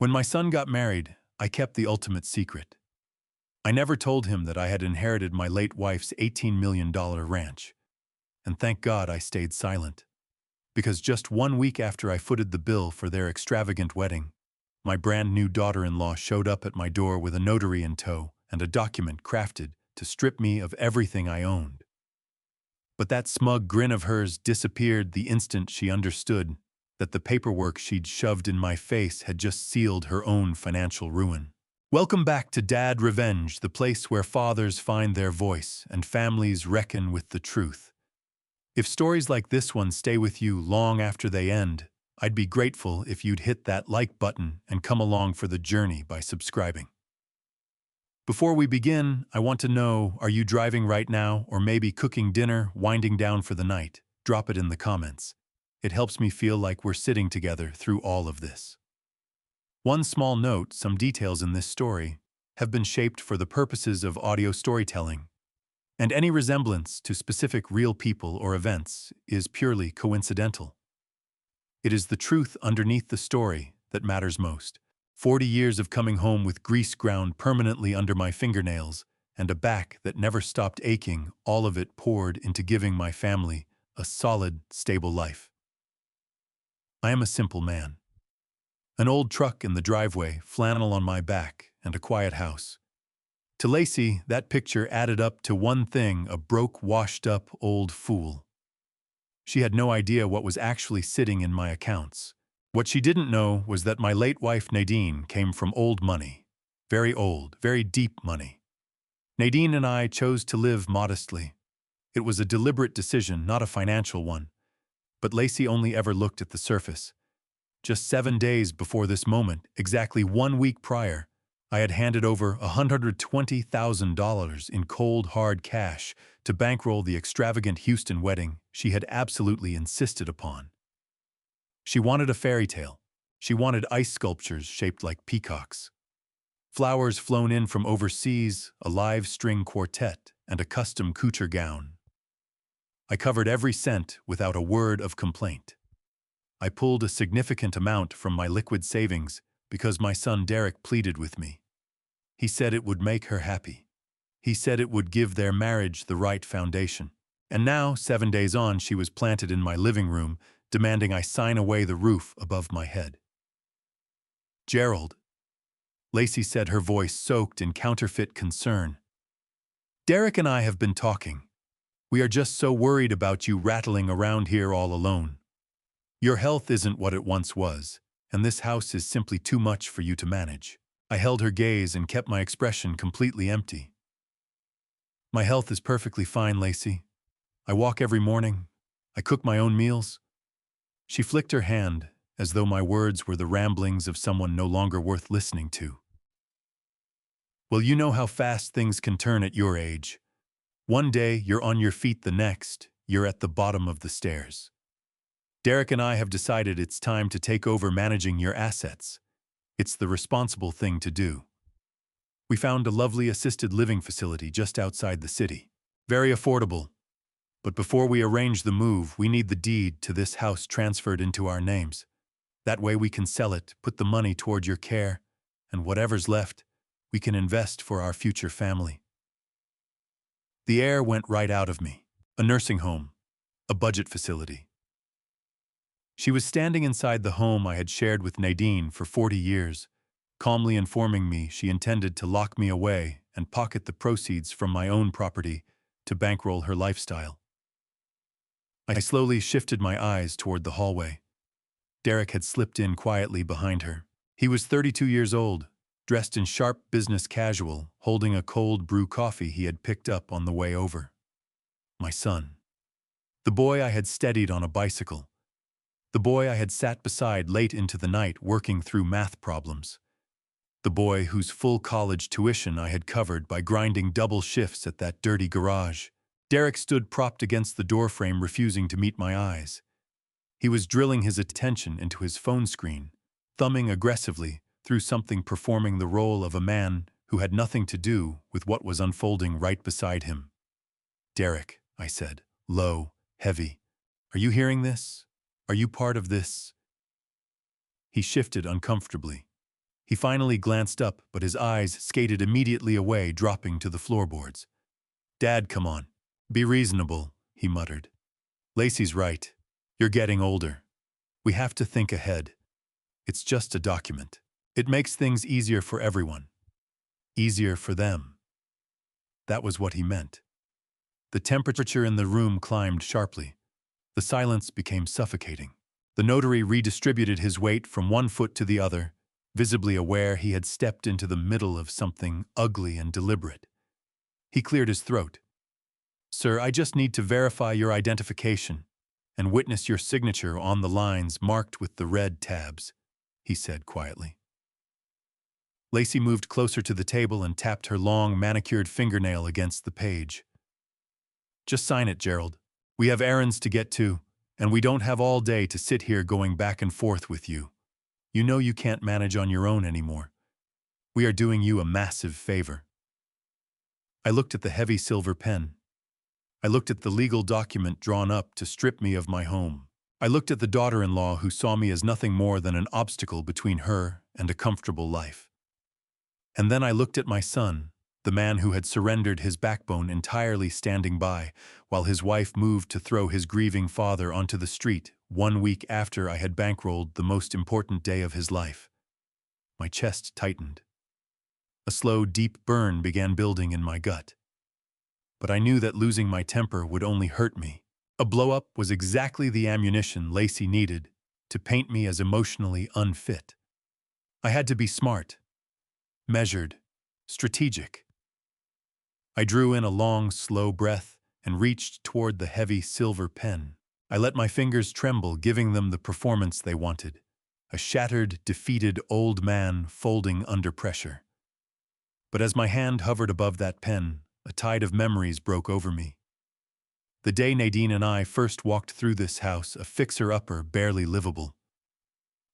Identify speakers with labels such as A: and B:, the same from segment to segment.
A: When my son got married, I kept the ultimate secret. I never told him that I had inherited my late wife's $18 million ranch. And thank God I stayed silent. Because just 1 week after I footed the bill for their extravagant wedding, my brand new daughter-in-law showed up at my door with a notary in tow and a document crafted to strip me of everything I owned. But that smug grin of hers disappeared the instant she understood that the paperwork she'd shoved in my face had just sealed her own financial ruin. Welcome back to Dad Revenge, the place where fathers find their voice and families reckon with the truth. If stories like this one stay with you long after they end, I'd be grateful if you'd hit that like button and come along for the journey by subscribing. Before we begin, I want to know, are you driving right now or maybe cooking dinner, winding down for the night? Drop it in the comments. It helps me feel like we're sitting together through all of this. One small note, some details in this story have been shaped for the purposes of audio storytelling, and any resemblance to specific real people or events is purely coincidental. It is the truth underneath the story that matters most. 40 years of coming home with grease ground permanently under my fingernails and a back that never stopped aching, all of it poured into giving my family a solid, stable life. I am a simple man. An old truck in the driveway, flannel on my back, and a quiet house. To Lacey, that picture added up to one thing: a broke, washed-up old fool. She had no idea what was actually sitting in my accounts. What she didn't know was that my late wife Nadine came from old money. Very old, very deep money. Nadine and I chose to live modestly. It was a deliberate decision, not a financial one. But Lacey only ever looked at the surface. Just 7 days before this moment, exactly 1 week prior, I had handed over $120,000 in cold, hard cash to bankroll the extravagant Houston wedding she had absolutely insisted upon. She wanted a fairy tale. She wanted ice sculptures shaped like peacocks, flowers flown in from overseas, a live string quartet, and a custom couture gown. I covered every cent without a word of complaint. I pulled a significant amount from my liquid savings because my son Derek pleaded with me. He said it would make her happy. He said it would give their marriage the right foundation. And now, 7 days on, she was planted in my living room, demanding I sign away the roof above my head. Gerald, Lacey said, her voice soaked in counterfeit concern. Derek and I have been talking. We are just so worried about you rattling around here all alone. Your health isn't what it once was, and this house is simply too much for you to manage. I held her gaze and kept my expression completely empty. My health is perfectly fine, Lacey. I walk every morning. I cook my own meals. She flicked her hand, as though my words were the ramblings of someone no longer worth listening to. Well, you know how fast things can turn at your age. One day, you're on your feet, the next, you're at the bottom of the stairs. Derek and I have decided it's time to take over managing your assets. It's the responsible thing to do. We found a lovely assisted living facility just outside the city. Very affordable. But before we arrange the move, we need the deed to this house transferred into our names. That way we can sell it, put the money toward your care, and whatever's left, we can invest for our future family. The air went right out of me. A nursing home. A budget facility. She was standing inside the home I had shared with Nadine for 40 years, calmly informing me she intended to lock me away and pocket the proceeds from my own property to bankroll her lifestyle. I slowly shifted my eyes toward the hallway. Derek had slipped in quietly behind her. He was 32 years old, dressed in sharp business casual, holding a cold brew coffee he had picked up on the way over. My son. The boy I had steadied on a bicycle. The boy I had sat beside late into the night working through math problems. The boy whose full college tuition I had covered by grinding double shifts at that dirty garage. Derek stood propped against the doorframe, refusing to meet my eyes. He was drilling his attention into his phone screen, thumbing aggressively through something, performing the role of a man who had nothing to do with what was unfolding right beside him. Derek, I said, low, heavy, are you hearing this? Are you part of this? He shifted uncomfortably. He finally glanced up, but his eyes skated immediately away, dropping to the floorboards. "Dad, come on. Be reasonable," he muttered. "Lacey's right. You're getting older. We have to think ahead. It's just a document. It makes things easier for everyone. Easier for them." That was what he meant. The temperature in the room climbed sharply. The silence became suffocating. The notary redistributed his weight from one foot to the other, visibly aware he had stepped into the middle of something ugly and deliberate. He cleared his throat. "Sir, I just need to verify your identification and witness your signature on the lines marked with the red tabs," he said quietly. Lacey moved closer to the table and tapped her long, manicured fingernail against the page. "Just sign it, Gerald. We have errands to get to, and we don't have all day to sit here going back and forth with you. You know you can't manage on your own anymore. We are doing you a massive favor." I looked at the heavy silver pen. I looked at the legal document drawn up to strip me of my home. I looked at the daughter-in-law who saw me as nothing more than an obstacle between her and a comfortable life. And then I looked at my son, the man who had surrendered his backbone entirely standing by, while his wife moved to throw his grieving father onto the street 1 week after I had bankrolled the most important day of his life. My chest tightened. A slow, deep burn began building in my gut. But I knew that losing my temper would only hurt me. A blow-up was exactly the ammunition Lacey needed to paint me as emotionally unfit. I had to be smart, measured, strategic. I drew in a long, slow breath and reached toward the heavy silver pen. I let my fingers tremble, giving them the performance they wanted. A shattered, defeated old man folding under pressure. But as my hand hovered above that pen, a tide of memories broke over me. The day Nadine and I first walked through this house, a fixer-upper barely livable.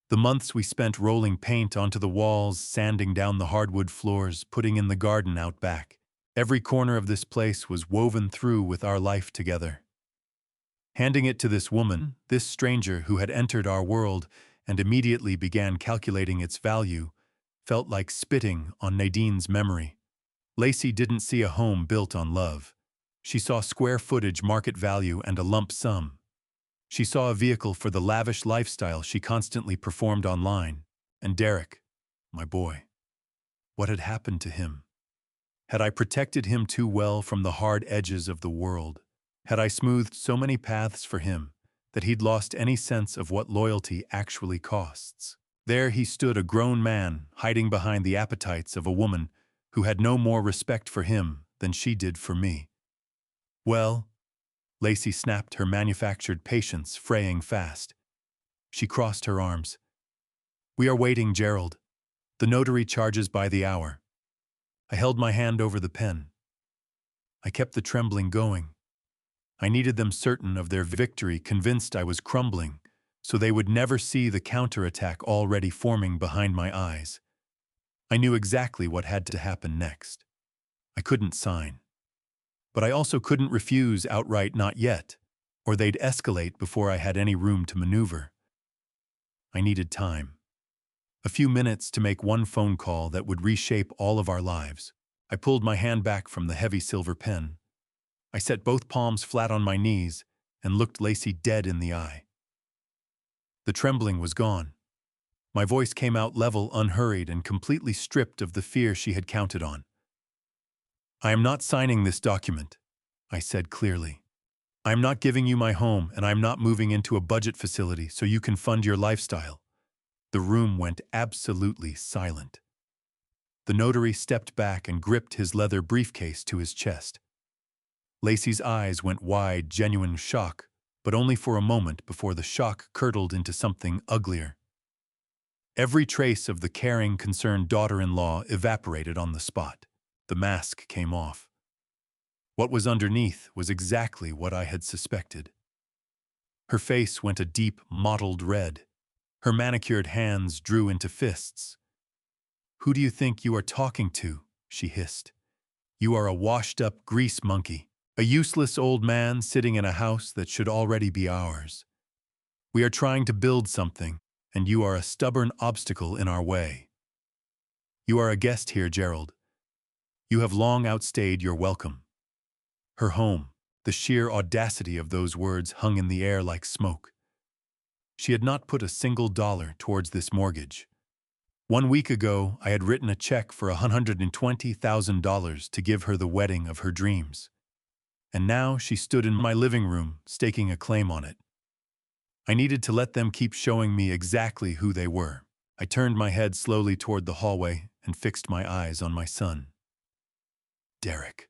A: The months we spent rolling paint onto the walls, sanding down the hardwood floors, putting in the garden out back. Every corner of this place was woven through with our life together. Handing it to this woman, this stranger who had entered our world and immediately began calculating its value, felt like spitting on Nadine's memory. Lacey didn't see a home built on love. She saw square footage, market value, and a lump sum. She saw a vehicle for the lavish lifestyle she constantly performed online. And Derek, my boy, what had happened to him? Had I protected him too well from the hard edges of the world? Had I smoothed so many paths for him that he'd lost any sense of what loyalty actually costs? There he stood, a grown man, hiding behind the appetites of a woman who had no more respect for him than she did for me. "Well," Lacey snapped, her manufactured patience fraying fast. She crossed her arms. "We are waiting, Gerald. The notary charges by the hour." I held my hand over the pen. I kept the trembling going. I needed them certain of their victory, convinced I was crumbling, so they would never see the counterattack already forming behind my eyes. I knew exactly what had to happen next. I couldn't sign. But I also couldn't refuse outright, not yet, or they'd escalate before I had any room to maneuver. I needed time. A few minutes to make one phone call that would reshape all of our lives. I pulled my hand back from the heavy silver pen. I set both palms flat on my knees and looked Lacey dead in the eye. The trembling was gone. My voice came out level, unhurried, and completely stripped of the fear she had counted on. "I am not signing this document," I said clearly. "I am not giving you my home, and I am not moving into a budget facility so you can fund your lifestyle." The room went absolutely silent. The notary stepped back and gripped his leather briefcase to his chest. Lacey's eyes went wide, genuine shock, but only for a moment before the shock curdled into something uglier. Every trace of the caring, concerned daughter-in-law evaporated on the spot. The mask came off. What was underneath was exactly what I had suspected. Her face went a deep, mottled red. Her manicured hands drew into fists. "Who do you think you are talking to?" she hissed. "You are a washed-up grease monkey, a useless old man sitting in a house that should already be ours. We are trying to build something, and you are a stubborn obstacle in our way." You are a guest here, Gerald. You have long outstayed your welcome. Her home, the sheer audacity of those words hung in the air like smoke. She had not put a single dollar towards this mortgage. 1 week ago, I had written a check for $120,000 to give her the wedding of her dreams. And now she stood in my living room, staking a claim on it. I needed to let them keep showing me exactly who they were. I turned my head slowly toward the hallway and fixed my eyes on my son. Derek,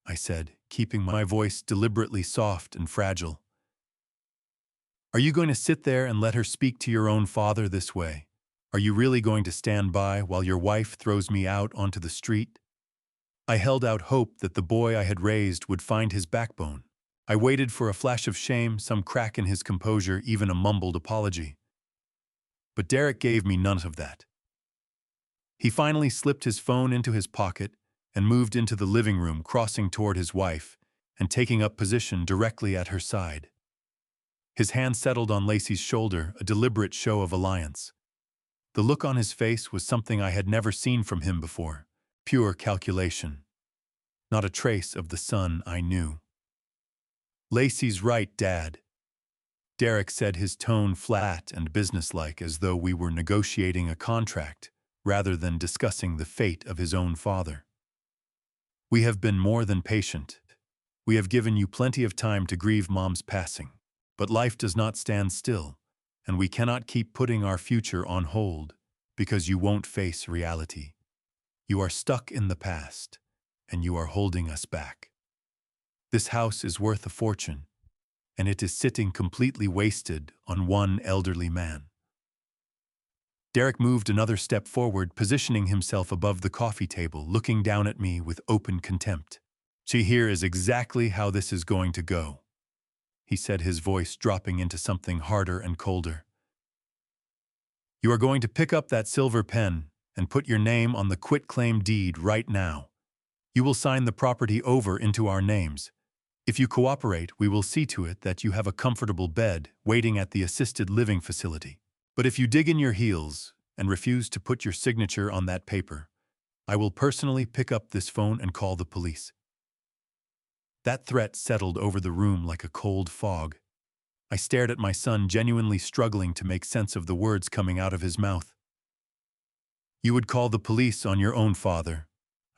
A: I said, keeping my voice deliberately soft and fragile. Are you going to sit there and let her speak to your own father this way? Are you really going to stand by while your wife throws me out onto the street? I held out hope that the boy I had raised would find his backbone. I waited for a flash of shame, some crack in his composure, even a mumbled apology. But Derek gave me none of that. He finally slipped his phone into his pocket and moved into the living room, crossing toward his wife and taking up position directly at her side. His hand settled on Lacey's shoulder, a deliberate show of alliance. The look on his face was something I had never seen from him before, pure calculation. Not a trace of the son I knew. Lacey's right, Dad. Derek said, his tone flat and businesslike, as though we were negotiating a contract rather than discussing the fate of his own father. We have been more than patient. We have given you plenty of time to grieve Mom's passing. But life does not stand still, and we cannot keep putting our future on hold because you won't face reality. You are stuck in the past, and you are holding us back. This house is worth a fortune, and it is sitting completely wasted on one elderly man. Derek moved another step forward, positioning himself above the coffee table, looking down at me with open contempt. See, here is exactly how this is going to go, he said, his voice dropping into something harder and colder. You are going to pick up that silver pen and put your name on the quitclaim deed right now. You will sign the property over into our names. If you cooperate, we will see to it that you have a comfortable bed waiting at the assisted living facility. But if you dig in your heels and refuse to put your signature on that paper, I will personally pick up this phone and call the police. That threat settled over the room like a cold fog. I stared at my son, genuinely struggling to make sense of the words coming out of his mouth. You would call the police on your own father.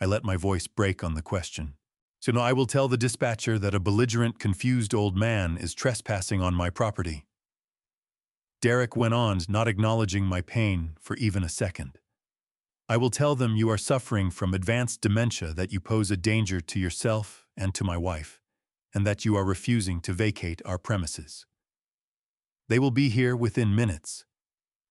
A: I let my voice break on the question. So no, I will tell the dispatcher that a belligerent, confused old man is trespassing on my property. Derek went on, not acknowledging my pain for even a second. I will tell them you are suffering from advanced dementia, that you pose a danger to yourself and to my wife, and that you are refusing to vacate our premises. They will be here within minutes.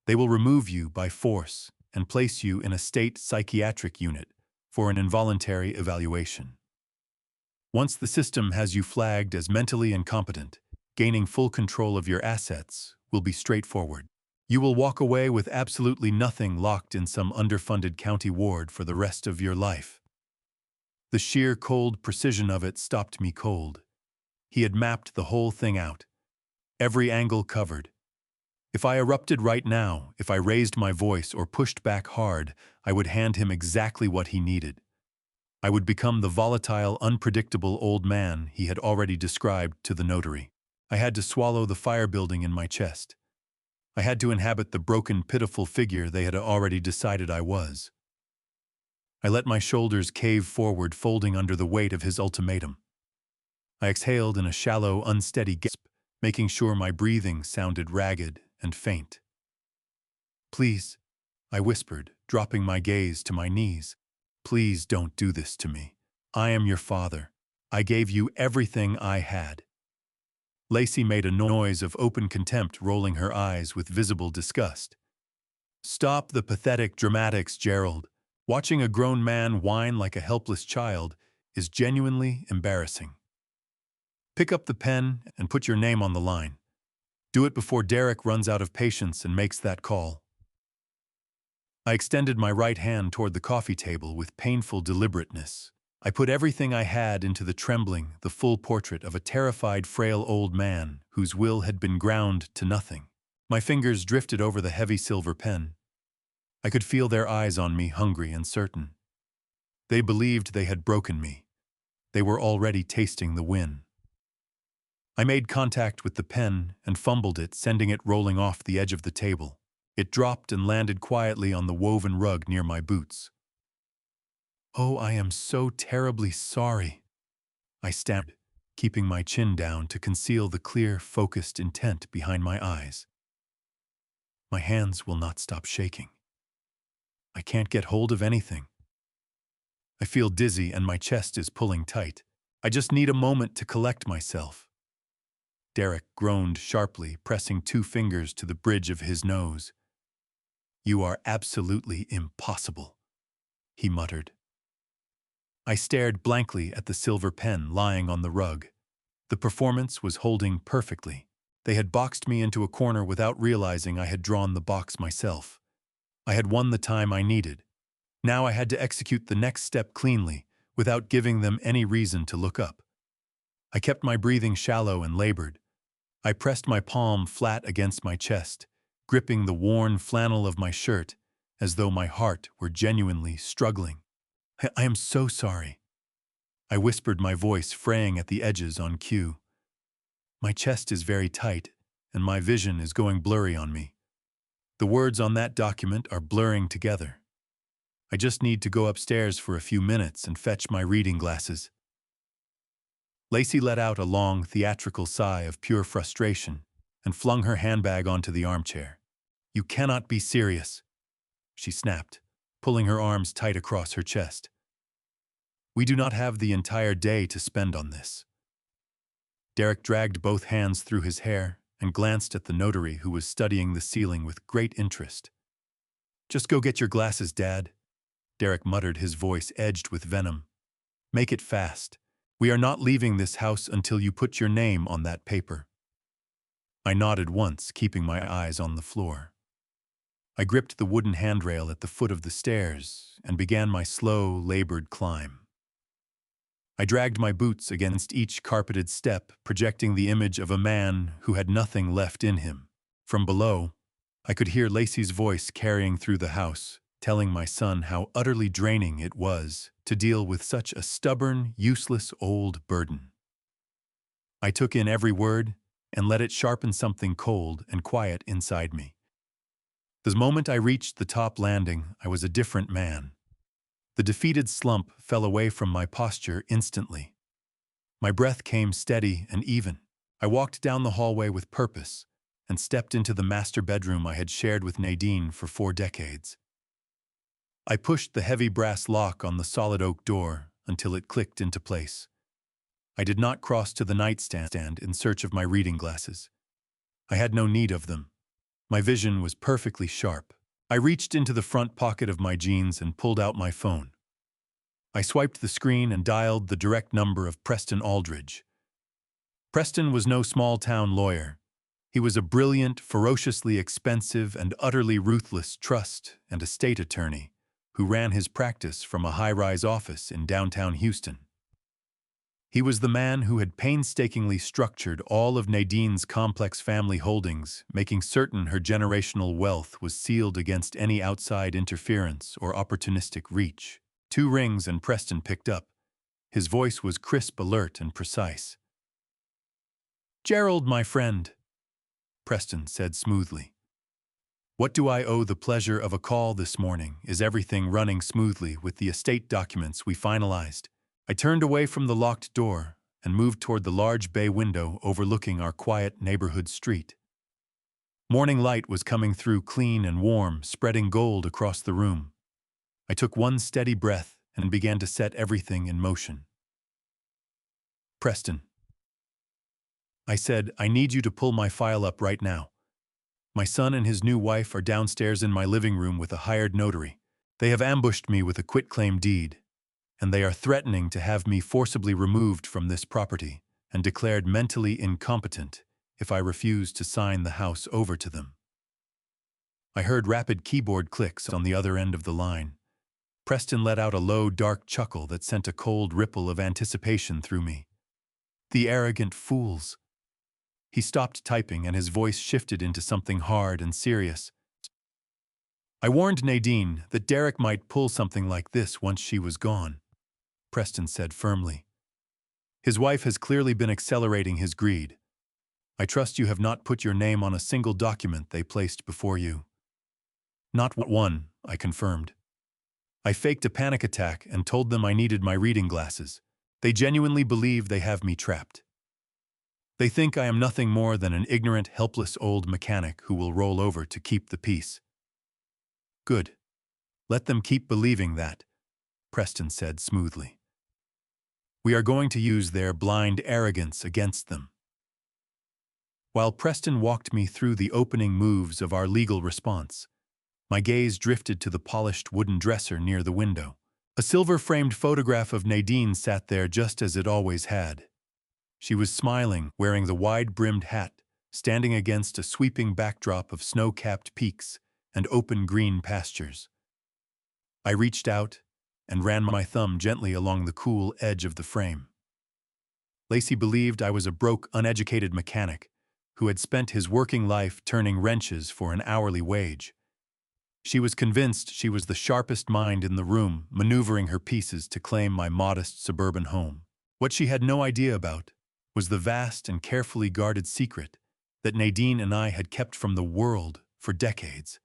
A: They will remove you by force and place you in a state psychiatric unit for an involuntary evaluation. Once the system has you flagged as mentally incompetent, gaining full control of your assets will be straightforward. You will walk away with absolutely nothing, locked in some underfunded county ward for the rest of your life. The sheer cold precision of it stopped me cold. He had mapped the whole thing out. Every angle covered. If I erupted right now, if I raised my voice or pushed back hard, I would hand him exactly what he needed. I would become the volatile, unpredictable old man he had already described to the notary. I had to swallow the fire building in my chest. I had to inhabit the broken, pitiful figure they had already decided I was. I let my shoulders cave forward, folding under the weight of his ultimatum. I exhaled in a shallow, unsteady gasp, making sure my breathing sounded ragged and faint. Please, I whispered, dropping my gaze to my knees. Please don't do this to me. I am your father. I gave you everything I had. Lacey made a noise of open contempt, rolling her eyes with visible disgust. Stop the pathetic dramatics, Gerald. Watching a grown man whine like a helpless child is genuinely embarrassing. Pick up the pen and put your name on the line. Do it before Derek runs out of patience and makes that call. I extended my right hand toward the coffee table with painful deliberateness. I put everything I had into the trembling, the full portrait of a terrified, frail old man whose will had been ground to nothing. My fingers drifted over the heavy silver pen. I could feel their eyes on me, hungry and certain. They believed they had broken me. They were already tasting the win. I made contact with the pen and fumbled it, sending it rolling off the edge of the table. It dropped and landed quietly on the woven rug near my boots. "Oh, I am so terribly sorry," I stammered, keeping my chin down to conceal the clear, focused intent behind my eyes. My hands will not stop shaking. I can't get hold of anything. I feel dizzy and my chest is pulling tight. I just need a moment to collect myself. Derek groaned sharply, pressing 2 fingers to the bridge of his nose. "You are absolutely impossible," he muttered. I stared blankly at the silver pen lying on the rug. The performance was holding perfectly. They had boxed me into a corner without realizing I had drawn the box myself. I had won the time I needed. Now I had to execute the next step cleanly, without giving them any reason to look up. I kept my breathing shallow and labored. I pressed my palm flat against my chest, gripping the worn flannel of my shirt, as though my heart were genuinely struggling. "I am so sorry," I whispered, my voice fraying at the edges on cue. "My chest is very tight, and my vision is going blurry on me. The words on that document are blurring together. I just need to go upstairs for a few minutes and fetch my reading glasses." Lacey let out a long, theatrical sigh of pure frustration and flung her handbag onto the armchair. "You cannot be serious," she snapped, pulling her arms tight across her chest. "We do not have the entire day to spend on this." Derek dragged both hands through his hair and glanced at the notary, who was studying the ceiling with great interest. "Just go get your glasses, Dad," Derek muttered, his voice edged with venom. "Make it fast. We are not leaving this house until you put your name on that paper." I nodded once, keeping my eyes on the floor. I gripped the wooden handrail at the foot of the stairs and began my slow, labored climb. I dragged my boots against each carpeted step, projecting the image of a man who had nothing left in him. From below, I could hear Lacey's voice carrying through the house, telling my son how utterly draining it was to deal with such a stubborn, useless old burden. I took in every word and let it sharpen something cold and quiet inside me. The moment I reached the top landing, I was a different man. The defeated slump fell away from my posture instantly. My breath came steady and even. I walked down the hallway with purpose and stepped into the master bedroom I had shared with Nadine for 4 decades. I pushed the heavy brass lock on the solid oak door until it clicked into place. I did not cross to the nightstand in search of my reading glasses. I had no need of them. My vision was perfectly sharp. I reached into the front pocket of my jeans and pulled out my phone. I swiped the screen and dialed the direct number of Preston Aldridge. Preston was no small-town lawyer. He was a brilliant, ferociously expensive, and utterly ruthless trust and estate attorney who ran his practice from a high-rise office in downtown Houston. He was the man who had painstakingly structured all of Nadine's complex family holdings, making certain her generational wealth was sealed against any outside interference or opportunistic reach. 2 rings and Preston picked up. His voice was crisp, alert, and precise. "Gerald, my friend," Preston said smoothly. "What do I owe the pleasure of a call this morning? Is everything running smoothly with the estate documents we finalized?" I turned away from the locked door and moved toward the large bay window overlooking our quiet neighborhood street. Morning light was coming through, clean and warm, spreading gold across the room. I took one steady breath and began to set everything in motion. "Preston," I said, "I need you to pull my file up right now. My son and his new wife are downstairs in my living room with a hired notary. They have ambushed me with a quitclaim deed, and they are threatening to have me forcibly removed from this property and declared mentally incompetent if I refuse to sign the house over to them." I heard rapid keyboard clicks on the other end of the line. Preston let out a low, dark chuckle that sent a cold ripple of anticipation through me. "The arrogant fools." He stopped typing and his voice shifted into something hard and serious. I warned Nadine that Derek might pull something like this once she was gone, Preston said firmly. His wife has clearly been accelerating his greed. I trust you have not put your name on a single document they placed before you. Not one, I confirmed. I faked a panic attack and told them I needed my reading glasses. They genuinely believe they have me trapped. They think I am nothing more than an ignorant, helpless old mechanic who will roll over to keep the peace. Good. Let them keep believing that, Preston said smoothly. We are going to use their blind arrogance against them. While Preston walked me through the opening moves of our legal response, my gaze drifted to the polished wooden dresser near the window. A silver-framed photograph of Nadine sat there just as it always had. She was smiling, wearing the wide-brimmed hat, standing against a sweeping backdrop of snow-capped peaks and open green pastures. I reached out and ran my thumb gently along the cool edge of the frame. Lacey believed I was a broke, uneducated mechanic who had spent his working life turning wrenches for an hourly wage. She was convinced she was the sharpest mind in the room, maneuvering her pieces to claim my modest suburban home. What she had no idea about was the vast and carefully guarded secret that Nadine and I had kept from the world for decades.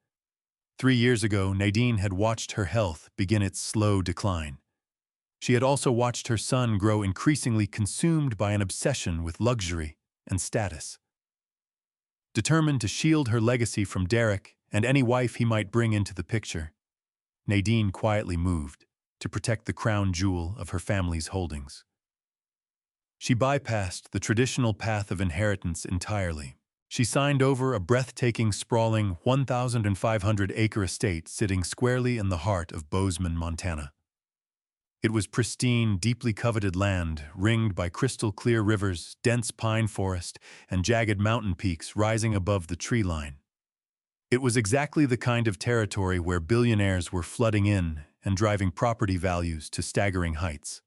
A: 3 years ago, Nadine had watched her health begin its slow decline. She had also watched her son grow increasingly consumed by an obsession with luxury and status. Determined to shield her legacy from Derek and any wife he might bring into the picture, Nadine quietly moved to protect the crown jewel of her family's holdings. She bypassed the traditional path of inheritance entirely. She signed over a breathtaking, sprawling 1,500-acre estate sitting squarely in the heart of Bozeman, Montana. It was pristine, deeply coveted land, ringed by crystal-clear rivers, dense pine forest, and jagged mountain peaks rising above the tree line. It was exactly the kind of territory where billionaires were flooding in and driving property values to staggering heights.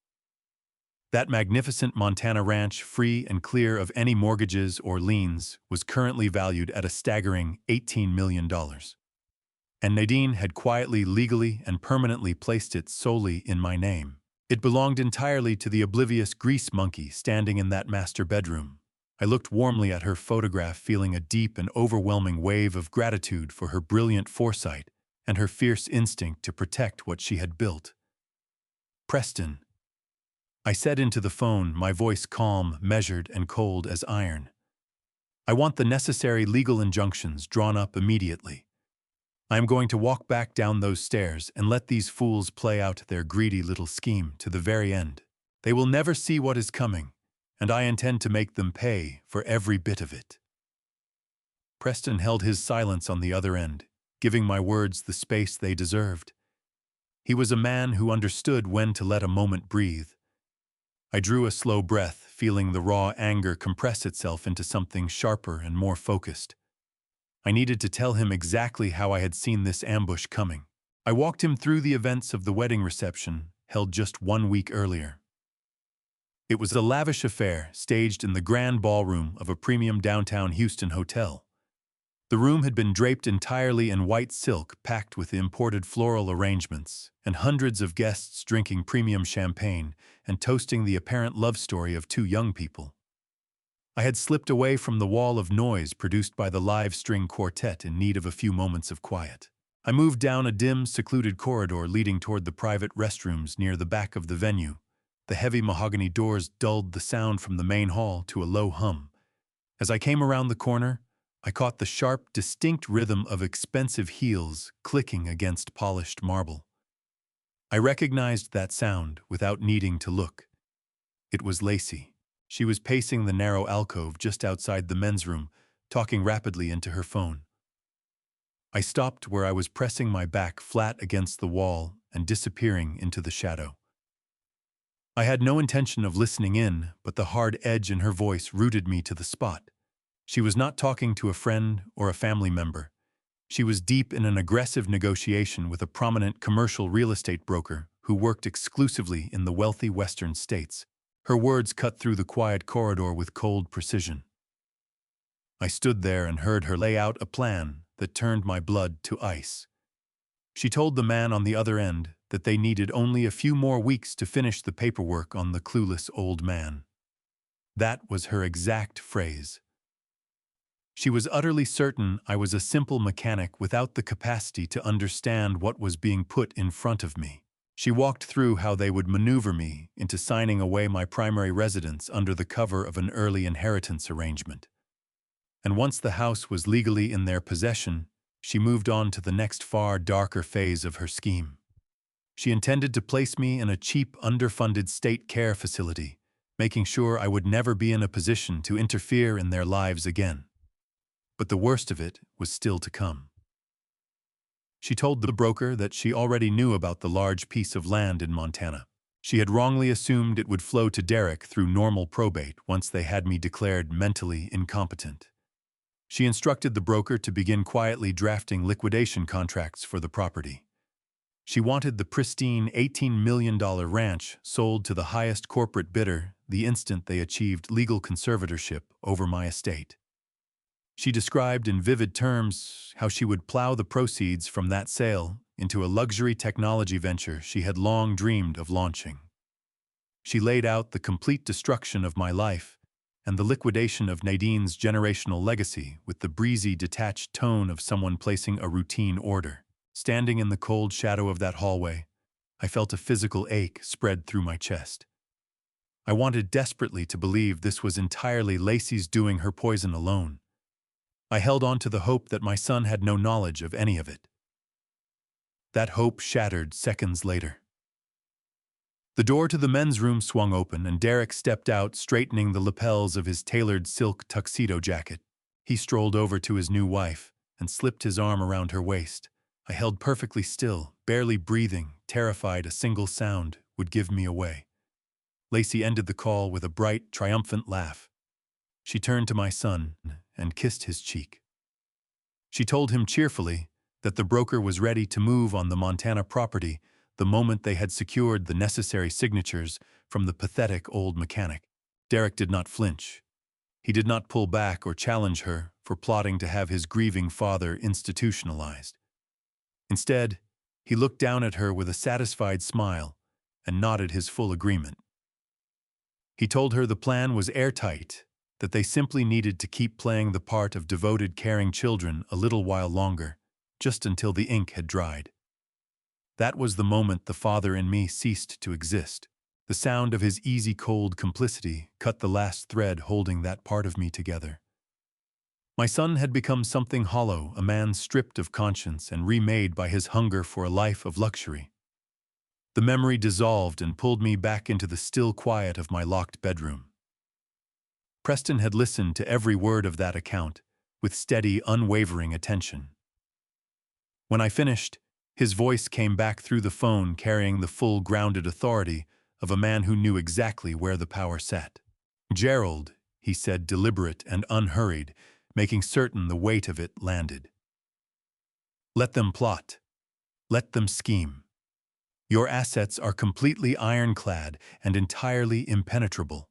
A: That magnificent Montana ranch, free and clear of any mortgages or liens, was currently valued at a staggering $18 million. And Nadine had quietly, legally, and permanently placed it solely in my name. It belonged entirely to the oblivious grease monkey standing in that master bedroom. I looked warmly at her photograph, feeling a deep and overwhelming wave of gratitude for her brilliant foresight and her fierce instinct to protect what she had built. Preston, I said into the phone, my voice calm, measured, and cold as iron. I want the necessary legal injunctions drawn up immediately. I am going to walk back down those stairs and let these fools play out their greedy little scheme to the very end. They will never see what is coming, and I intend to make them pay for every bit of it. Preston held his silence on the other end, giving my words the space they deserved. He was a man who understood when to let a moment breathe. I drew a slow breath, feeling the raw anger compress itself into something sharper and more focused. I needed to tell him exactly how I had seen this ambush coming. I walked him through the events of the wedding reception, held just 1 week earlier. It was a lavish affair, staged in the grand ballroom of a premium downtown Houston hotel. The room had been draped entirely in white silk, packed with imported floral arrangements, and hundreds of guests drinking premium champagne and toasting the apparent love story of 2 young people. I had slipped away from the wall of noise produced by the live string quartet in need of a few moments of quiet. I moved down a dim, secluded corridor leading toward the private restrooms near the back of the venue. The heavy mahogany doors dulled the sound from the main hall to a low hum. As I came around the corner, I caught the sharp, distinct rhythm of expensive heels clicking against polished marble. I recognized that sound without needing to look. It was Lacey. She was pacing the narrow alcove just outside the men's room, talking rapidly into her phone. I stopped where I was, pressing my back flat against the wall and disappearing into the shadow. I had no intention of listening in, but the hard edge in her voice rooted me to the spot. She was not talking to a friend or a family member. She was deep in an aggressive negotiation with a prominent commercial real estate broker who worked exclusively in the wealthy western states. Her words cut through the quiet corridor with cold precision. I stood there and heard her lay out a plan that turned my blood to ice. She told the man on the other end that they needed only a few more weeks to finish the paperwork on the clueless old man. That was her exact phrase. She was utterly certain I was a simple mechanic without the capacity to understand what was being put in front of me. She walked through how they would maneuver me into signing away my primary residence under the cover of an early inheritance arrangement. And once the house was legally in their possession, she moved on to the next far darker phase of her scheme. She intended to place me in a cheap, underfunded state care facility, making sure I would never be in a position to interfere in their lives again. But the worst of it was still to come. She told the broker that she already knew about the large piece of land in Montana. She had wrongly assumed it would flow to Derek through normal probate once they had me declared mentally incompetent. She instructed the broker to begin quietly drafting liquidation contracts for the property. She wanted the pristine $18 million ranch sold to the highest corporate bidder the instant they achieved legal conservatorship over my estate. She described in vivid terms how she would plow the proceeds from that sale into a luxury technology venture she had long dreamed of launching. She laid out the complete destruction of my life and the liquidation of Nadine's generational legacy with the breezy, detached tone of someone placing a routine order. Standing in the cold shadow of that hallway, I felt a physical ache spread through my chest. I wanted desperately to believe this was entirely Lacey's doing her poison alone. I held on to the hope that my son had no knowledge of any of it. That hope shattered seconds later. The door to the men's room swung open and Derek stepped out, straightening the lapels of his tailored silk tuxedo jacket. He strolled over to his new wife and slipped his arm around her waist. I held perfectly still, barely breathing, terrified a single sound would give me away. Lacey ended the call with a bright, triumphant laugh. She turned to my son and kissed his cheek. She told him cheerfully that the broker was ready to move on the Montana property the moment they had secured the necessary signatures from the pathetic old mechanic. Derek did not flinch. He did not pull back or challenge her for plotting to have his grieving father institutionalized. Instead, he looked down at her with a satisfied smile and nodded his full agreement. He told her the plan was airtight, that they simply needed to keep playing the part of devoted, caring children a little while longer, just until the ink had dried. That was the moment the father in me ceased to exist. The sound of his easy, cold complicity cut the last thread holding that part of me together. My son had become something hollow, a man stripped of conscience and remade by his hunger for a life of luxury. The memory dissolved and pulled me back into the still quiet of my locked bedroom. Preston had listened to every word of that account with steady, unwavering attention. When I finished, his voice came back through the phone carrying the full, grounded authority of a man who knew exactly where the power sat. "Gerald," he said, deliberate and unhurried, making certain the weight of it landed. "Let them plot. Let them scheme. Your assets are completely ironclad and entirely impenetrable.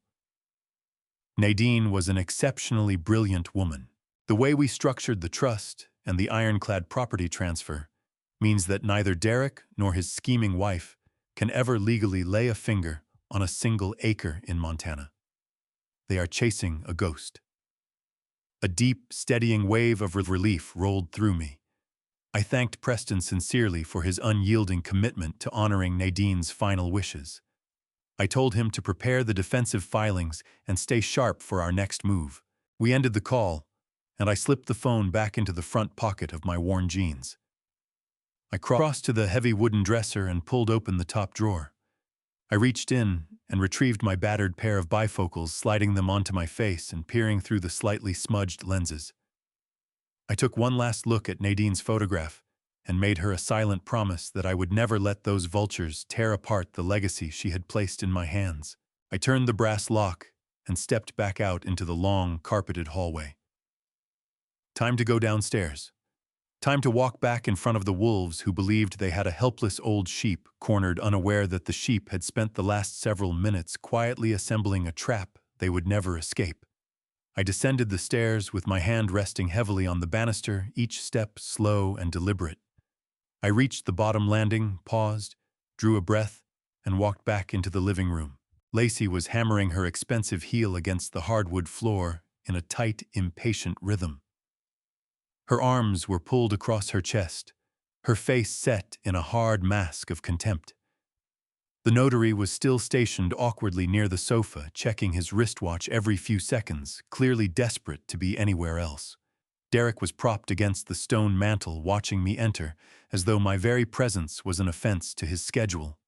A: Nadine was an exceptionally brilliant woman. The way we structured the trust and the ironclad property transfer means that neither Derek nor his scheming wife can ever legally lay a finger on a single acre in Montana. They are chasing a ghost." A deep, steadying wave of relief rolled through me. I thanked Preston sincerely for his unyielding commitment to honoring Nadine's final wishes. I told him to prepare the defensive filings and stay sharp for our next move. We ended the call, and I slipped the phone back into the front pocket of my worn jeans. I crossed to the heavy wooden dresser and pulled open the top drawer. I reached in and retrieved my battered pair of bifocals, sliding them onto my face and peering through the slightly smudged lenses. I took one last look at Nadine's photograph and made her a silent promise that I would never let those vultures tear apart the legacy she had placed in my hands. I turned the brass lock and stepped back out into the long, carpeted hallway. Time to go downstairs. Time to walk back in front of the wolves who believed they had a helpless old sheep, cornered, unaware that the sheep had spent the last several minutes quietly assembling a trap they would never escape. I descended the stairs with my hand resting heavily on the banister, each step slow and deliberate. I reached the bottom landing, paused, drew a breath, and walked back into the living room. Lacey was hammering her expensive heel against the hardwood floor in a tight, impatient rhythm. Her arms were pulled across her chest, her face set in a hard mask of contempt. The notary was still stationed awkwardly near the sofa, checking his wristwatch every few seconds, clearly desperate to be anywhere else. Derek was propped against the stone mantel, watching me enter, as though my very presence was an offense to his schedule.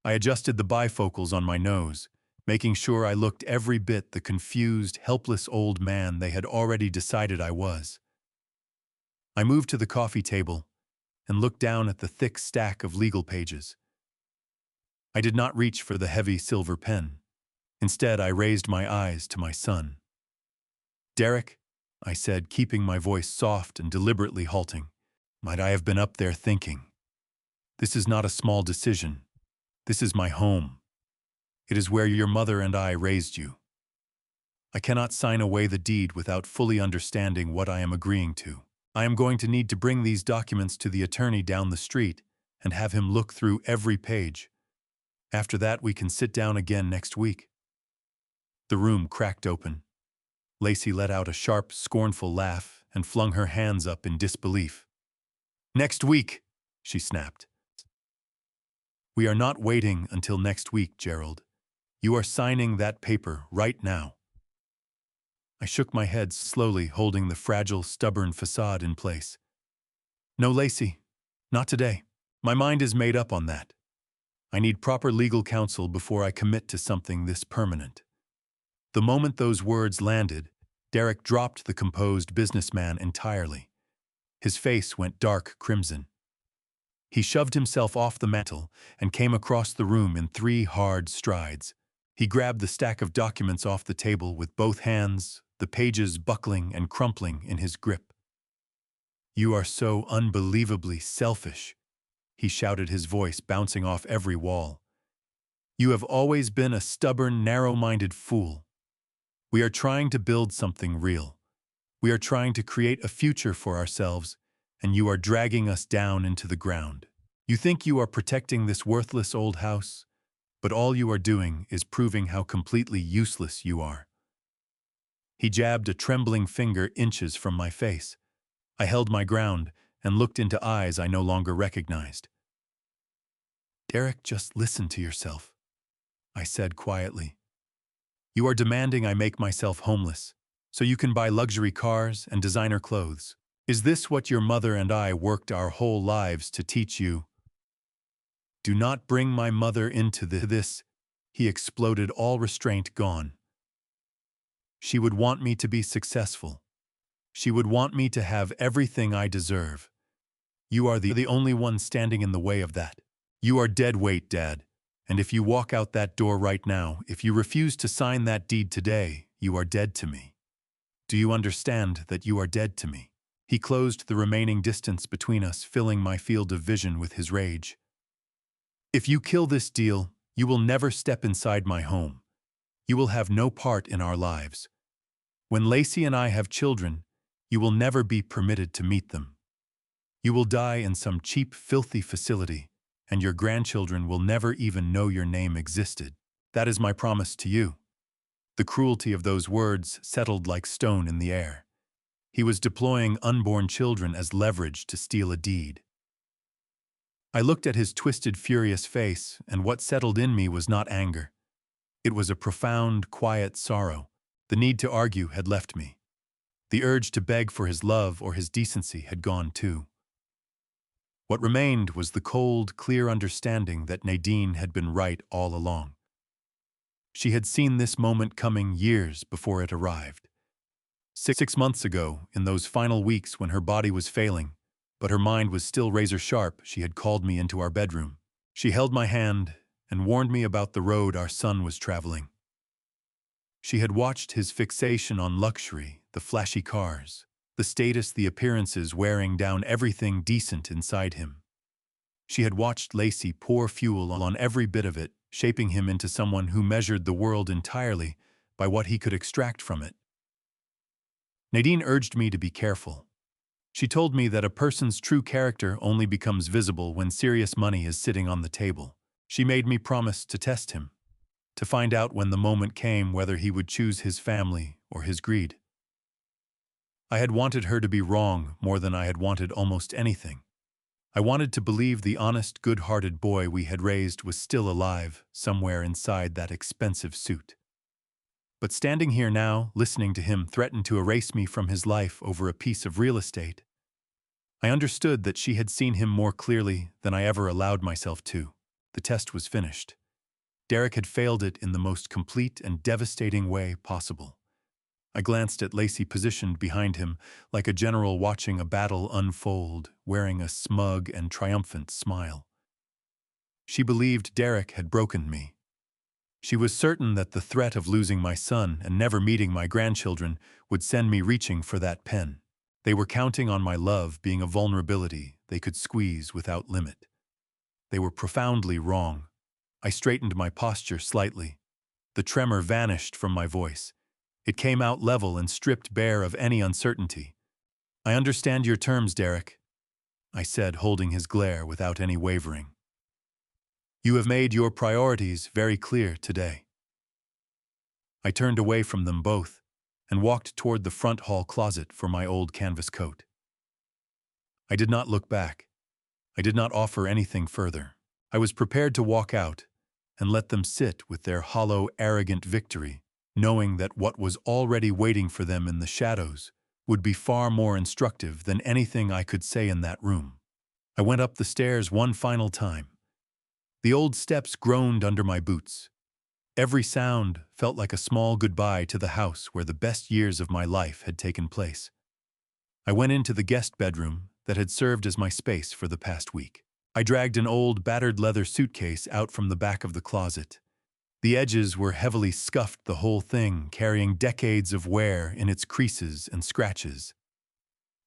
A: I adjusted the bifocals on my nose, making sure I looked every bit the confused, helpless old man they had already decided I was. I moved to the coffee table and looked down at the thick stack of legal pages. I did not reach for the heavy silver pen. Instead, I raised my eyes to my son. "Derek," I said, keeping my voice soft and deliberately halting, "might I have been up there thinking? This is not a small decision. This is my home. It is where your mother and I raised you. I cannot sign away the deed without fully understanding what I am agreeing to. I am going to need to bring these documents to the attorney down the street and have him look through every page. After that, we can sit down again next week." The room cracked open. Lacey let out a sharp, scornful laugh and flung her hands up in disbelief. "Next week," she snapped. "We are not waiting until next week, Gerald. You are signing that paper right now." I shook my head slowly, holding the fragile, stubborn facade in place. "No, Lacey, not today. My mind is made up on that. I need proper legal counsel before I commit to something this permanent." The moment those words landed, Derek dropped the composed businessman entirely. His face went dark crimson. He shoved himself off the mantel and came across the room in 3 hard strides. He grabbed the stack of documents off the table with both hands, the pages buckling and crumpling in his grip. "You are so unbelievably selfish," he shouted, his voice bouncing off every wall. "You have always been a stubborn, narrow-minded fool. We are trying to build something real. We are trying to create a future for ourselves, and you are dragging us down into the ground. You think you are protecting this worthless old house, but all you are doing is proving how completely useless you are." He jabbed a trembling finger inches from my face. I held my ground and looked into eyes I no longer recognized. "Derek, just listen to yourself," I said quietly. "You are demanding I make myself homeless, so you can buy luxury cars and designer clothes. Is this what your mother and I worked our whole lives to teach you?" "Do not bring my mother into this," he exploded, all restraint gone. "She would want me to be successful. She would want me to have everything I deserve. You are the only one standing in the way of that. You are dead weight, Dad. And if you walk out that door right now, if you refuse to sign that deed today, you are dead to me. Do you understand that you are dead to me?" He closed the remaining distance between us, filling my field of vision with his rage. "If you kill this deal, you will never step inside my home. You will have no part in our lives. When Lacey and I have children, you will never be permitted to meet them. You will die in some cheap, filthy facility, and your grandchildren will never even know your name existed. That is my promise to you." The cruelty of those words settled like stone in the air. He was deploying unborn children as leverage to steal a deed. I looked at his twisted, furious face, and what settled in me was not anger. It was a profound, quiet sorrow. The need to argue had left me. The urge to beg for his love or his decency had gone too. What remained was the cold, clear understanding that Nadine had been right all along. She had seen this moment coming years before it arrived. 6 months ago, in those final weeks when her body was failing, but her mind was still razor-sharp, she had called me into our bedroom. She held my hand and warned me about the road our son was traveling. She had watched his fixation on luxury, the flashy cars, the status, the appearances wearing down everything decent inside him. She had watched Lacey pour fuel on every bit of it, shaping him into someone who measured the world entirely by what he could extract from it. Nadine urged me to be careful. She told me that a person's true character only becomes visible when serious money is sitting on the table. She made me promise to test him, to find out when the moment came whether he would choose his family or his greed. I had wanted her to be wrong more than I had wanted almost anything. I wanted to believe the honest, good-hearted boy we had raised was still alive, somewhere inside that expensive suit. But standing here now, listening to him threaten to erase me from his life over a piece of real estate, I understood that she had seen him more clearly than I ever allowed myself to. The test was finished. Derek had failed it in the most complete and devastating way possible. I glanced at Lacey positioned behind him, like a general watching a battle unfold, wearing a smug and triumphant smile. She believed Derek had broken me. She was certain that the threat of losing my son and never meeting my grandchildren would send me reaching for that pen. They were counting on my love being a vulnerability they could squeeze without limit. They were profoundly wrong. I straightened my posture slightly. The tremor vanished from my voice. It came out level and stripped bare of any uncertainty. "I understand your terms, Derek," I said, holding his glare without any wavering. "You have made your priorities very clear today." I turned away from them both and walked toward the front hall closet for my old canvas coat. I did not look back. I did not offer anything further. I was prepared to walk out and let them sit with their hollow, arrogant victory, knowing that what was already waiting for them in the shadows would be far more instructive than anything I could say in that room. I went up the stairs one final time. The old steps groaned under my boots. Every sound felt like a small goodbye to the house where the best years of my life had taken place. I went into the guest bedroom that had served as my space for the past week. I dragged an old, battered leather suitcase out from the back of the closet. The edges were heavily scuffed, the whole thing carrying decades of wear in its creases and scratches.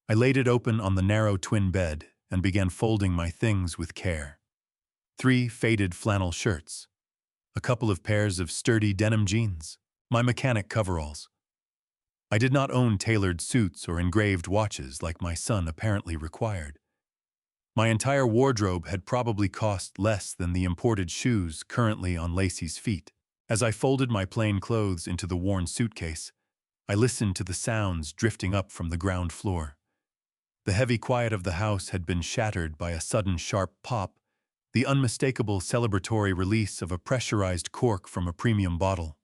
A: I laid it open on the narrow twin bed and began folding my things with care. 3 faded flannel shirts, a couple of pairs of sturdy denim jeans, my mechanic coveralls. I did not own tailored suits or engraved watches like my son apparently required. My entire wardrobe had probably cost less than the imported shoes currently on Lacey's feet. As I folded my plain clothes into the worn suitcase, I listened to the sounds drifting up from the ground floor. The heavy quiet of the house had been shattered by a sudden sharp pop, the unmistakable celebratory release of a pressurized cork from a premium bottle.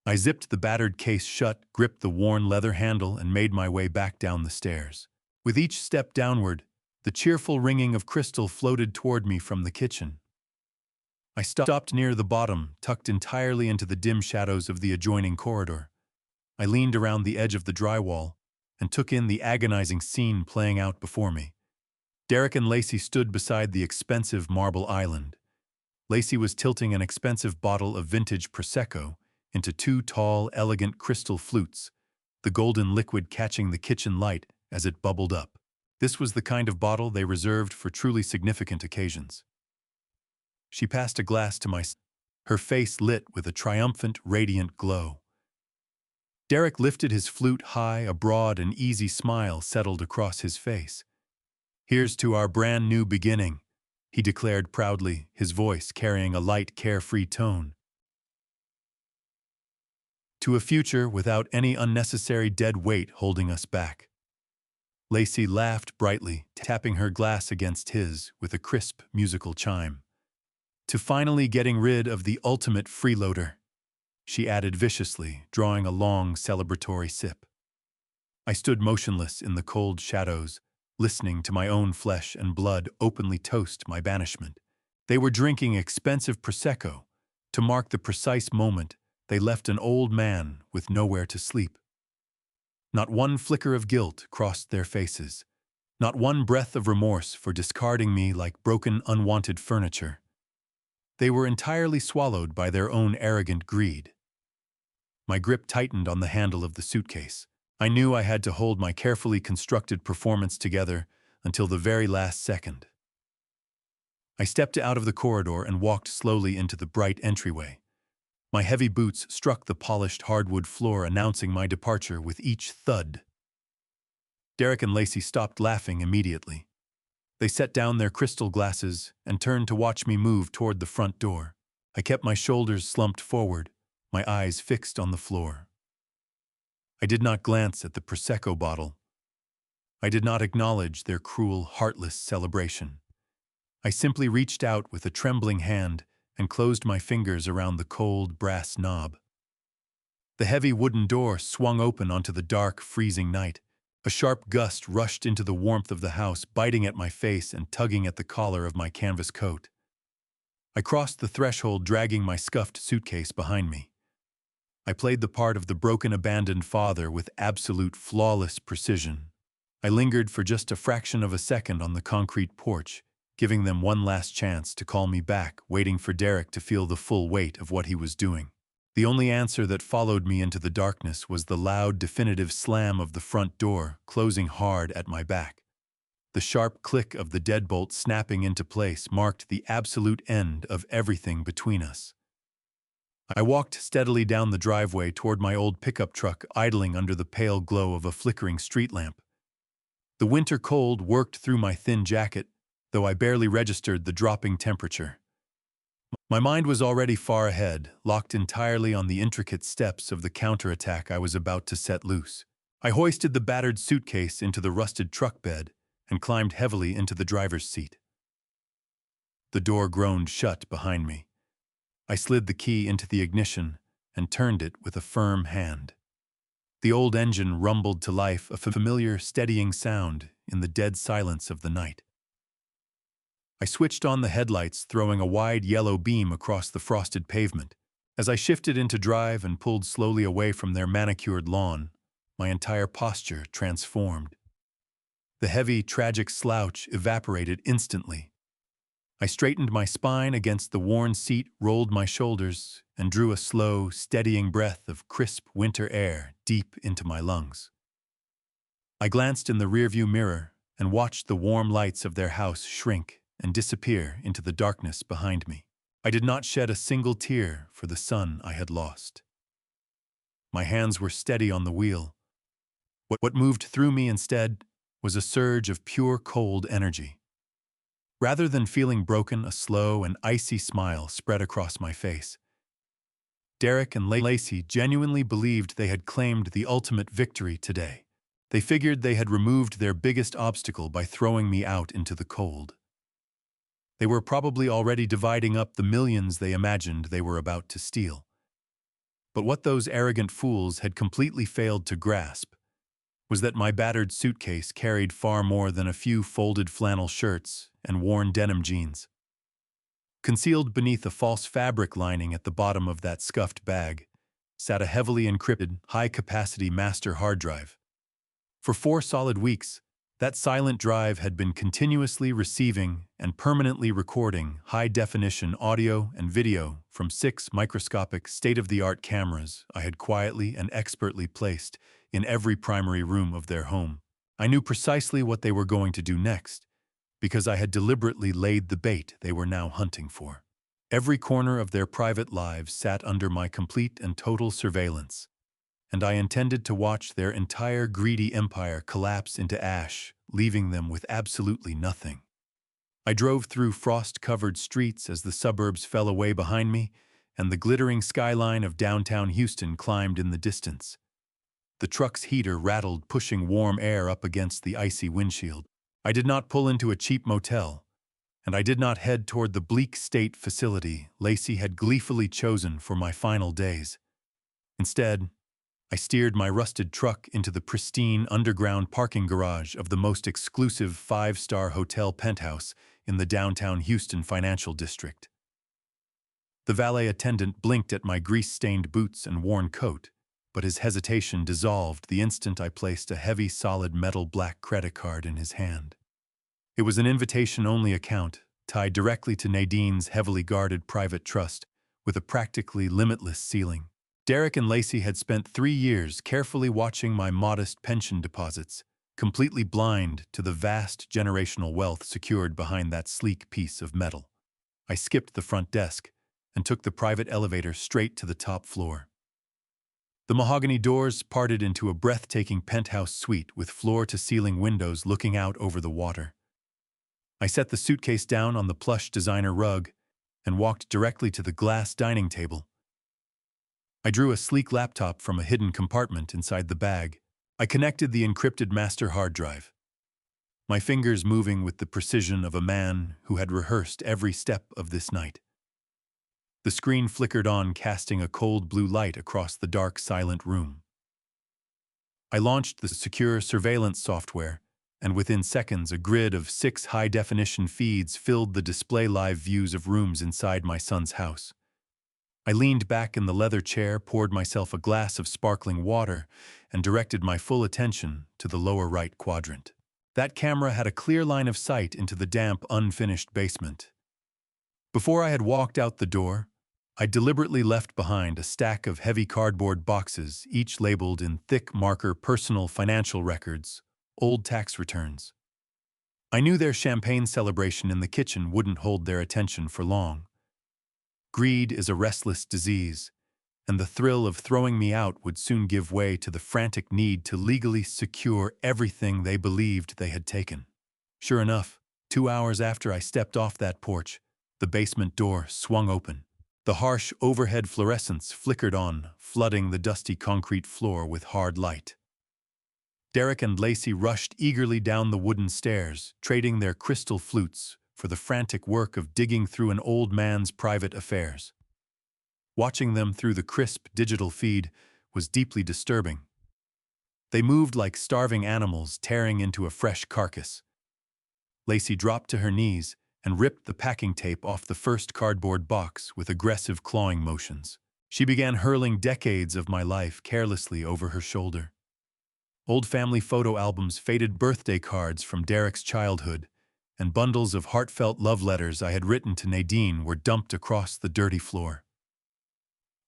A: I zipped the battered case shut, gripped the worn leather handle, and made my way back down the stairs. With each step downward, the cheerful ringing of crystal floated toward me from the kitchen. I stopped near the bottom, tucked entirely into the dim shadows of the adjoining corridor. I leaned around the edge of the drywall and took in the agonizing scene playing out before me. Derek and Lacey stood beside the expensive marble island. Lacey was tilting an expensive bottle of vintage Prosecco into 2 tall, elegant crystal flutes, the golden liquid catching the kitchen light as it bubbled up. This was the kind of bottle they reserved for truly significant occasions. She passed a glass to my son, her face lit with a triumphant, radiant glow. Derek lifted his flute high, a broad and easy smile settled across his face. "Here's to our brand new beginning," he declared proudly, his voice carrying a light, carefree tone. "To a future without any unnecessary dead weight holding us back." Lacey laughed brightly, tapping her glass against his with a crisp, musical chime. "To finally getting rid of the ultimate freeloader," she added viciously, drawing a long, celebratory sip. I stood motionless in the cold shadows, listening to my own flesh and blood openly toast my banishment. They were drinking expensive Prosecco to mark the precise moment they left an old man with nowhere to sleep. Not one flicker of guilt crossed their faces, not one breath of remorse for discarding me like broken, unwanted furniture. They were entirely swallowed by their own arrogant greed. My grip tightened on the handle of the suitcase. I knew I had to hold my carefully constructed performance together until the very last second. I stepped out of the corridor and walked slowly into the bright entryway. My heavy boots struck the polished hardwood floor, announcing my departure with each thud. Derek and Lacey stopped laughing immediately. They set down their crystal glasses and turned to watch me move toward the front door. I kept my shoulders slumped forward, my eyes fixed on the floor. I did not glance at the Prosecco bottle. I did not acknowledge their cruel, heartless celebration. I simply reached out with a trembling hand and closed my fingers around the cold brass knob. The heavy wooden door swung open onto the dark, freezing night. A sharp gust rushed into the warmth of the house, biting at my face and tugging at the collar of my canvas coat. I crossed the threshold, dragging my scuffed suitcase behind me. I played the part of the broken, abandoned father with absolute, flawless precision. I lingered for just a fraction of a second on the concrete porch, giving them one last chance to call me back, waiting for Derek to feel the full weight of what he was doing. The only answer that followed me into the darkness was the loud, definitive slam of the front door, closing hard at my back. The sharp click of the deadbolt snapping into place marked the absolute end of everything between us. I walked steadily down the driveway toward my old pickup truck idling under the pale glow of a flickering street lamp. The winter cold worked through my thin jacket, though I barely registered the dropping temperature. My mind was already far ahead, locked entirely on the intricate steps of the counterattack I was about to set loose. I hoisted the battered suitcase into the rusted truck bed and climbed heavily into the driver's seat. The door groaned shut behind me. I slid the key into the ignition and turned it with a firm hand. The old engine rumbled to life, a familiar, steadying sound in the dead silence of the night. I switched on the headlights, throwing a wide yellow beam across the frosted pavement. As I shifted into drive and pulled slowly away from their manicured lawn, my entire posture transformed. The heavy, tragic slouch evaporated instantly. I straightened my spine against the worn seat, rolled my shoulders, and drew a slow, steadying breath of crisp winter air deep into my lungs. I glanced in the rearview mirror and watched the warm lights of their house shrink and disappear into the darkness behind me. I did not shed a single tear for the son I had lost. My hands were steady on the wheel. What moved through me instead was a surge of pure cold energy. Rather than feeling broken, a slow and icy smile spread across my face. Derek and Lacey genuinely believed they had claimed the ultimate victory today. They figured they had removed their biggest obstacle by throwing me out into the cold. They were probably already dividing up the millions they imagined they were about to steal. But what those arrogant fools had completely failed to grasp was that my battered suitcase carried far more than a few folded flannel shirts and worn denim jeans. Concealed beneath a false fabric lining at the bottom of that scuffed bag sat a heavily encrypted, high-capacity master hard drive. For 4 solid weeks, that silent drive had been continuously receiving and permanently recording high-definition audio and video from 6 microscopic, state-of-the-art cameras I had quietly and expertly placed in every primary room of their home. I knew precisely what they were going to do next, because I had deliberately laid the bait they were now hunting for. Every corner of their private lives sat under my complete and total surveillance, and I intended to watch their entire greedy empire collapse into ash, leaving them with absolutely nothing. I drove through frost-covered streets as the suburbs fell away behind me, and the glittering skyline of downtown Houston climbed in the distance. The truck's heater rattled, pushing warm air up against the icy windshield. I did not pull into a cheap motel, and I did not head toward the bleak state facility Lacey had gleefully chosen for my final days. Instead, I steered my rusted truck into the pristine underground parking garage of the most exclusive 5-star hotel penthouse in the downtown Houston financial district. The valet attendant blinked at my grease-stained boots and worn coat, but his hesitation dissolved the instant I placed a heavy, solid metal black credit card in his hand. It was an invitation-only account, tied directly to Nadine's heavily guarded private trust, with a practically limitless ceiling. Derek and Lacey had spent 3 years carefully watching my modest pension deposits, completely blind to the vast generational wealth secured behind that sleek piece of metal. I skipped the front desk and took the private elevator straight to the top floor. The mahogany doors parted into a breathtaking penthouse suite with floor-to-ceiling windows looking out over the water. I set the suitcase down on the plush designer rug and walked directly to the glass dining table. I drew a sleek laptop from a hidden compartment inside the bag. I connected the encrypted master hard drive, my fingers moving with the precision of a man who had rehearsed every step of this night. The screen flickered on, casting a cold blue light across the dark, silent room. I launched the secure surveillance software, and within seconds a grid of 6 high-definition feeds filled the display live views of rooms inside my son's house. I leaned back in the leather chair, poured myself a glass of sparkling water, and directed my full attention to the lower right quadrant. That camera had a clear line of sight into the damp, unfinished basement. Before I had walked out the door, I deliberately left behind a stack of heavy cardboard boxes, each labeled in thick marker personal financial records, old tax returns. I knew their champagne celebration in the kitchen wouldn't hold their attention for long. Greed is a restless disease, and the thrill of throwing me out would soon give way to the frantic need to legally secure everything they believed they had taken. Sure enough, 2 hours after I stepped off that porch, the basement door swung open. The harsh overhead fluorescence flickered on, flooding the dusty concrete floor with hard light. Derek and Lacey rushed eagerly down the wooden stairs, trading their crystal flutes for the frantic work of digging through an old man's private affairs. Watching them through the crisp digital feed was deeply disturbing. They moved like starving animals tearing into a fresh carcass. Lacey dropped to her knees and ripped the packing tape off the first cardboard box with aggressive clawing motions. She began hurling decades of my life carelessly over her shoulder. Old family photo albums, faded birthday cards from Derek's childhood, and bundles of heartfelt love letters I had written to Nadine were dumped across the dirty floor.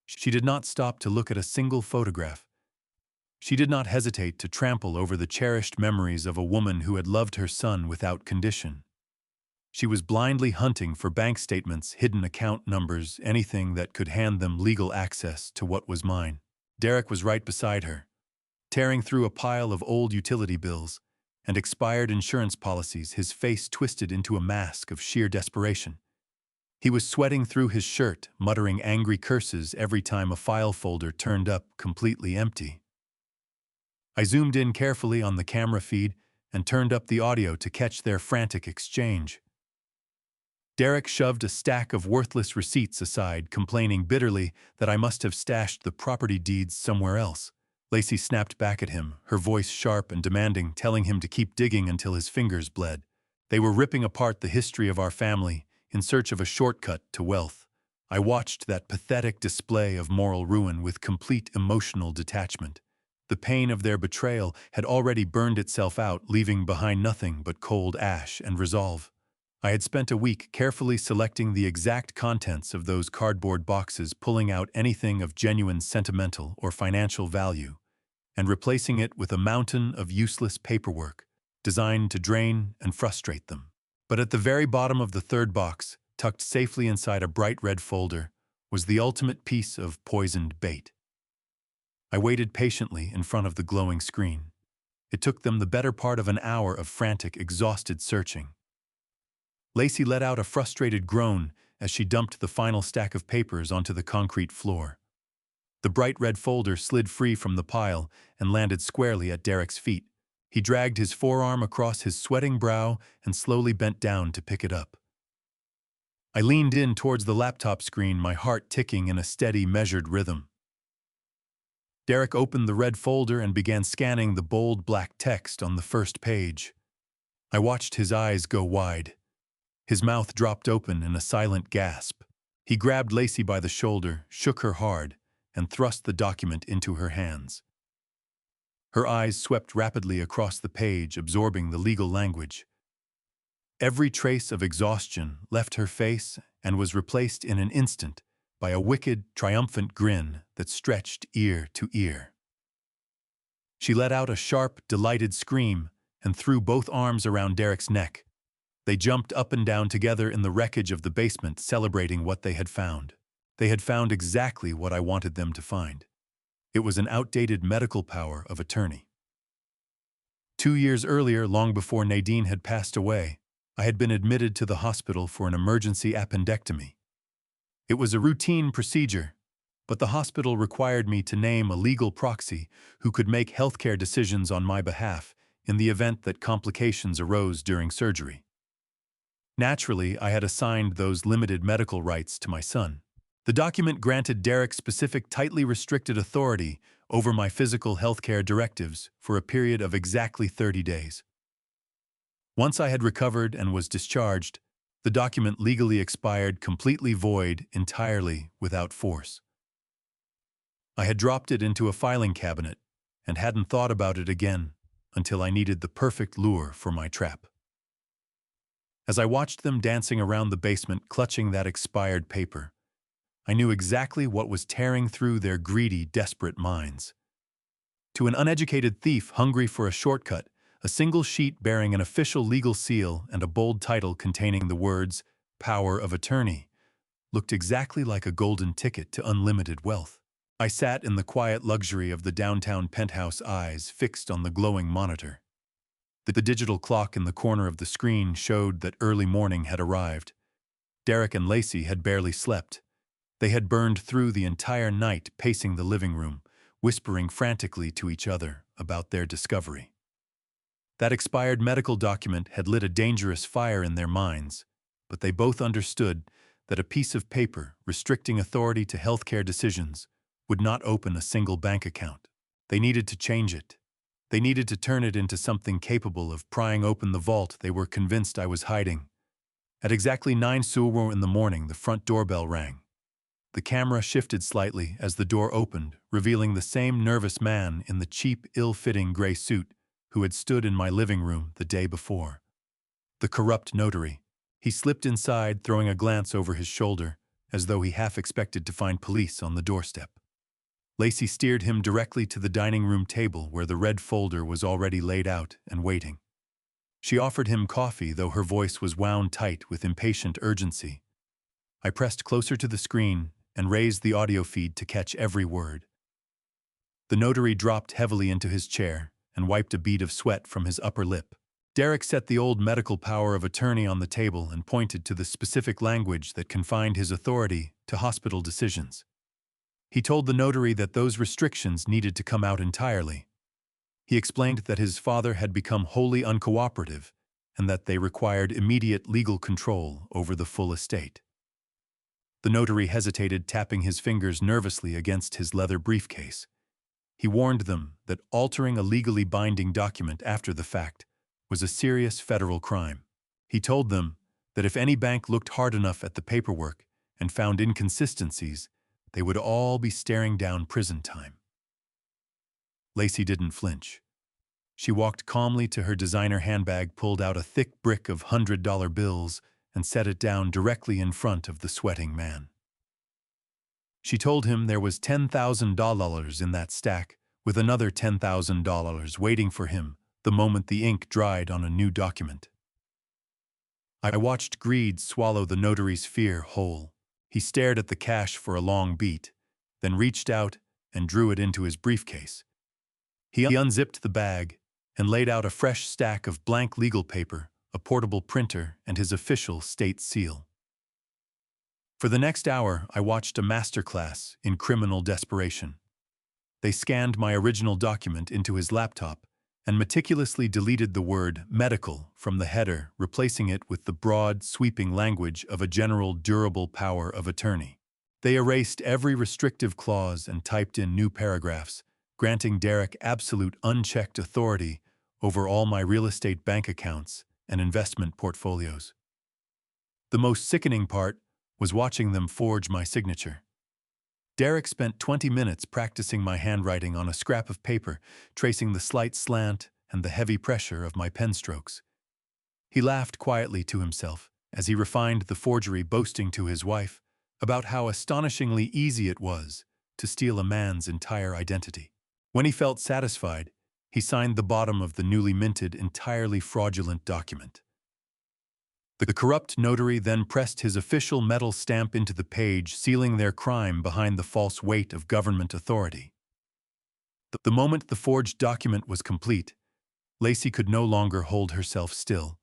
A: She did not stop to look at a single photograph. She did not hesitate to trample over the cherished memories of a woman who had loved her son without condition. She was blindly hunting for bank statements, hidden account numbers, anything that could hand them legal access to what was mine. Derek was right beside her, tearing through a pile of old utility bills and expired insurance policies, his face twisted into a mask of sheer desperation. He was sweating through his shirt, muttering angry curses every time a file folder turned up completely empty. I zoomed in carefully on the camera feed and turned up the audio to catch their frantic exchange. Derek shoved a stack of worthless receipts aside, complaining bitterly that I must have stashed the property deeds somewhere else. Lacey snapped back at him, her voice sharp and demanding, telling him to keep digging until his fingers bled. They were ripping apart the history of our family in search of a shortcut to wealth. I watched that pathetic display of moral ruin with complete emotional detachment. The pain of their betrayal had already burned itself out, leaving behind nothing but cold ash and resolve. I had spent a week carefully selecting the exact contents of those cardboard boxes, pulling out anything of genuine sentimental or financial value, and replacing it with a mountain of useless paperwork designed to drain and frustrate them. But at the very bottom of the third box, tucked safely inside a bright red folder, was the ultimate piece of poisoned bait. I waited patiently in front of the glowing screen. It took them the better part of an hour of frantic, exhausted searching. Lacey let out a frustrated groan as she dumped the final stack of papers onto the concrete floor. The bright red folder slid free from the pile and landed squarely at Derek's feet. He dragged his forearm across his sweating brow and slowly bent down to pick it up. I leaned in towards the laptop screen, my heart ticking in a steady, measured rhythm. Derek opened the red folder and began scanning the bold black text on the first page. I watched his eyes go wide. His mouth dropped open in a silent gasp. He grabbed Lacey by the shoulder, shook her hard, and thrust the document into her hands. Her eyes swept rapidly across the page, absorbing the legal language. Every trace of exhaustion left her face and was replaced in an instant by a wicked, triumphant grin that stretched ear to ear. She let out a sharp, delighted scream and threw both arms around Derek's neck. They jumped up and down together in the wreckage of the basement, celebrating what they had found. They had found exactly what I wanted them to find. It was an outdated medical power of attorney. 2 years earlier, long before Nadine had passed away, I had been admitted to the hospital for an emergency appendectomy. It was a routine procedure, but the hospital required me to name a legal proxy who could make healthcare decisions on my behalf in the event that complications arose during surgery. Naturally, I had assigned those limited medical rights to my son. The document granted Derek specific, tightly restricted authority over my physical healthcare directives for a period of exactly 30 days. Once I had recovered and was discharged, the document legally expired, completely void, entirely without force. I had dropped it into a filing cabinet and hadn't thought about it again until I needed the perfect lure for my trap. As I watched them dancing around the basement clutching that expired paper, I knew exactly what was tearing through their greedy, desperate minds. To an uneducated thief hungry for a shortcut, a single sheet bearing an official legal seal and a bold title containing the words "Power of Attorney" looked exactly like a golden ticket to unlimited wealth. I sat in the quiet luxury of the downtown penthouse, eyes fixed on the glowing monitor. The digital clock in the corner of the screen showed that early morning had arrived. Derek and Lacey had barely slept. They had burned through the entire night pacing the living room, whispering frantically to each other about their discovery. That expired medical document had lit a dangerous fire in their minds, but they both understood that a piece of paper restricting authority to healthcare decisions would not open a single bank account. They needed to change it. They needed to turn it into something capable of prying open the vault they were convinced I was hiding. At exactly 9:00 in the morning, the front doorbell rang. The camera shifted slightly as the door opened, revealing the same nervous man in the cheap, ill-fitting gray suit who had stood in my living room the day before. The corrupt notary. He slipped inside, throwing a glance over his shoulder, as though he half expected to find police on the doorstep. Lacey steered him directly to the dining room table where the red folder was already laid out and waiting. She offered him coffee, though her voice was wound tight with impatient urgency. I pressed closer to the screen and raised the audio feed to catch every word. The notary dropped heavily into his chair and wiped a bead of sweat from his upper lip. Derek set the old medical power of attorney on the table and pointed to the specific language that confined his authority to hospital decisions. He told the notary that those restrictions needed to come out entirely. He explained that his father had become wholly uncooperative and that they required immediate legal control over the full estate. The notary hesitated, tapping his fingers nervously against his leather briefcase. He warned them that altering a legally binding document after the fact was a serious federal crime. He told them that if any bank looked hard enough at the paperwork and found inconsistencies, they would all be staring down prison time. Lacey didn't flinch. She walked calmly to her designer handbag, pulled out a thick brick of $100 bills, and set it down directly in front of the sweating man. She told him there was $10,000 in that stack, with another $10,000 waiting for him the moment the ink dried on a new document. I watched greed swallow the notary's fear whole. He stared at the cash for a long beat, then reached out and drew it into his briefcase. He unzipped the bag and laid out a fresh stack of blank legal paper, a portable printer, and his official state seal. For the next hour, I watched a masterclass in criminal desperation. They scanned my original document into his laptop and meticulously deleted the word medical from the header, replacing it with the broad, sweeping language of a general, durable power of attorney. They erased every restrictive clause and typed in new paragraphs, granting Derek absolute unchecked authority over all my real estate bank accounts and investment portfolios. The most sickening part was watching them forge my signature. Derek spent 20 minutes practicing my handwriting on a scrap of paper, tracing the slight slant and the heavy pressure of my pen strokes. He laughed quietly to himself as he refined the forgery, boasting to his wife about how astonishingly easy it was to steal a man's entire identity. When he felt satisfied, he signed the bottom of the newly minted, entirely fraudulent document. The corrupt notary then pressed his official metal stamp into the page, sealing their crime behind the false weight of government authority. The moment the forged document was complete, Lacey could no longer hold herself still.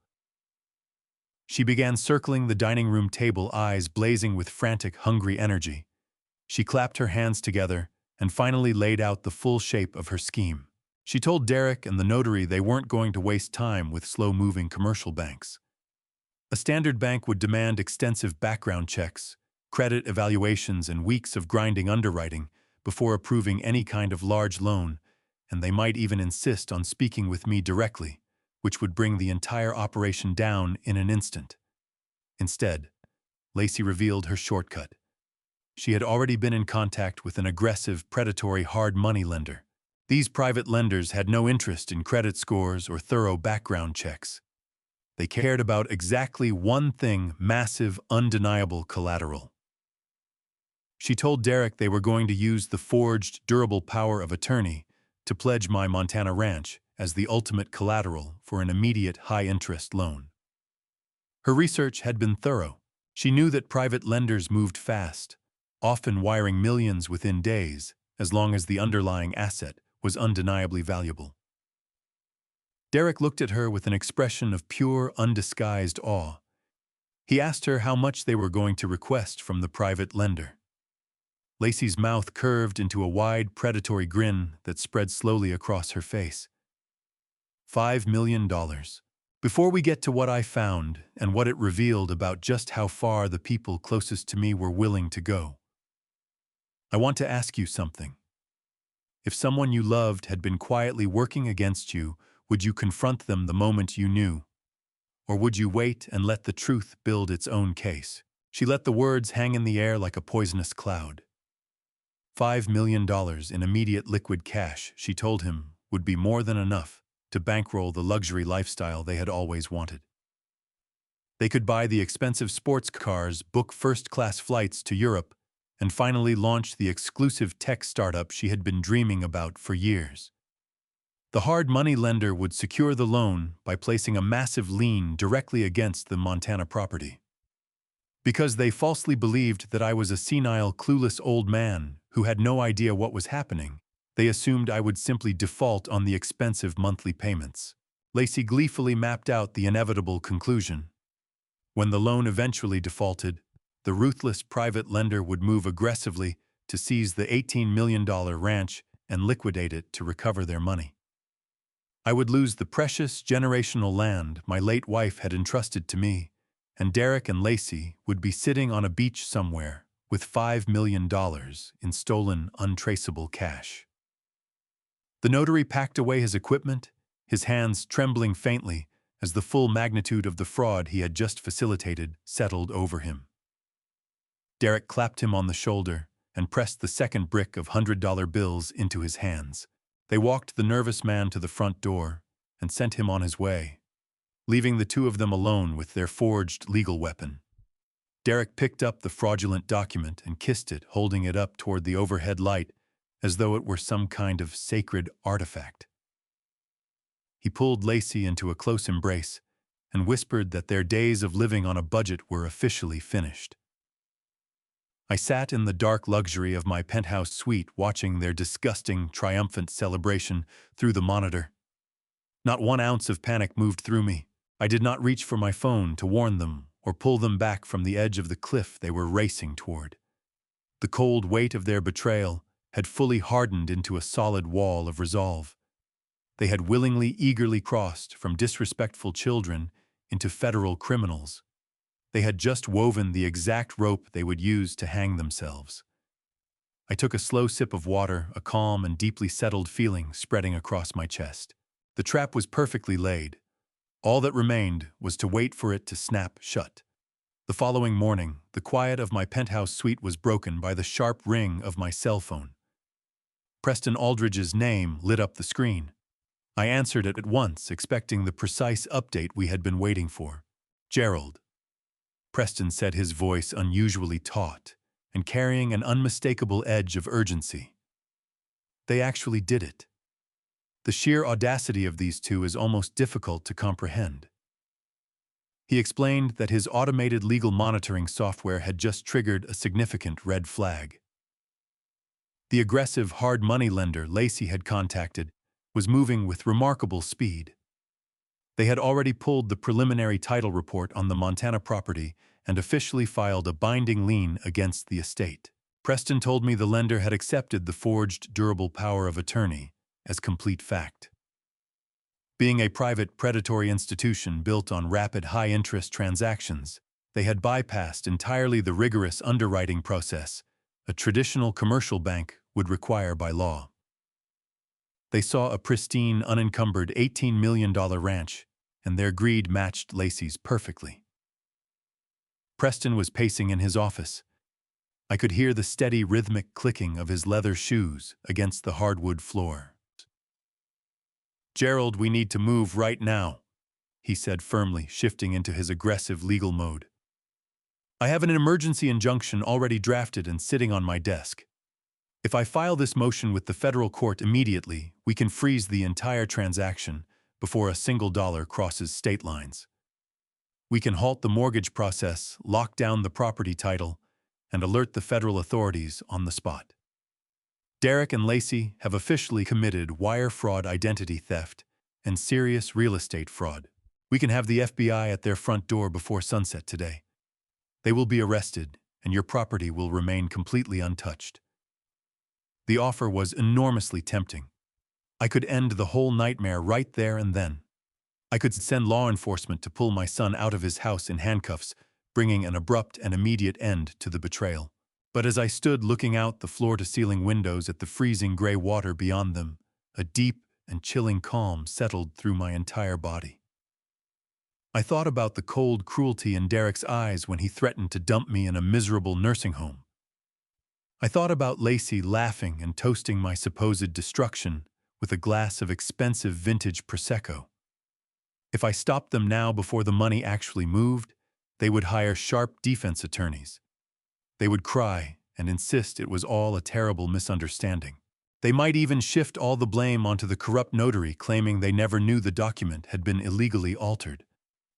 A: She began circling the dining room table, eyes blazing with frantic, hungry energy. She clapped her hands together and finally laid out the full shape of her scheme. She told Derek and the notary they weren't going to waste time with slow-moving commercial banks. A standard bank would demand extensive background checks, credit evaluations, and weeks of grinding underwriting before approving any kind of large loan, and they might even insist on speaking with me directly, which would bring the entire operation down in an instant. Instead, Lacey revealed her shortcut. She had already been in contact with an aggressive, predatory hard money lender. These private lenders had no interest in credit scores or thorough background checks. They cared about exactly one thing: massive, undeniable collateral. She told Derek they were going to use the forged, durable power of attorney to pledge my Montana ranch as the ultimate collateral for an immediate high-interest loan. Her research had been thorough. She knew that private lenders moved fast, often wiring millions within days, as long as the underlying asset was undeniably valuable. Derek looked at her with an expression of pure, undisguised awe. He asked her how much they were going to request from the private lender. Lacey's mouth curved into a wide, predatory grin that spread slowly across her face. $5 million. Before we get to what I found and what it revealed about just how far the people closest to me were willing to go, I want to ask you something. If someone you loved had been quietly working against you, would you confront them the moment you knew? Or would you wait and let the truth build its own case? She let the words hang in the air like a poisonous cloud. $5 million in immediate liquid cash, she told him, would be more than enough to bankroll the luxury lifestyle they had always wanted. They could buy the expensive sports cars, book first-class flights to Europe, and finally launch the exclusive tech startup she had been dreaming about for years. The hard money lender would secure the loan by placing a massive lien directly against the Montana property. Because they falsely believed that I was a senile, clueless old man who had no idea what was happening, they assumed I would simply default on the expensive monthly payments. Lacey gleefully mapped out the inevitable conclusion. When the loan eventually defaulted, the ruthless private lender would move aggressively to seize the $18 million ranch and liquidate it to recover their money. I would lose the precious generational land my late wife had entrusted to me, and Derek and Lacey would be sitting on a beach somewhere with $5 million in stolen, untraceable cash. The notary packed away his equipment, his hands trembling faintly as the full magnitude of the fraud he had just facilitated settled over him. Derek clapped him on the shoulder and pressed the second brick of $100 bills into his hands. They walked the nervous man to the front door and sent him on his way, leaving the two of them alone with their forged legal weapon. Derek picked up the fraudulent document and kissed it, holding it up toward the overhead light as though it were some kind of sacred artifact. He pulled Lacey into a close embrace and whispered that their days of living on a budget were officially finished. I sat in the dark luxury of my penthouse suite watching their disgusting, triumphant celebration through the monitor. Not 1 ounce of panic moved through me. I did not reach for my phone to warn them or pull them back from the edge of the cliff they were racing toward. The cold weight of their betrayal had fully hardened into a solid wall of resolve. They had willingly, eagerly crossed from disrespectful children into federal criminals. They had just woven the exact rope they would use to hang themselves. I took a slow sip of water, a calm and deeply settled feeling spreading across my chest. The trap was perfectly laid. All that remained was to wait for it to snap shut. The following morning, the quiet of my penthouse suite was broken by the sharp ring of my cell phone. Preston Aldridge's name lit up the screen. I answered it at once, expecting the precise update we had been waiting for. "Gerald." Preston said, his voice unusually taut and carrying an unmistakable edge of urgency. They actually did it. The sheer audacity of these two is almost difficult to comprehend. He explained that his automated legal monitoring software had just triggered a significant red flag. The aggressive hard money lender Lacey had contacted was moving with remarkable speed. They had already pulled the preliminary title report on the Montana property and officially filed a binding lien against the estate. Preston told me the lender had accepted the forged durable power of attorney as complete fact. Being a private predatory institution built on rapid high-interest transactions, they had bypassed entirely the rigorous underwriting process a traditional commercial bank would require by law. They saw a pristine, unencumbered $18 million ranch, and their greed matched Lacey's perfectly. Preston was pacing in his office. I could hear the steady, rhythmic clicking of his leather shoes against the hardwood floor. "Gerald, we need to move right now," he said firmly, shifting into his aggressive legal mode. "I have an emergency injunction already drafted and sitting on my desk. If I file this motion with the federal court immediately, we can freeze the entire transaction before a single dollar crosses state lines. We can halt the mortgage process, lock down the property title, and alert the federal authorities on the spot. Derek and Lacey have officially committed wire fraud, identity theft, and serious real estate fraud. We can have the FBI at their front door before sunset today. They will be arrested, and your property will remain completely untouched." The offer was enormously tempting. I could end the whole nightmare right there and then. I could send law enforcement to pull my son out of his house in handcuffs, bringing an abrupt and immediate end to the betrayal. But as I stood looking out the floor-to-ceiling windows at the freezing gray water beyond them, a deep and chilling calm settled through my entire body. I thought about the cold cruelty in Derek's eyes when he threatened to dump me in a miserable nursing home. I thought about Lacey laughing and toasting my supposed destruction with a glass of expensive vintage Prosecco. If I stopped them now before the money actually moved, they would hire sharp defense attorneys. They would cry and insist it was all a terrible misunderstanding. They might even shift all the blame onto the corrupt notary, claiming they never knew the document had been illegally altered.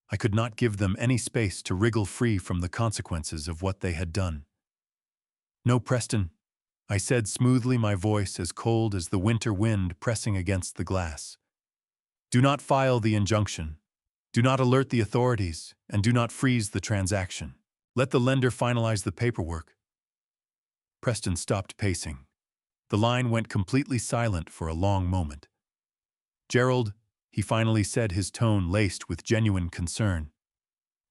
A: I could not give them any space to wriggle free from the consequences of what they had done. "No, Preston," I said smoothly, my voice as cold as the winter wind pressing against the glass. "Do not file the injunction. Do not alert the authorities, and do not freeze the transaction. Let the lender finalize the paperwork." Preston stopped pacing. The line went completely silent for a long moment. "Gerald," he finally said, his tone laced with genuine concern,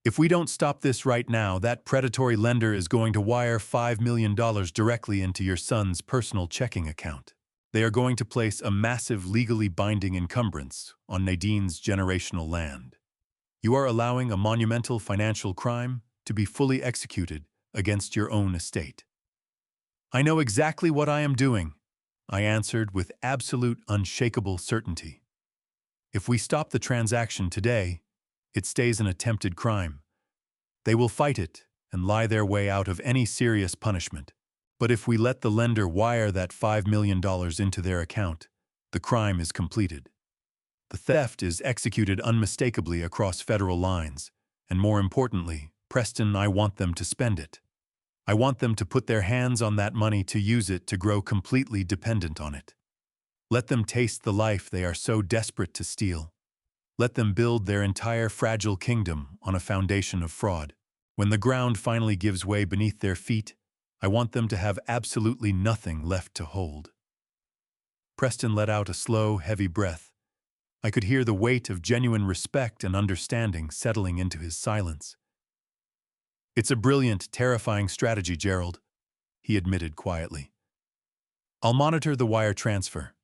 A: "if we don't stop this right now, that predatory lender is going to wire $5 million directly into your son's personal checking account. They are going to place a massive legally binding encumbrance on Nadine's generational land. You are allowing a monumental financial crime to be fully executed against your own estate." "I know exactly what I am doing," I answered with absolute, unshakable certainty. "If we stop the transaction today, it stays an attempted crime. They will fight it and lie their way out of any serious punishment. But if we let the lender wire that $5 million into their account, the crime is completed. The theft is executed unmistakably across federal lines, and more importantly, Preston, I want them to spend it. I want them to put their hands on that money, to use it to grow completely dependent on it. Let them taste the life they are so desperate to steal. Let them build their entire fragile kingdom on a foundation of fraud. When the ground finally gives way beneath their feet, I want them to have absolutely nothing left to hold." Preston let out a slow, heavy breath. I could hear the weight of genuine respect and understanding settling into his silence. "It's a brilliant, terrifying strategy, Gerald," he admitted quietly. "I'll monitor the wire transfer.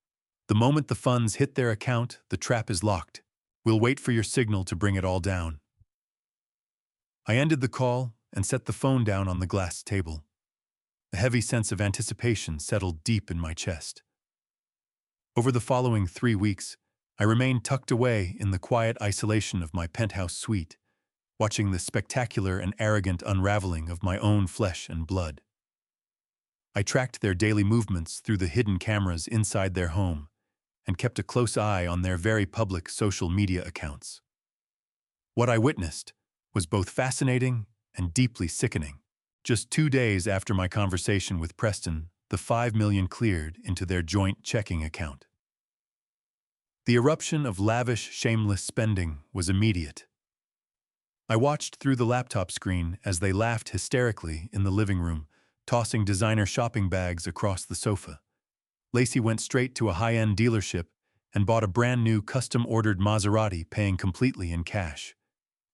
A: The moment the funds hit their account, the trap is locked. We'll wait for your signal to bring it all down." I ended the call and set the phone down on the glass table. A heavy sense of anticipation settled deep in my chest. Over the following 3 weeks, I remained tucked away in the quiet isolation of my penthouse suite, watching the spectacular and arrogant unraveling of my own flesh and blood. I tracked their daily movements through the hidden cameras inside their home and kept a close eye on their very public social media accounts. What I witnessed was both fascinating and deeply sickening. Just 2 days after my conversation with Preston, the 5 million cleared into their joint checking account. The eruption of lavish, shameless spending was immediate. I watched through the laptop screen as they laughed hysterically in the living room, tossing designer shopping bags across the sofa. Lacey went straight to a high-end dealership and bought a brand-new custom-ordered Maserati, paying completely in cash.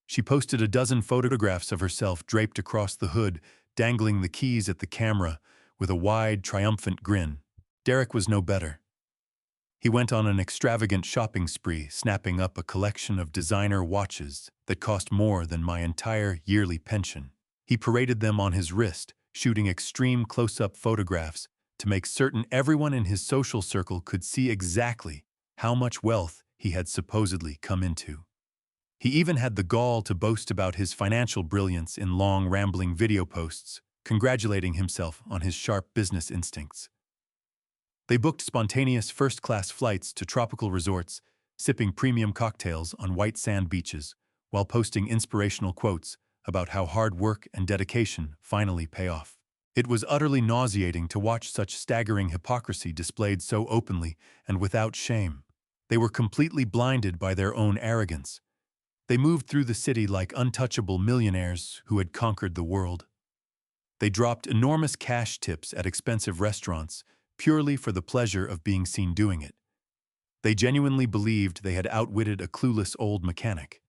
A: She posted a dozen photographs of herself draped across the hood, dangling the keys at the camera with a wide, triumphant grin. Derek was no better. He went on an extravagant shopping spree, snapping up a collection of designer watches that cost more than my entire yearly pension. He paraded them on his wrist, shooting extreme close-up photographs to make certain everyone in his social circle could see exactly how much wealth he had supposedly come into. He even had the gall to boast about his financial brilliance in long, rambling video posts, congratulating himself on his sharp business instincts. They booked spontaneous first-class flights to tropical resorts, sipping premium cocktails on white sand beaches, while posting inspirational quotes about how hard work and dedication finally pay off. It was utterly nauseating to watch such staggering hypocrisy displayed so openly and without shame. They were completely blinded by their own arrogance. They moved through the city like untouchable millionaires who had conquered the world. They dropped enormous cash tips at expensive restaurants purely for the pleasure of being seen doing it. They genuinely believed they had outwitted a clueless old mechanic.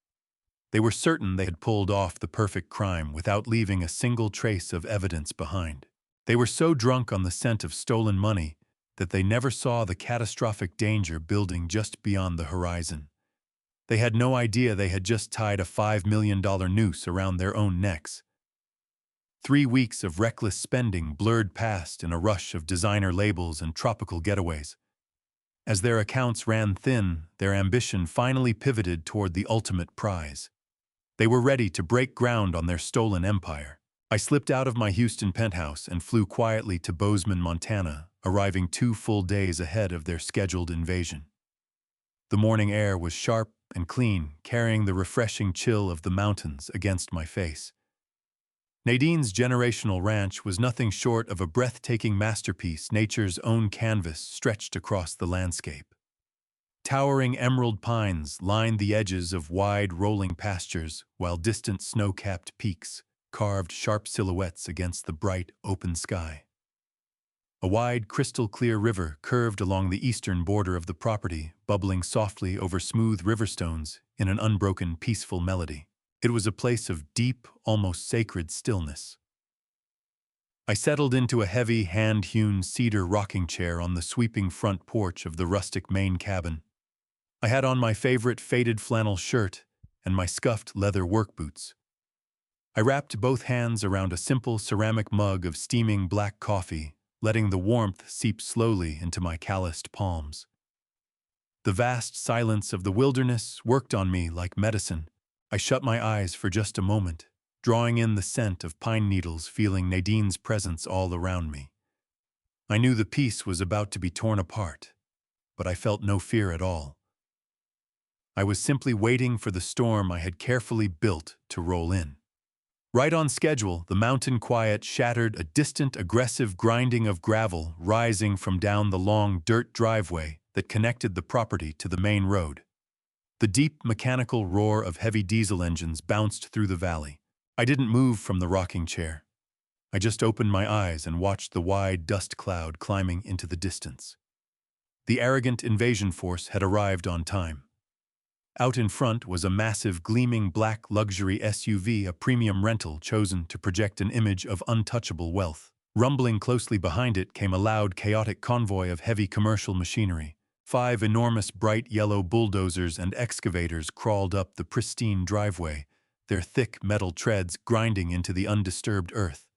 A: They were certain they had pulled off the perfect crime without leaving a single trace of evidence behind. They were so drunk on the scent of stolen money that they never saw the catastrophic danger building just beyond the horizon. They had no idea they had just tied a $5 million noose around their own necks. 3 weeks of reckless spending blurred past in a rush of designer labels and tropical getaways. As their accounts ran thin, their ambition finally pivoted toward the ultimate prize. They were ready to break ground on their stolen empire. I slipped out of my Houston penthouse and flew quietly to Bozeman, Montana, arriving 2 full days ahead of their scheduled invasion. The morning air was sharp and clean, carrying the refreshing chill of the mountains against my face. Nadine's generational ranch was nothing short of a breathtaking masterpiece, nature's own canvas stretched across the landscape. Towering emerald pines lined the edges of wide, rolling pastures, while distant snow-capped peaks carved sharp silhouettes against the bright, open sky. A wide, crystal-clear river curved along the eastern border of the property, bubbling softly over smooth riverstones in an unbroken, peaceful melody. It was a place of deep, almost sacred stillness. I settled into a heavy, hand-hewn cedar rocking chair on the sweeping front porch of the rustic main cabin. I had on my favorite faded flannel shirt and my scuffed leather work boots. I wrapped both hands around a simple ceramic mug of steaming black coffee, letting the warmth seep slowly into my calloused palms. The vast silence of the wilderness worked on me like medicine. I shut my eyes for just a moment, drawing in the scent of pine needles, feeling Nadine's presence all around me. I knew the peace was about to be torn apart, but I felt no fear at all. I was simply waiting for the storm I had carefully built to roll in. Right on schedule, the mountain quiet shattered a distant, aggressive grinding of gravel rising from down the long dirt driveway that connected the property to the main road. The deep mechanical roar of heavy diesel engines bounced through the valley. I didn't move from the rocking chair. I just opened my eyes and watched the wide dust cloud climbing into the distance. The arrogant invasion force had arrived on time. Out in front was a massive, gleaming black luxury SUV, a premium rental chosen to project an image of untouchable wealth. Rumbling closely behind it came a loud, chaotic convoy of heavy commercial machinery. 5 enormous bright yellow bulldozers and excavators crawled up the pristine driveway, their thick metal treads grinding into the undisturbed earth.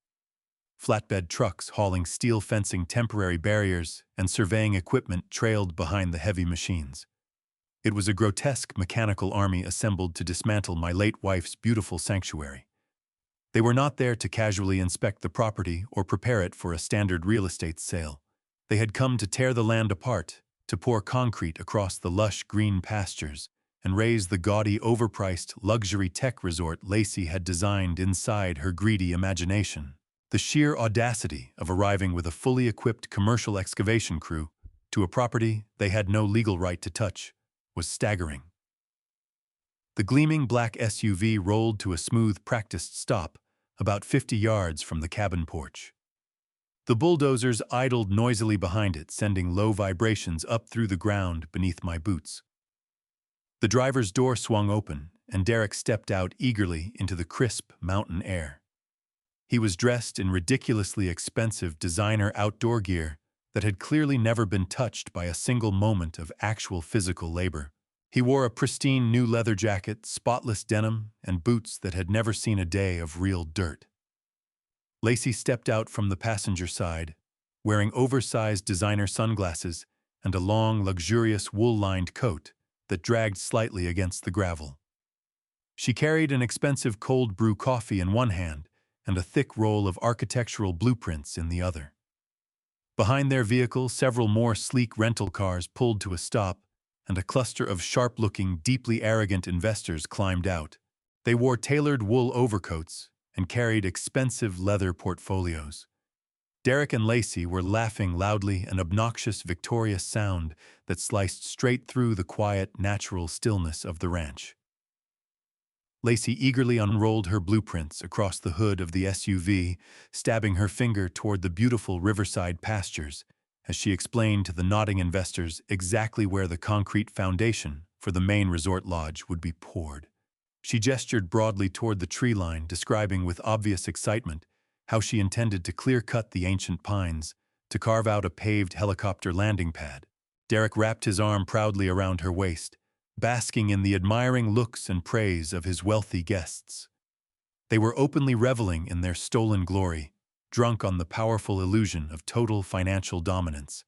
A: Flatbed trucks hauling steel fencing, temporary barriers, and surveying equipment trailed behind the heavy machines. It was a grotesque mechanical army assembled to dismantle my late wife's beautiful sanctuary. They were not there to casually inspect the property or prepare it for a standard real estate sale. They had come to tear the land apart, to pour concrete across the lush green pastures, and raise the gaudy, overpriced luxury tech resort Lacey had designed inside her greedy imagination. The sheer audacity of arriving with a fully equipped commercial excavation crew to a property they had no legal right to touch was staggering. The gleaming black SUV rolled to a smooth, practiced stop about 50 yards from the cabin porch. The bulldozers idled noisily behind it, sending low vibrations up through the ground beneath my boots. The driver's door swung open, and Derek stepped out eagerly into the crisp mountain air. He was dressed in ridiculously expensive designer outdoor gear that had clearly never been touched by a single moment of actual physical labor. He wore a pristine new leather jacket, spotless denim, and boots that had never seen a day of real dirt. Lacey stepped out from the passenger side, wearing oversized designer sunglasses and a long, luxurious wool-lined coat that dragged slightly against the gravel. She carried an expensive cold brew coffee in one hand and a thick roll of architectural blueprints in the other. Behind their vehicle, several more sleek rental cars pulled to a stop, and a cluster of sharp-looking, deeply arrogant investors climbed out. They wore tailored wool overcoats and carried expensive leather portfolios. Derek and Lacey were laughing loudly, an obnoxious, victorious sound that sliced straight through the quiet, natural stillness of the ranch. Lacey eagerly unrolled her blueprints across the hood of the SUV, stabbing her finger toward the beautiful riverside pastures, as she explained to the nodding investors exactly where the concrete foundation for the main resort lodge would be poured. She gestured broadly toward the tree line, describing with obvious excitement how she intended to clear-cut the ancient pines to carve out a paved helicopter landing pad. Derek wrapped his arm proudly around her waist, basking in the admiring looks and praise of his wealthy guests. They were openly reveling in their stolen glory, drunk on the powerful illusion of total financial dominance.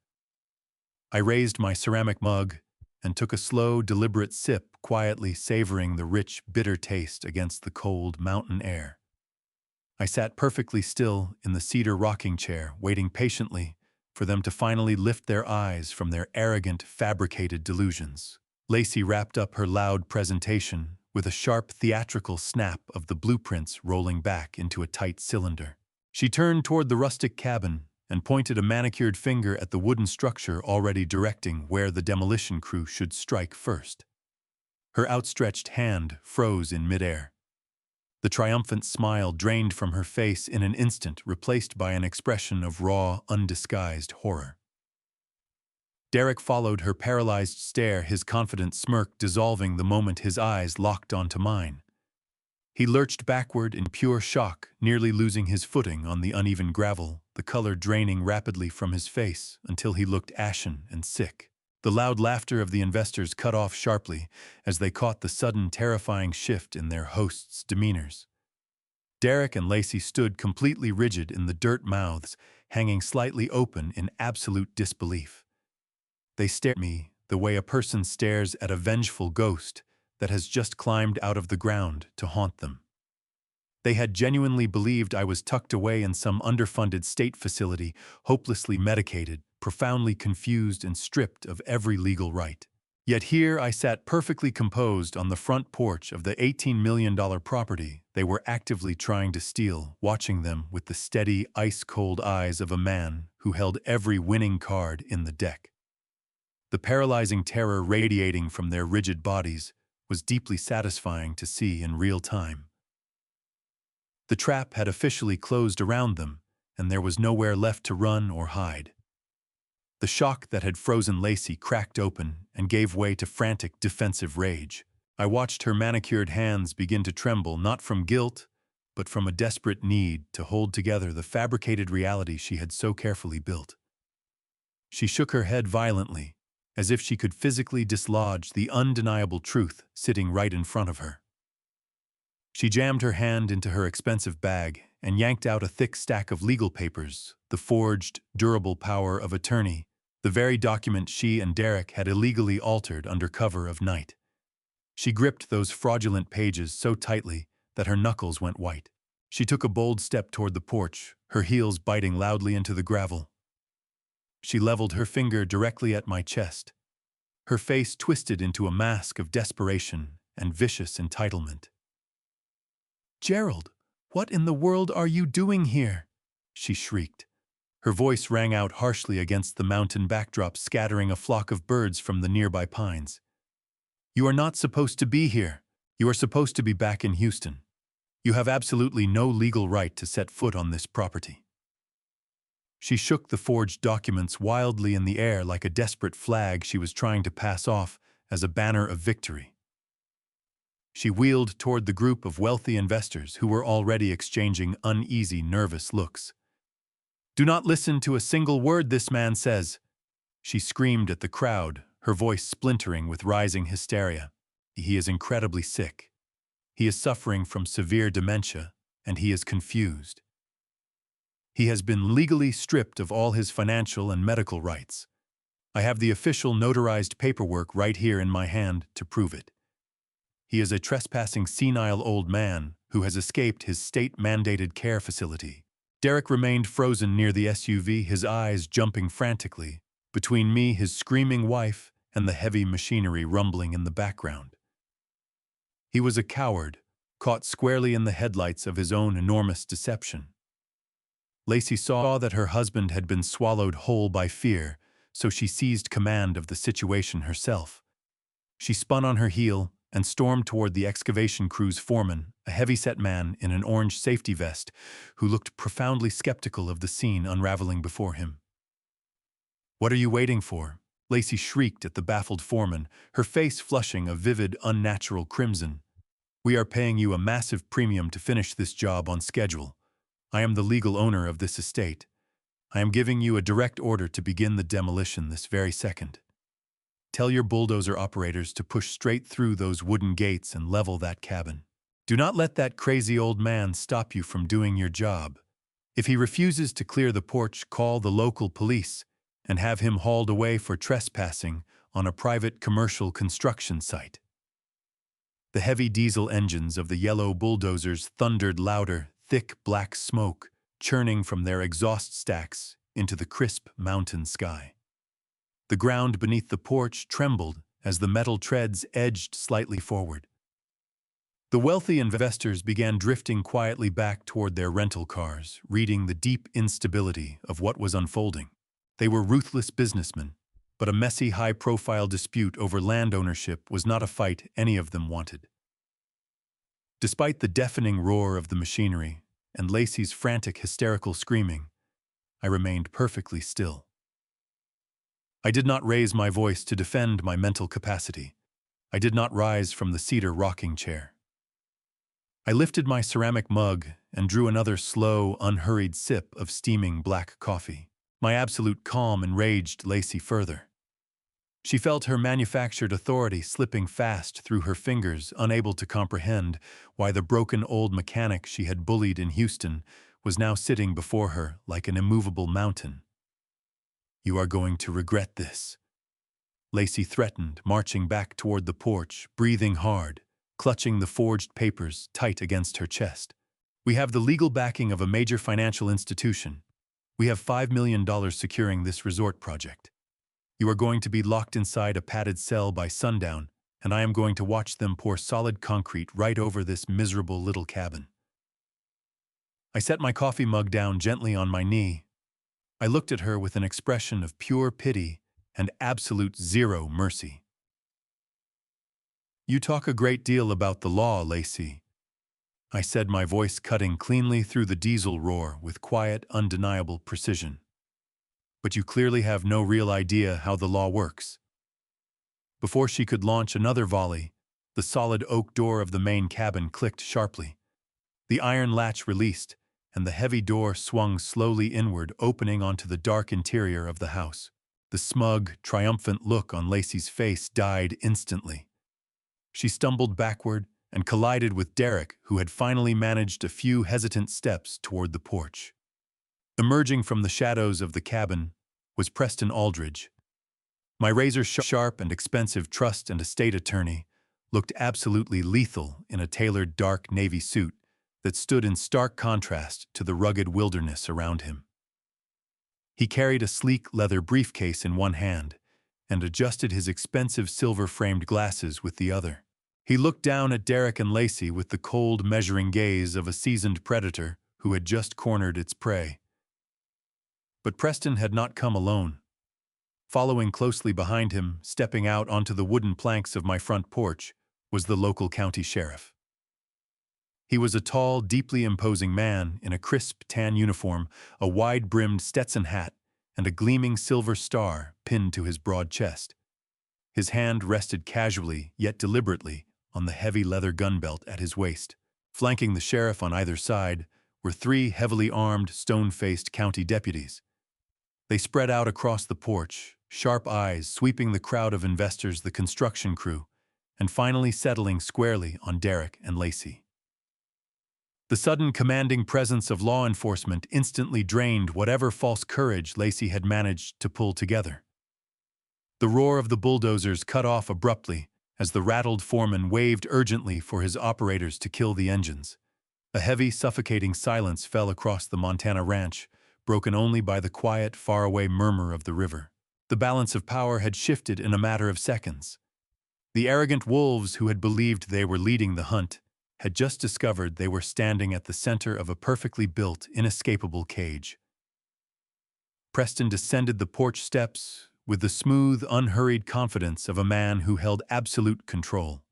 A: I raised my ceramic mug and took a slow, deliberate sip, quietly savoring the rich, bitter taste against the cold mountain air. I sat perfectly still in the cedar rocking chair, waiting patiently for them to finally lift their eyes from their arrogant, fabricated delusions. Lacey wrapped up her loud presentation with a sharp, theatrical snap of the blueprints rolling back into a tight cylinder. She turned toward the rustic cabin and pointed a manicured finger at the wooden structure already directing where the demolition crew should strike first. Her outstretched hand froze in midair. The triumphant smile drained from her face in an instant, replaced by an expression of raw, undisguised horror. Derek followed her paralyzed stare, his confident smirk dissolving the moment his eyes locked onto mine. He lurched backward in pure shock, nearly losing his footing on the uneven gravel, the color draining rapidly from his face until he looked ashen and sick. The loud laughter of the investors cut off sharply as they caught the sudden, terrifying shift in their hosts' demeanors. Derek and Lacey stood completely rigid in the dirt, mouths hanging slightly open in absolute disbelief. They stared at me the way a person stares at a vengeful ghost that has just climbed out of the ground to haunt them. They had genuinely believed I was tucked away in some underfunded state facility, hopelessly medicated, profoundly confused and stripped of every legal right. Yet here I sat perfectly composed on the front porch of the $18 million property they were actively trying to steal, watching them with the steady, ice-cold eyes of a man who held every winning card in the deck. The paralyzing terror radiating from their rigid bodies was deeply satisfying to see in real time. The trap had officially closed around them, and there was nowhere left to run or hide. The shock that had frozen Lacey cracked open and gave way to frantic defensive rage. I watched her manicured hands begin to tremble, not from guilt, but from a desperate need to hold together the fabricated reality she had so carefully built. She shook her head violently, as if she could physically dislodge the undeniable truth sitting right in front of her. She jammed her hand into her expensive bag and yanked out a thick stack of legal papers, the forged, durable power of attorney, the very document she and Derek had illegally altered under cover of night. She gripped those fraudulent pages so tightly that her knuckles went white. She took a bold step toward the porch, her heels biting loudly into the gravel. She leveled her finger directly at my chest, her face twisted into a mask of desperation and vicious entitlement. "Gerald, what in the world are you doing here?" she shrieked. Her voice rang out harshly against the mountain backdrop, scattering a flock of birds from the nearby pines. You are not supposed to be here. You are supposed to be back in Houston. You have absolutely no legal right to set foot on this property. She shook the forged documents wildly in the air like a desperate flag she was trying to pass off as a banner of victory. She wheeled toward the group of wealthy investors who were already exchanging uneasy, nervous looks. Do not listen to a single word this man says, she screamed at the crowd, her voice splintering with rising hysteria. He is incredibly sick. He is suffering from severe dementia, and he is confused. He has been legally stripped of all his financial and medical rights. I have the official notarized paperwork right here in my hand to prove it. He is a trespassing senile old man who has escaped his state-mandated care facility. Derek remained frozen near the SUV, his eyes jumping frantically, between me, his screaming wife, and the heavy machinery rumbling in the background. He was a coward, caught squarely in the headlights of his own enormous deception. Lacey saw that her husband had been swallowed whole by fear, so she seized command of the situation herself. She spun on her heel and stormed toward the excavation crew's foreman, a heavy-set man in an orange safety vest who looked profoundly skeptical of the scene unraveling before him. What are you waiting for? Lacey shrieked at the baffled foreman, her face flushing a vivid, unnatural crimson. We are paying you a massive premium to finish this job on schedule. I am the legal owner of this estate. I am giving you a direct order to begin the demolition this very second. Tell your bulldozer operators to push straight through those wooden gates and level that cabin. Do not let that crazy old man stop you from doing your job. If he refuses to clear the porch, call the local police and have him hauled away for trespassing on a private commercial construction site. The heavy diesel engines of the yellow bulldozers thundered louder, thick black smoke churning from their exhaust stacks into the crisp mountain sky. The ground beneath the porch trembled as the metal treads edged slightly forward. The wealthy investors began drifting quietly back toward their rental cars, reading the deep instability of what was unfolding. They were ruthless businessmen, but a messy, high-profile dispute over land ownership was not a fight any of them wanted. Despite the deafening roar of the machinery and Lacey's frantic, hysterical screaming, I remained perfectly still. I did not raise my voice to defend my mental capacity. I did not rise from the cedar rocking chair. I lifted my ceramic mug and drew another slow, unhurried sip of steaming black coffee. My absolute calm enraged Lacey further. She felt her manufactured authority slipping fast through her fingers, unable to comprehend why the broken old mechanic she had bullied in Houston was now sitting before her like an immovable mountain. You are going to regret this, Lacey threatened, marching back toward the porch, breathing hard, clutching the forged papers tight against her chest. We have the legal backing of a major financial institution. We have $5 million securing this resort project. You are going to be locked inside a padded cell by sundown, and I am going to watch them pour solid concrete right over this miserable little cabin. I set my coffee mug down gently on my knee. I looked at her with an expression of pure pity and absolute zero mercy. You talk a great deal about the law, Lacey, I said, my voice cutting cleanly through the diesel roar with quiet, undeniable precision. But you clearly have no real idea how the law works. Before she could launch another volley, the solid oak door of the main cabin clicked sharply. The iron latch released, and the heavy door swung slowly inward, opening onto the dark interior of the house. The smug, triumphant look on Lacey's face died instantly. She stumbled backward and collided with Derek, who had finally managed a few hesitant steps toward the porch. Emerging from the shadows of the cabin was Preston Aldridge. My razor-sharp and expensive trust and estate attorney looked absolutely lethal in a tailored dark navy suit that stood in stark contrast to the rugged wilderness around him. He carried a sleek leather briefcase in one hand and adjusted his expensive silver-framed glasses with the other. He looked down at Derek and Lacey with the cold, measuring gaze of a seasoned predator who had just cornered its prey. But Preston had not come alone. Following closely behind him, stepping out onto the wooden planks of my front porch, was the local county sheriff. He was a tall, deeply imposing man in a crisp tan uniform, a wide-brimmed Stetson hat, and a gleaming silver star pinned to his broad chest. His hand rested casually, yet deliberately, on the heavy leather gun belt at his waist. Flanking the sheriff on either side were three heavily armed, stone-faced county deputies. They spread out across the porch, sharp eyes sweeping the crowd of investors, the construction crew, and finally settling squarely on Derek and Lacey. The sudden commanding presence of law enforcement instantly drained whatever false courage Lacey had managed to pull together. The roar of the bulldozers cut off abruptly as the rattled foreman waved urgently for his operators to kill the engines. A heavy, suffocating silence fell across the Montana ranch, broken only by the quiet, faraway murmur of the river. The balance of power had shifted in a matter of seconds. The arrogant wolves who had believed they were leading the hunt had just discovered they were standing at the center of a perfectly built, inescapable cage. Preston descended the porch steps with the smooth, unhurried confidence of a man who held absolute control.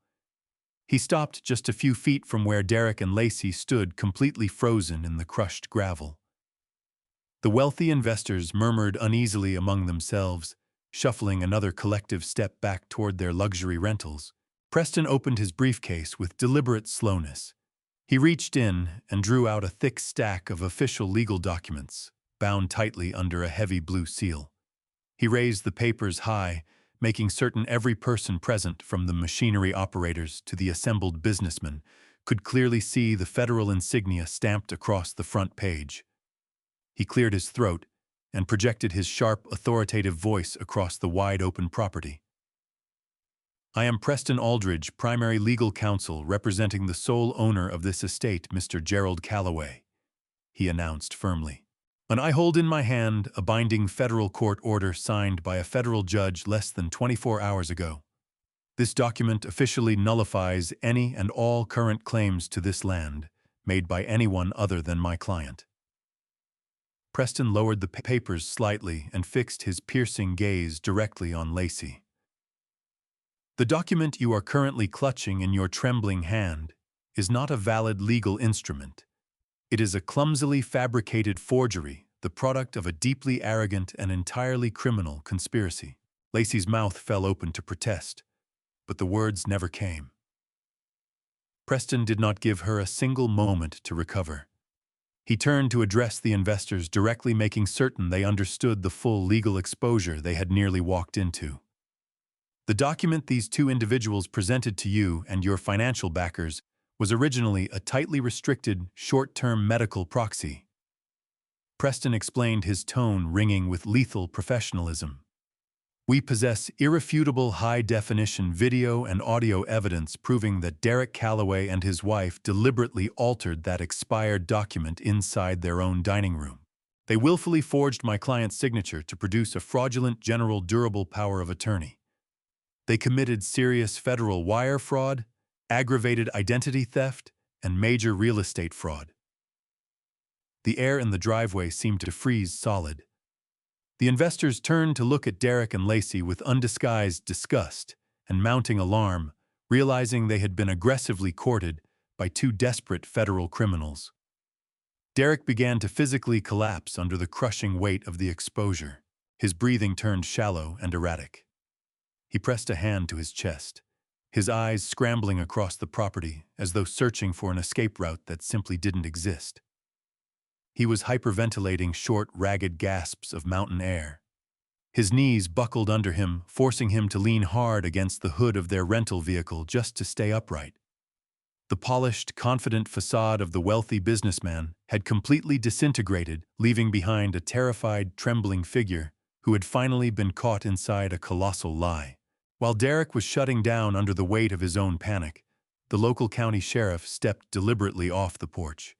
A: He stopped just a few feet from where Derek and Lacey stood, completely frozen in the crushed gravel. The wealthy investors murmured uneasily among themselves, shuffling another collective step back toward their luxury rentals. Preston opened his briefcase with deliberate slowness. He reached in and drew out a thick stack of official legal documents, bound tightly under a heavy blue seal. He raised the papers high, making certain every person present, from the machinery operators to the assembled businessmen, could clearly see the federal insignia stamped across the front page. He cleared his throat and projected his sharp, authoritative voice across the wide-open property. "I am Preston Aldridge, primary legal counsel representing the sole owner of this estate, Mr. Gerald Calloway," he announced firmly. "And I hold in my hand a binding federal court order signed by a federal judge less than 24 hours ago. This document officially nullifies any and all current claims to this land made by anyone other than my client." Preston lowered the papers slightly and fixed his piercing gaze directly on Lacey. "The document you are currently clutching in your trembling hand is not a valid legal instrument. It is a clumsily fabricated forgery, the product of a deeply arrogant and entirely criminal conspiracy." Lacey's mouth fell open to protest, but the words never came. Preston did not give her a single moment to recover. He turned to address the investors directly, making certain they understood the full legal exposure they had nearly walked into. "The document these two individuals presented to you and your financial backers was originally a tightly restricted, short-term medical proxy." Preston explained, his tone ringing with lethal professionalism. "We possess irrefutable high-definition video and audio evidence proving that Derek Calloway and his wife deliberately altered that expired document inside their own dining room. They willfully forged my client's signature to produce a fraudulent general durable power of attorney. They committed serious federal wire fraud, aggravated identity theft, and major real estate fraud." The air in the driveway seemed to freeze solid. The investors turned to look at Derek and Lacey with undisguised disgust and mounting alarm, realizing they had been aggressively courted by two desperate federal criminals. Derek began to physically collapse under the crushing weight of the exposure. His breathing turned shallow and erratic. He pressed a hand to his chest, his eyes scrambling across the property as though searching for an escape route that simply didn't exist. He was hyperventilating short, ragged gasps of mountain air. His knees buckled under him, forcing him to lean hard against the hood of their rental vehicle just to stay upright. The polished, confident facade of the wealthy businessman had completely disintegrated, leaving behind a terrified, trembling figure who had finally been caught inside a colossal lie. While Derek was shutting down under the weight of his own panic, the local county sheriff stepped deliberately off the porch.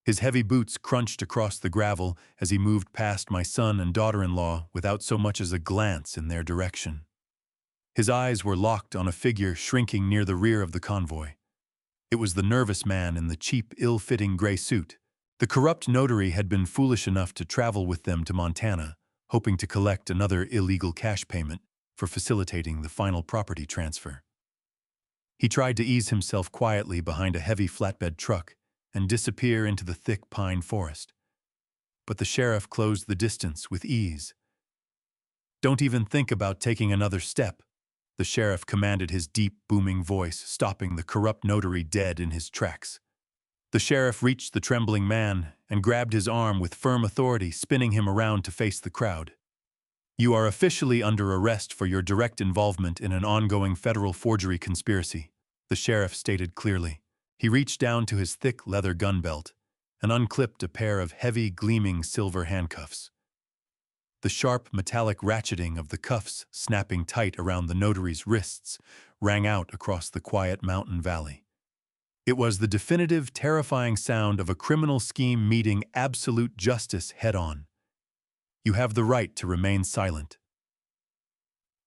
A: His heavy boots crunched across the gravel as he moved past my son and daughter-in-law without so much as a glance in their direction. His eyes were locked on a figure shrinking near the rear of the convoy. It was the nervous man in the cheap, ill-fitting gray suit, The corrupt notary had been foolish enough to travel with them to Montana, hoping to collect another illegal cash payment for facilitating the final property transfer. He tried to ease himself quietly behind a heavy flatbed truck and disappear into the thick pine forest. But the sheriff closed the distance with ease. "Don't even think about taking another step," the sheriff commanded, his deep, booming voice stopping the corrupt notary dead in his tracks. The sheriff reached the trembling man and grabbed his arm with firm authority, spinning him around to face the crowd. "You are officially under arrest for your direct involvement in an ongoing federal forgery conspiracy," the sheriff stated clearly. He reached down to his thick leather gun belt and unclipped a pair of heavy, gleaming silver handcuffs. The sharp, metallic ratcheting of the cuffs snapping tight around the notary's wrists rang out across the quiet mountain valley. It was the definitive, terrifying sound of a criminal scheme meeting absolute justice head-on. "You have the right to remain silent."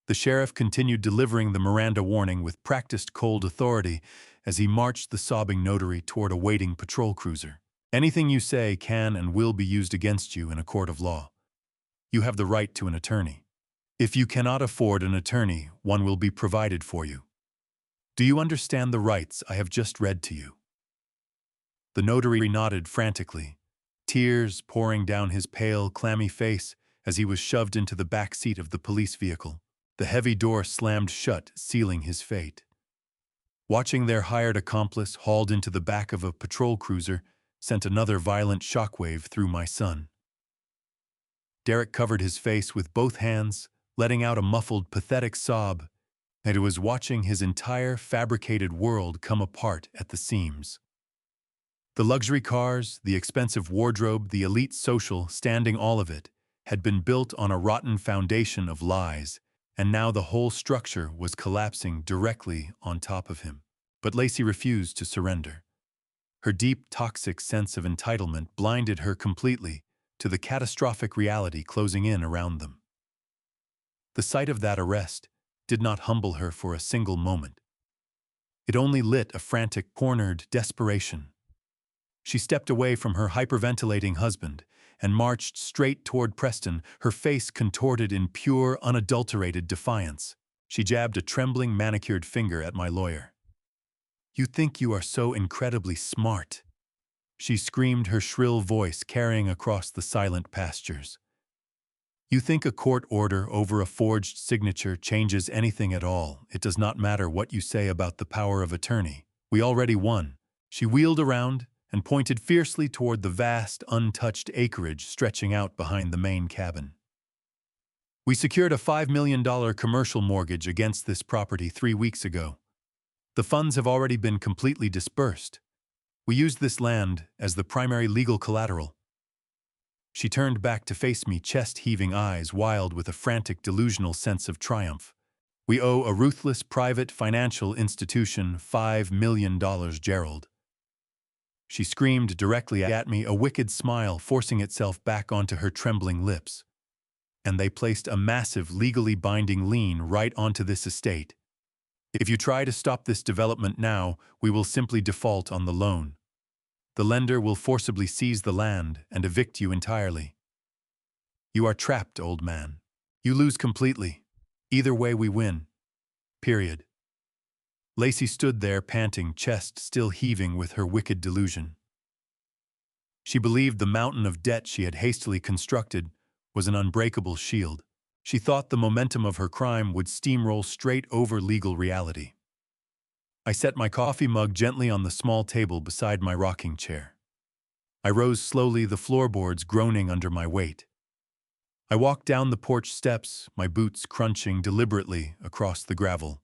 A: The sheriff continued delivering the Miranda warning with practiced cold authority as he marched the sobbing notary toward a waiting patrol cruiser. "Anything you say can and will be used against you in a court of law. You have the right to an attorney. If you cannot afford an attorney, one will be provided for you. Do you understand the rights I have just read to you?" The notary nodded frantically, tears pouring down his pale, clammy face as he was shoved into the back seat of the police vehicle. The heavy door slammed shut, sealing his fate. Watching their hired accomplice hauled into the back of a patrol cruiser sent another violent shockwave through my son. Derek covered his face with both hands, letting out a muffled, pathetic sob, and it was watching his entire fabricated world come apart at the seams. The luxury cars, the expensive wardrobe, the elite social standing, all of it had been built on a rotten foundation of lies, and now the whole structure was collapsing directly on top of him. But Lacey refused to surrender. Her deep, toxic sense of entitlement blinded her completely to the catastrophic reality closing in around them. The sight of that arrest did not humble her for a single moment. It only lit a frantic, cornered desperation. She stepped away from her hyperventilating husband and marched straight toward Preston, her face contorted in pure, unadulterated defiance. She jabbed a trembling, manicured finger at my lawyer. "You think you are so incredibly smart," she screamed, her shrill voice carrying across the silent pastures. "You think a court order over a forged signature changes anything at all. It does not matter what you say about the power of attorney. We already won." She wheeled around and pointed fiercely toward the vast, untouched acreage stretching out behind the main cabin. "We secured a $5 million commercial mortgage against this property 3 weeks ago. The funds have already been completely disbursed. We used this land as the primary legal collateral." She turned back to face me, chest-heaving, eyes wild with a frantic, delusional sense of triumph. "We owe a ruthless private financial institution $5 million, Gerald." She screamed directly at me, a wicked smile forcing itself back onto her trembling lips. "And they placed a massive, legally binding lien right onto this estate. If you try to stop this development now, we will simply default on the loan. The lender will forcibly seize the land and evict you entirely. You are trapped, old man. You lose completely. Either way, we win. Period." Lacey stood there, panting, chest still heaving with her wicked delusion. She believed the mountain of debt she had hastily constructed was an unbreakable shield. She thought the momentum of her crime would steamroll straight over legal reality. I set my coffee mug gently on the small table beside my rocking chair. I rose slowly, the floorboards groaning under my weight. I walked down the porch steps, my boots crunching deliberately across the gravel.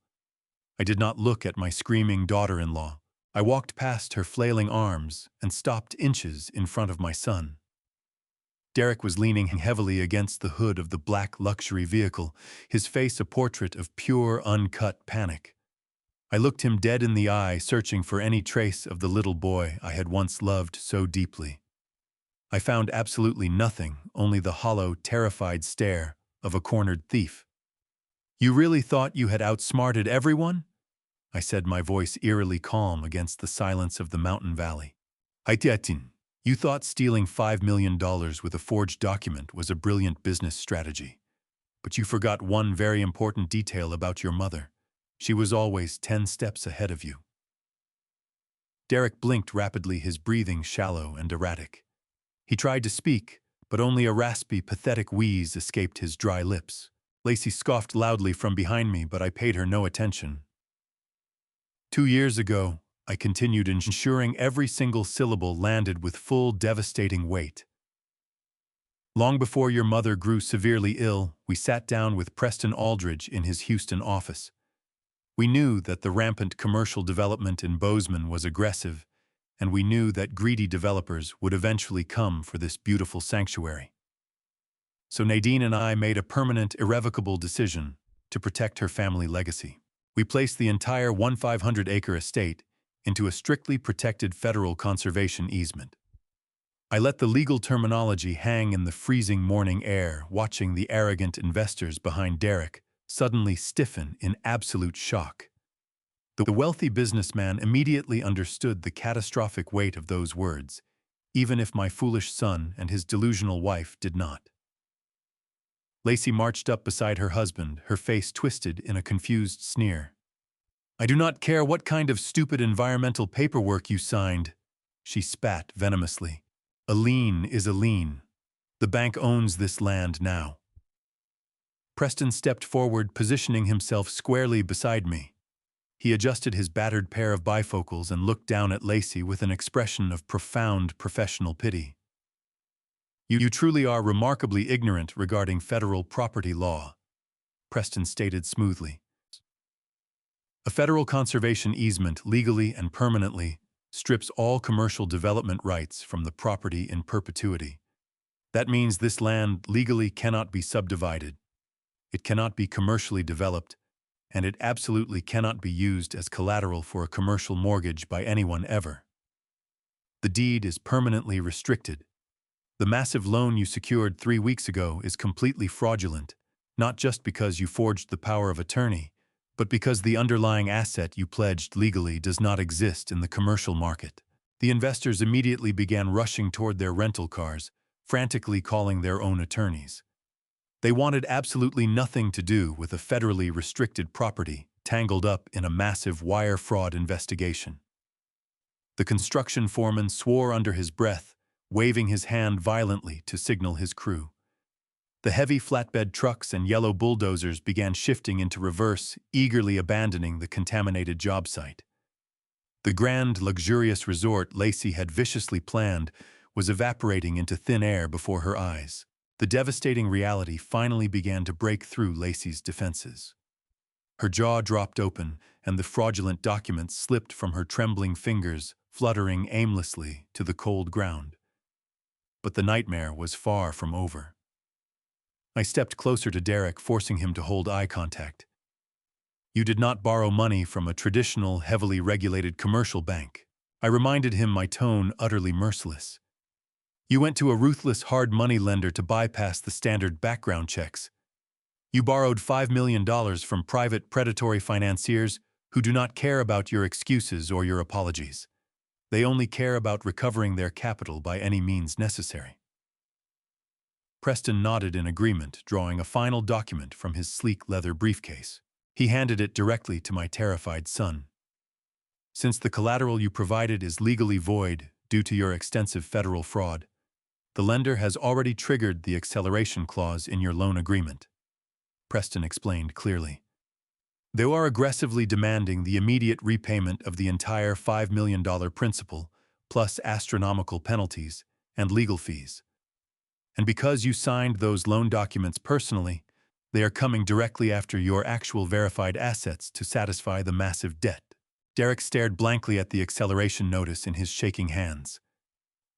A: I did not look at my screaming daughter-in-law. I walked past her flailing arms and stopped inches in front of my son. Derek was leaning heavily against the hood of the black luxury vehicle, his face a portrait of pure, uncut panic. I looked him dead in the eye, searching for any trace of the little boy I had once loved so deeply. I found absolutely nothing, only the hollow, terrified stare of a cornered thief. "You really thought you had outsmarted everyone?" I said, my voice eerily calm against the silence of the mountain valley. "Haitiatin." You thought stealing $5 million with a forged document was a brilliant business strategy. But you forgot one very important detail about your mother. She was always 10 steps ahead of you. Derek blinked rapidly, his breathing shallow and erratic. He tried to speak, but only a raspy, pathetic wheeze escaped his dry lips. Lacey scoffed loudly from behind me, but I paid her no attention. 2 years ago, I continued, ensuring every single syllable landed with full, devastating weight. Long before your mother grew severely ill, we sat down with Preston Aldridge in his Houston office. We knew that the rampant commercial development in Bozeman was aggressive, and we knew that greedy developers would eventually come for this beautiful sanctuary. So Nadine and I made a permanent, irrevocable decision to protect her family legacy. We placed the entire 1,500-acre estate into a strictly protected federal conservation easement. I let the legal terminology hang in the freezing morning air, watching the arrogant investors behind Derek suddenly stiffen in absolute shock. The wealthy businessman immediately understood the catastrophic weight of those words, even if my foolish son and his delusional wife did not. Lacey marched up beside her husband, her face twisted in a confused sneer. "I do not care what kind of stupid environmental paperwork you signed," she spat venomously. "A lien is a lien. The bank owns this land now." Preston stepped forward, positioning himself squarely beside me. He adjusted his battered pair of bifocals and looked down at Lacey with an expression of profound professional pity. You truly are remarkably ignorant regarding federal property law," Preston stated smoothly. "A federal conservation easement legally and permanently strips all commercial development rights from the property in perpetuity. That means this land legally cannot be subdivided. It cannot be commercially developed, and it absolutely cannot be used as collateral for a commercial mortgage by anyone ever. The deed is permanently restricted. The massive loan you secured 3 weeks ago is completely fraudulent, not just because you forged the power of attorney, but because the underlying asset you pledged legally does not exist in the commercial market." The investors immediately began rushing toward their rental cars, frantically calling their own attorneys. They wanted absolutely nothing to do with a federally restricted property tangled up in a massive wire fraud investigation. The construction foreman swore under his breath, waving his hand violently to signal his crew. The heavy flatbed trucks and yellow bulldozers began shifting into reverse, eagerly abandoning the contaminated job site. The grand, luxurious resort Lacey had viciously planned was evaporating into thin air before her eyes. The devastating reality finally began to break through Lacey's defenses. Her jaw dropped open, and the fraudulent documents slipped from her trembling fingers, fluttering aimlessly to the cold ground. But the nightmare was far from over. I stepped closer to Derek, forcing him to hold eye contact. "You did not borrow money from a traditional, heavily regulated commercial bank." I reminded him, my tone utterly merciless. "You went to a ruthless hard money lender to bypass the standard background checks. You borrowed $5 million from private predatory financiers who do not care about your excuses or your apologies. They only care about recovering their capital by any means necessary." Preston nodded in agreement, drawing a final document from his sleek leather briefcase. He handed it directly to my terrified son. "Since the collateral you provided is legally void due to your extensive federal fraud, the lender has already triggered the acceleration clause in your loan agreement," Preston explained clearly. "They are aggressively demanding the immediate repayment of the entire $5 million principal, plus astronomical penalties and legal fees. And because you signed those loan documents personally, they are coming directly after your actual verified assets to satisfy the massive debt." Derek stared blankly at the acceleration notice in his shaking hands.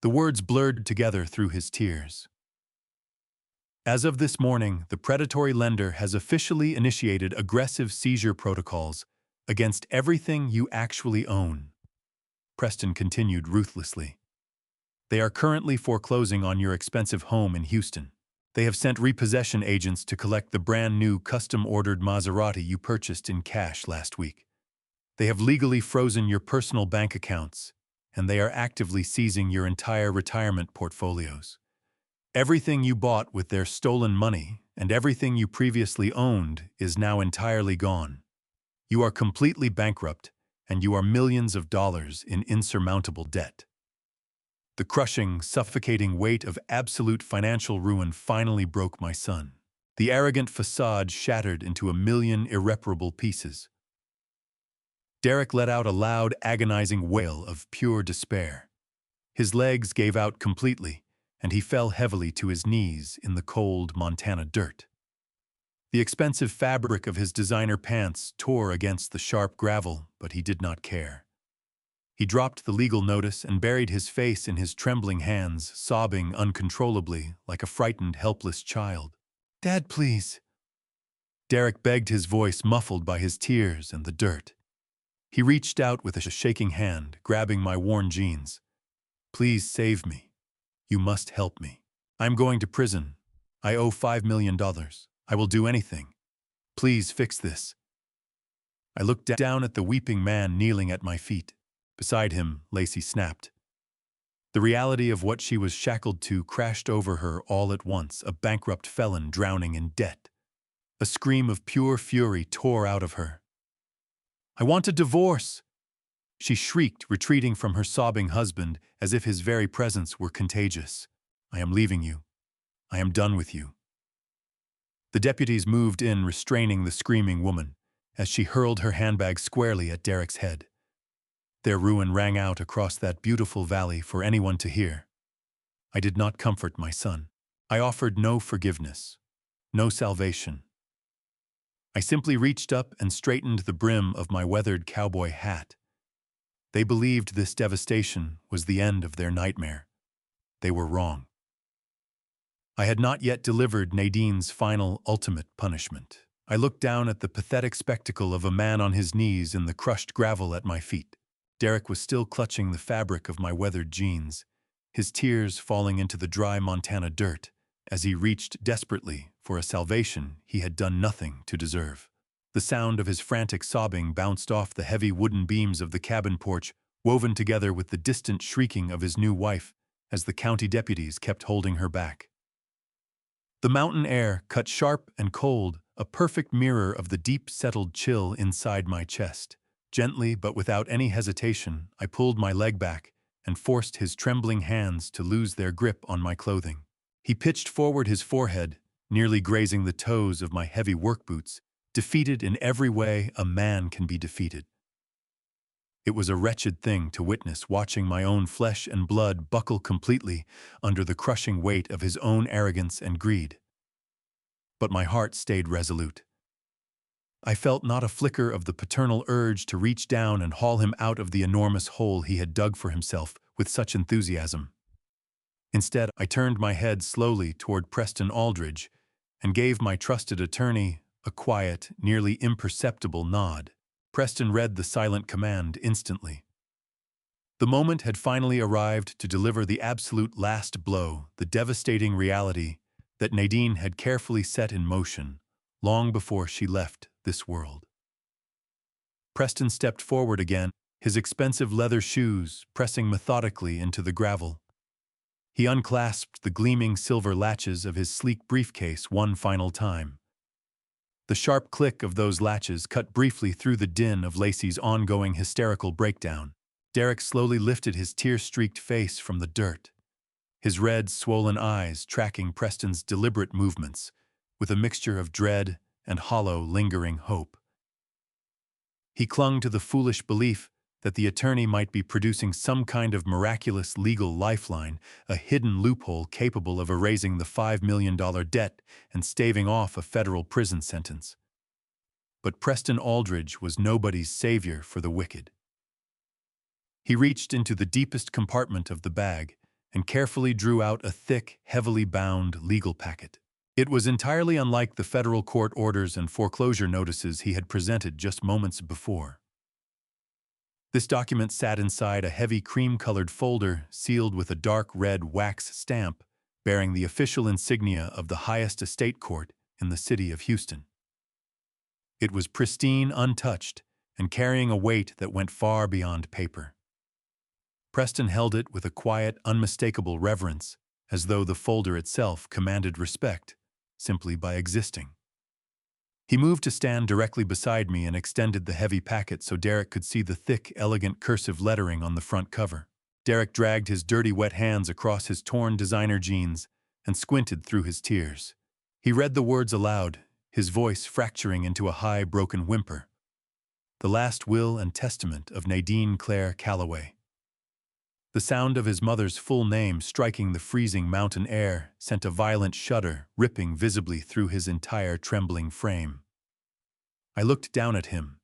A: The words blurred together through his tears. "As of this morning, the predatory lender has officially initiated aggressive seizure protocols against everything you actually own," Preston continued ruthlessly. "They are currently foreclosing on your expensive home in Houston. They have sent repossession agents to collect the brand new custom-ordered Maserati you purchased in cash last week. They have legally frozen your personal bank accounts, and they are actively seizing your entire retirement portfolios. Everything you bought with their stolen money and everything you previously owned is now entirely gone. You are completely bankrupt, and you are millions of dollars in insurmountable debt. The crushing, suffocating weight of absolute financial ruin finally broke my son. The arrogant facade shattered into a million irreparable pieces. Derek let out a loud, agonizing wail of pure despair. His legs gave out completely, and he fell heavily to his knees in the cold Montana dirt. The expensive fabric of his designer pants tore against the sharp gravel, but he did not care. He dropped the legal notice and buried his face in his trembling hands, sobbing uncontrollably like a frightened, helpless child. "Dad, please." Derek begged, his voice muffled by his tears and the dirt. He reached out with a shaking hand, grabbing my worn jeans. "Please save me. You must help me. I'm going to prison. I owe $5 million. I will do anything. Please fix this." I looked down at the weeping man kneeling at my feet. Beside him, Lacey snapped. The reality of what she was shackled to crashed over her all at once, a bankrupt felon drowning in debt. A scream of pure fury tore out of her. "I want a divorce!" she shrieked, retreating from her sobbing husband as if his very presence were contagious. "I am leaving you. I am done with you." The deputies moved in, restraining the screaming woman, as she hurled her handbag squarely at Derek's head. Their ruin rang out across that beautiful valley for anyone to hear. I did not comfort my son. I offered no forgiveness, no salvation. I simply reached up and straightened the brim of my weathered cowboy hat. They believed this devastation was the end of their nightmare. They were wrong. I had not yet delivered Nadine's final, ultimate punishment. I looked down at the pathetic spectacle of a man on his knees in the crushed gravel at my feet. Derek was still clutching the fabric of my weathered jeans, his tears falling into the dry Montana dirt as he reached desperately for a salvation he had done nothing to deserve. The sound of his frantic sobbing bounced off the heavy wooden beams of the cabin porch, woven together with the distant shrieking of his new wife as the county deputies kept holding her back. The mountain air cut sharp and cold, a perfect mirror of the deep, settled chill inside my chest. Gently, but without any hesitation, I pulled my leg back and forced his trembling hands to lose their grip on my clothing. He pitched forward his forehead, nearly grazing the toes of my heavy work boots, defeated in every way a man can be defeated. It was a wretched thing to witness, watching my own flesh and blood buckle completely under the crushing weight of his own arrogance and greed. But my heart stayed resolute. I felt not a flicker of the paternal urge to reach down and haul him out of the enormous hole he had dug for himself with such enthusiasm. Instead, I turned my head slowly toward Preston Aldridge and gave my trusted attorney a quiet, nearly imperceptible nod. Preston read the silent command instantly. The moment had finally arrived to deliver the absolute last blow, the devastating reality that Nadine had carefully set in motion long before she left this world. Preston stepped forward again, his expensive leather shoes pressing methodically into the gravel. He unclasped the gleaming silver latches of his sleek briefcase one final time. The sharp click of those latches cut briefly through the din of Lacey's ongoing hysterical breakdown. Derek slowly lifted his tear-streaked face from the dirt, his red, swollen eyes tracking Preston's deliberate movements with a mixture of dread and hollow, lingering hope. He clung to the foolish belief that the attorney might be producing some kind of miraculous legal lifeline, a hidden loophole capable of erasing the $5 million debt and staving off a federal prison sentence. But Preston Aldridge was nobody's savior for the wicked. He reached into the deepest compartment of the bag and carefully drew out a thick, heavily bound legal packet. It was entirely unlike the federal court orders and foreclosure notices he had presented just moments before. This document sat inside a heavy cream-colored folder sealed with a dark red wax stamp bearing the official insignia of the highest estate court in the city of Houston. It was pristine, untouched, and carrying a weight that went far beyond paper. Preston held it with a quiet, unmistakable reverence, as though the folder itself commanded respect, simply by existing. He moved to stand directly beside me and extended the heavy packet so Derek could see the thick, elegant cursive lettering on the front cover. Derek dragged his dirty, wet hands across his torn designer jeans and squinted through his tears. He read the words aloud, his voice fracturing into a high, broken whimper. The last will and testament of Nadine Claire Calloway. The sound of his mother's full name striking the freezing mountain air sent a violent shudder ripping visibly through his entire trembling frame. I looked down at him,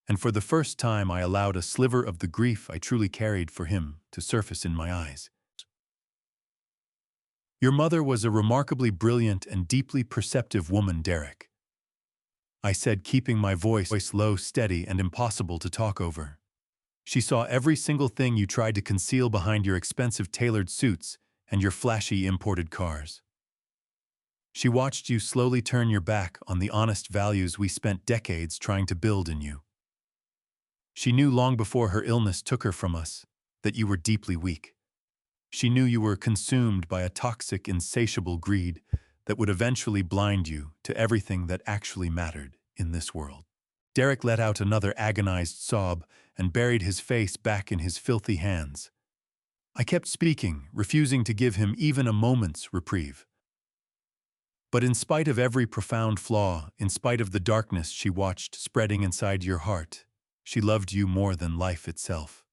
A: and for the first time I allowed a sliver of the grief I truly carried for him to surface in my eyes. Your mother was a remarkably brilliant and deeply perceptive woman, Derek, I said, keeping my voice low, steady, and impossible to talk over. She saw every single thing you tried to conceal behind your expensive tailored suits and your flashy imported cars. She watched you slowly turn your back on the honest values we spent decades trying to build in you. She knew long before her illness took her from us that you were deeply weak. She knew you were consumed by a toxic, insatiable greed that would eventually blind you to everything that actually mattered in this world. Derek let out another agonized sob and buried his face back in his filthy hands. I kept speaking, refusing to give him even a moment's reprieve. But in spite of every profound flaw, in spite of the darkness she watched spreading inside your heart, she loved you more than life itself.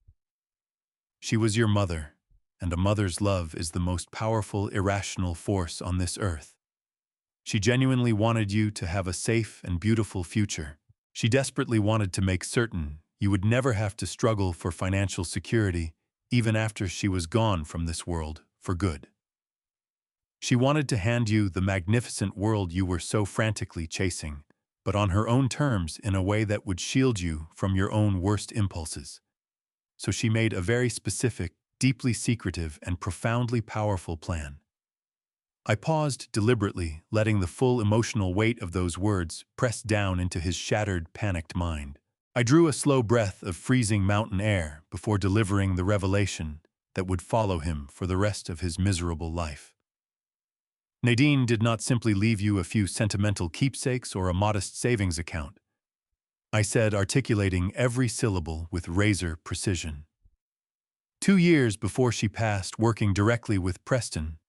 A: She was your mother, and a mother's love is the most powerful, irrational force on this earth. She genuinely wanted you to have a safe and beautiful future. She desperately wanted to make certain you would never have to struggle for financial security, even after she was gone from this world for good. She wanted to hand you the magnificent world you were so frantically chasing, but on her own terms in a way that would shield you from your own worst impulses. So she made a very specific, deeply secretive, and profoundly powerful plan. I paused deliberately, letting the full emotional weight of those words press down into his shattered, panicked mind. I drew a slow breath of freezing mountain air before delivering the revelation that would follow him for the rest of his miserable life. Nadine did not simply leave you a few sentimental keepsakes or a modest savings account, I said, articulating every syllable with razor precision. 2 years before she passed working directly with Preston,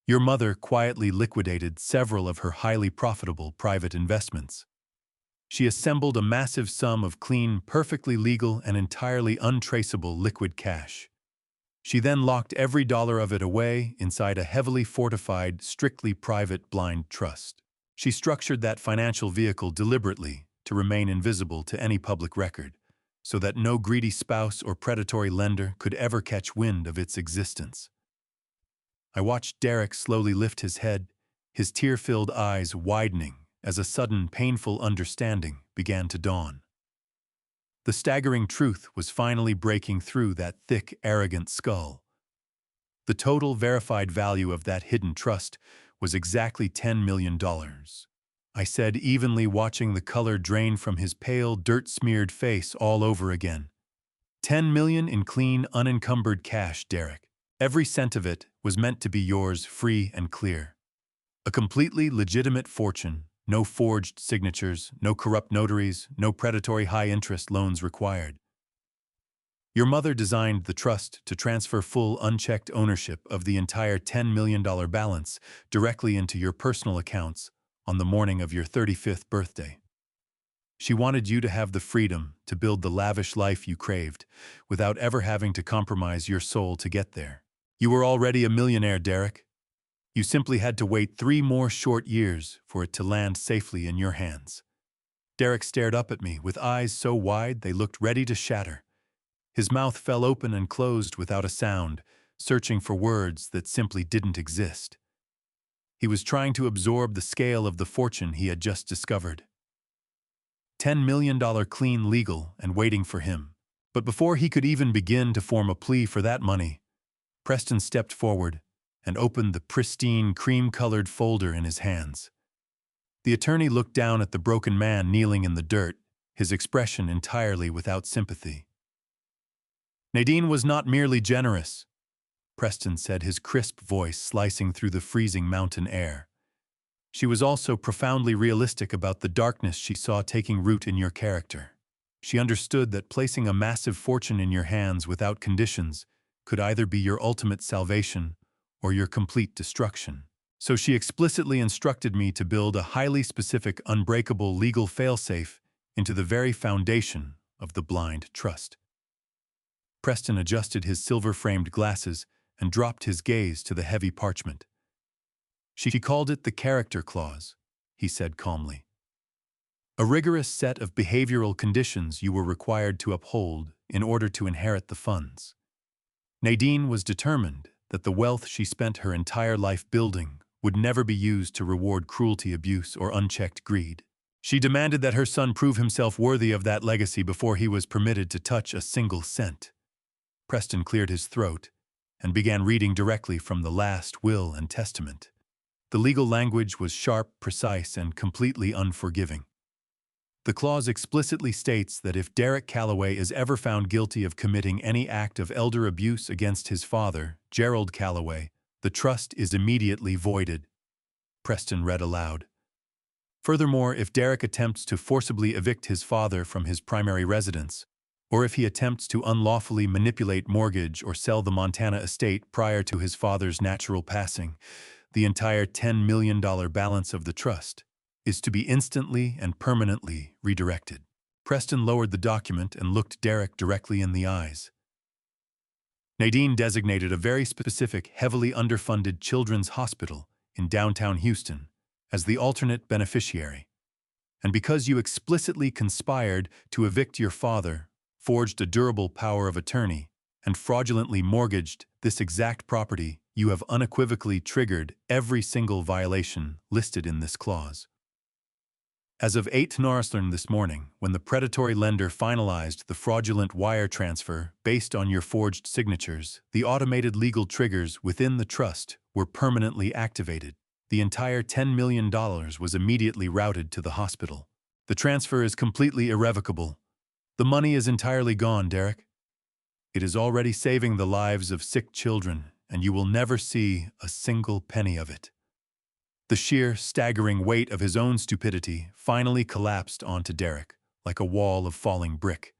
A: your mother quietly liquidated several of her highly profitable private investments. She assembled a massive sum of clean, perfectly legal, and entirely untraceable liquid cash. She then locked every dollar of it away inside a heavily fortified, strictly private blind trust. She structured that financial vehicle deliberately to remain invisible to any public record, so that no greedy spouse or predatory lender could ever catch wind of its existence. I watched Derek slowly lift his head, his tear-filled eyes widening as a sudden, painful understanding began to dawn. The staggering truth was finally breaking through that thick, arrogant skull. The total verified value of that hidden trust was exactly $10 million. I said, evenly watching the color drain from his pale, dirt-smeared face all over again. 10 million in clean, unencumbered cash, Derek. Every cent of it was meant to be yours, free and clear. A completely legitimate fortune, no forged signatures, no corrupt notaries, no predatory high-interest loans required. Your mother designed the trust to transfer full, unchecked ownership of the entire $10 million balance directly into your personal accounts on the morning of your 35th birthday. She wanted you to have the freedom to build the lavish life you craved without ever having to compromise your soul to get there. You were already a millionaire, Derek. You simply had to wait 3 more short years for it to land safely in your hands. Derek stared up at me with eyes so wide they looked ready to shatter. His mouth fell open and closed without a sound, searching for words that simply didn't exist. He was trying to absorb the scale of the fortune he had just discovered. $10 million clean legal and waiting for him. But before he could even begin to form a plea for that money, Preston stepped forward and opened the pristine, cream-colored folder in his hands. The attorney looked down at the broken man kneeling in the dirt, his expression entirely without sympathy. Nadine was not merely generous, Preston said, his crisp voice slicing through the freezing mountain air. She was also profoundly realistic about the darkness she saw taking root in your character. She understood that placing a massive fortune in your hands without conditions could either be your ultimate salvation or your complete destruction. So she explicitly instructed me to build a highly specific, unbreakable legal failsafe into the very foundation of the blind trust. Preston adjusted his silver-framed glasses and dropped his gaze to the heavy parchment. She called it the character clause, he said calmly. A rigorous set of behavioral conditions you were required to uphold in order to inherit the funds. Nadine was determined that the wealth she spent her entire life building would never be used to reward cruelty, abuse, or unchecked greed. She demanded that her son prove himself worthy of that legacy before he was permitted to touch a single cent. Preston cleared his throat and began reading directly from the last will and testament. The legal language was sharp, precise, and completely unforgiving. The clause explicitly states that if Derek Calloway is ever found guilty of committing any act of elder abuse against his father, Gerald Calloway, the trust is immediately voided. Preston read aloud. Furthermore, if Derek attempts to forcibly evict his father from his primary residence, or if he attempts to unlawfully manipulate, mortgage, or sell the Montana estate prior to his father's natural passing, the entire $10 million balance of the trust is to be instantly and permanently redirected. Preston lowered the document and looked Derek directly in the eyes. Nadine designated a very specific, heavily underfunded children's hospital in downtown Houston as the alternate beneficiary. And because you explicitly conspired to evict your father, forged a durable power of attorney, and fraudulently mortgaged this exact property, you have unequivocally triggered every single violation listed in this clause. As of 8 Northern this morning, when the predatory lender finalized the fraudulent wire transfer based on your forged signatures, the automated legal triggers within the trust were permanently activated. The entire $10 million was immediately routed to the hospital. The transfer is completely irrevocable. The money is entirely gone, Derek. It is already saving the lives of sick children, and you will never see a single penny of it. The sheer, staggering weight of his own stupidity finally collapsed onto Derek, like a wall of falling brick.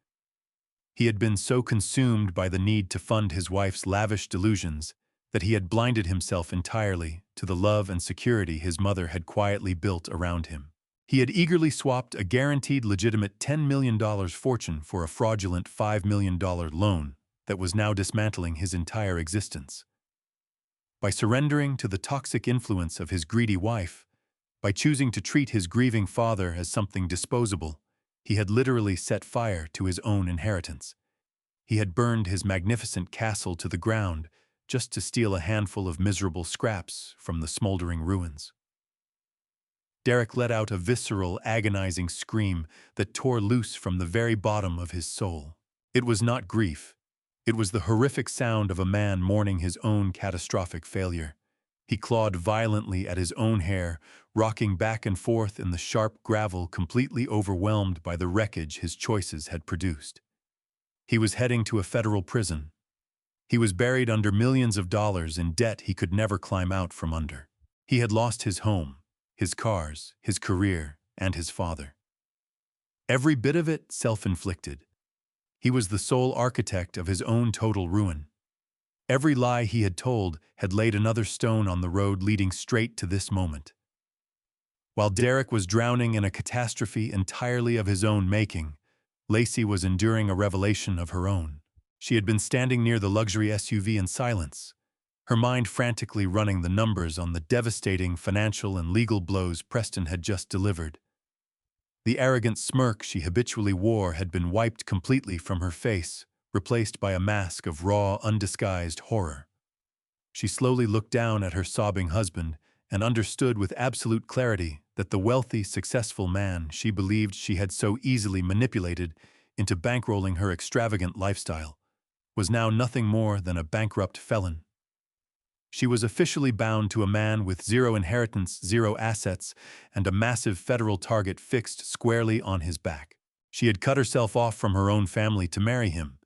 A: He had been so consumed by the need to fund his wife's lavish delusions that he had blinded himself entirely to the love and security his mother had quietly built around him. He had eagerly swapped a guaranteed legitimate $10 million fortune for a fraudulent $5 million loan that was now dismantling his entire existence. By surrendering to the toxic influence of his greedy wife, by choosing to treat his grieving father as something disposable, he had literally set fire to his own inheritance. He had burned his magnificent castle to the ground just to steal a handful of miserable scraps from the smoldering ruins. Derek let out a visceral, agonizing scream that tore loose from the very bottom of his soul. It was not grief. It was the horrific sound of a man mourning his own catastrophic failure. He clawed violently at his own hair, rocking back and forth in the sharp gravel, completely overwhelmed by the wreckage his choices had produced. He was heading to a federal prison. He was buried under millions of dollars in debt he could never climb out from under. He had lost his home, his cars, his career, and his father. Every bit of it self-inflicted. He was the sole architect of his own total ruin. Every lie he had told had laid another stone on the road leading straight to this moment. While Derek was drowning in a catastrophe entirely of his own making, Lacey was enduring a revelation of her own. She had been standing near the luxury SUV in silence, her mind frantically running the numbers on the devastating financial and legal blows Preston had just delivered. The arrogant smirk she habitually wore had been wiped completely from her face, replaced by a mask of raw, undisguised horror. She slowly looked down at her sobbing husband and understood with absolute clarity that the wealthy, successful man she believed she had so easily manipulated into bankrolling her extravagant lifestyle was now nothing more than a bankrupt felon. She was officially bound to a man with zero inheritance, zero assets, and a massive federal target fixed squarely on his back. She had cut herself off from her own family to marry him,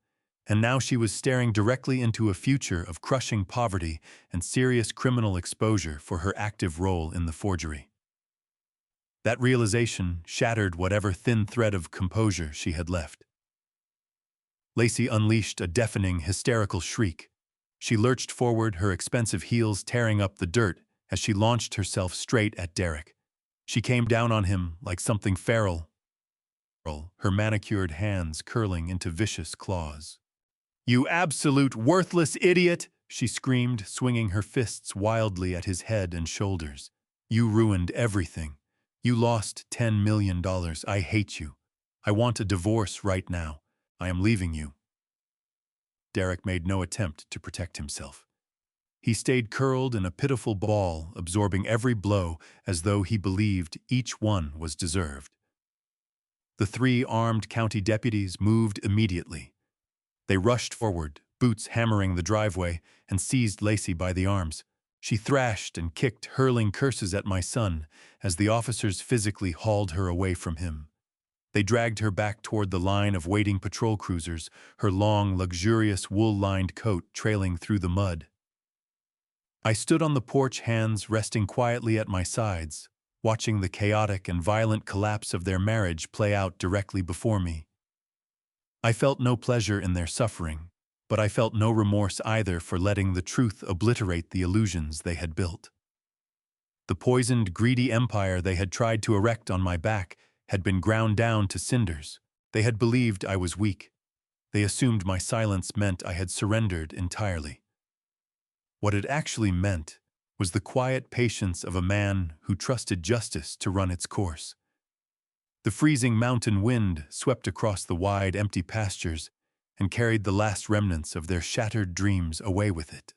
A: And now she was staring directly into a future of crushing poverty and serious criminal exposure for her active role in the forgery. That realization shattered whatever thin thread of composure she had left. Lacey unleashed a deafening, hysterical shriek. She lurched forward, her expensive heels tearing up the dirt as she launched herself straight at Derek. She came down on him like something feral, her manicured hands curling into vicious claws. "You absolute worthless idiot!" she screamed, swinging her fists wildly at his head and shoulders. "You ruined everything. You lost $10 million. I hate you. I want a divorce right now. I am leaving you." Derek made no attempt to protect himself. He stayed curled in a pitiful ball, absorbing every blow as though he believed each one was deserved. The three armed county deputies moved immediately. They rushed forward, boots hammering the driveway, and seized Lacey by the arms. She thrashed and kicked, hurling curses at my son as the officers physically hauled her away from him. They dragged her back toward the line of waiting patrol cruisers, her long, luxurious wool-lined coat trailing through the mud. I stood on the porch, hands resting quietly at my sides, watching the chaotic and violent collapse of their marriage play out directly before me. I felt no pleasure in their suffering, but I felt no remorse either for letting the truth obliterate the illusions they had built. The poisoned, greedy empire they had tried to erect on my back had been ground down to cinders. They had believed I was weak. They assumed my silence meant I had surrendered entirely. What it actually meant was the quiet patience of a man who trusted justice to run its course. The freezing mountain wind swept across the wide, empty pastures and carried the last remnants of their shattered dreams away with it.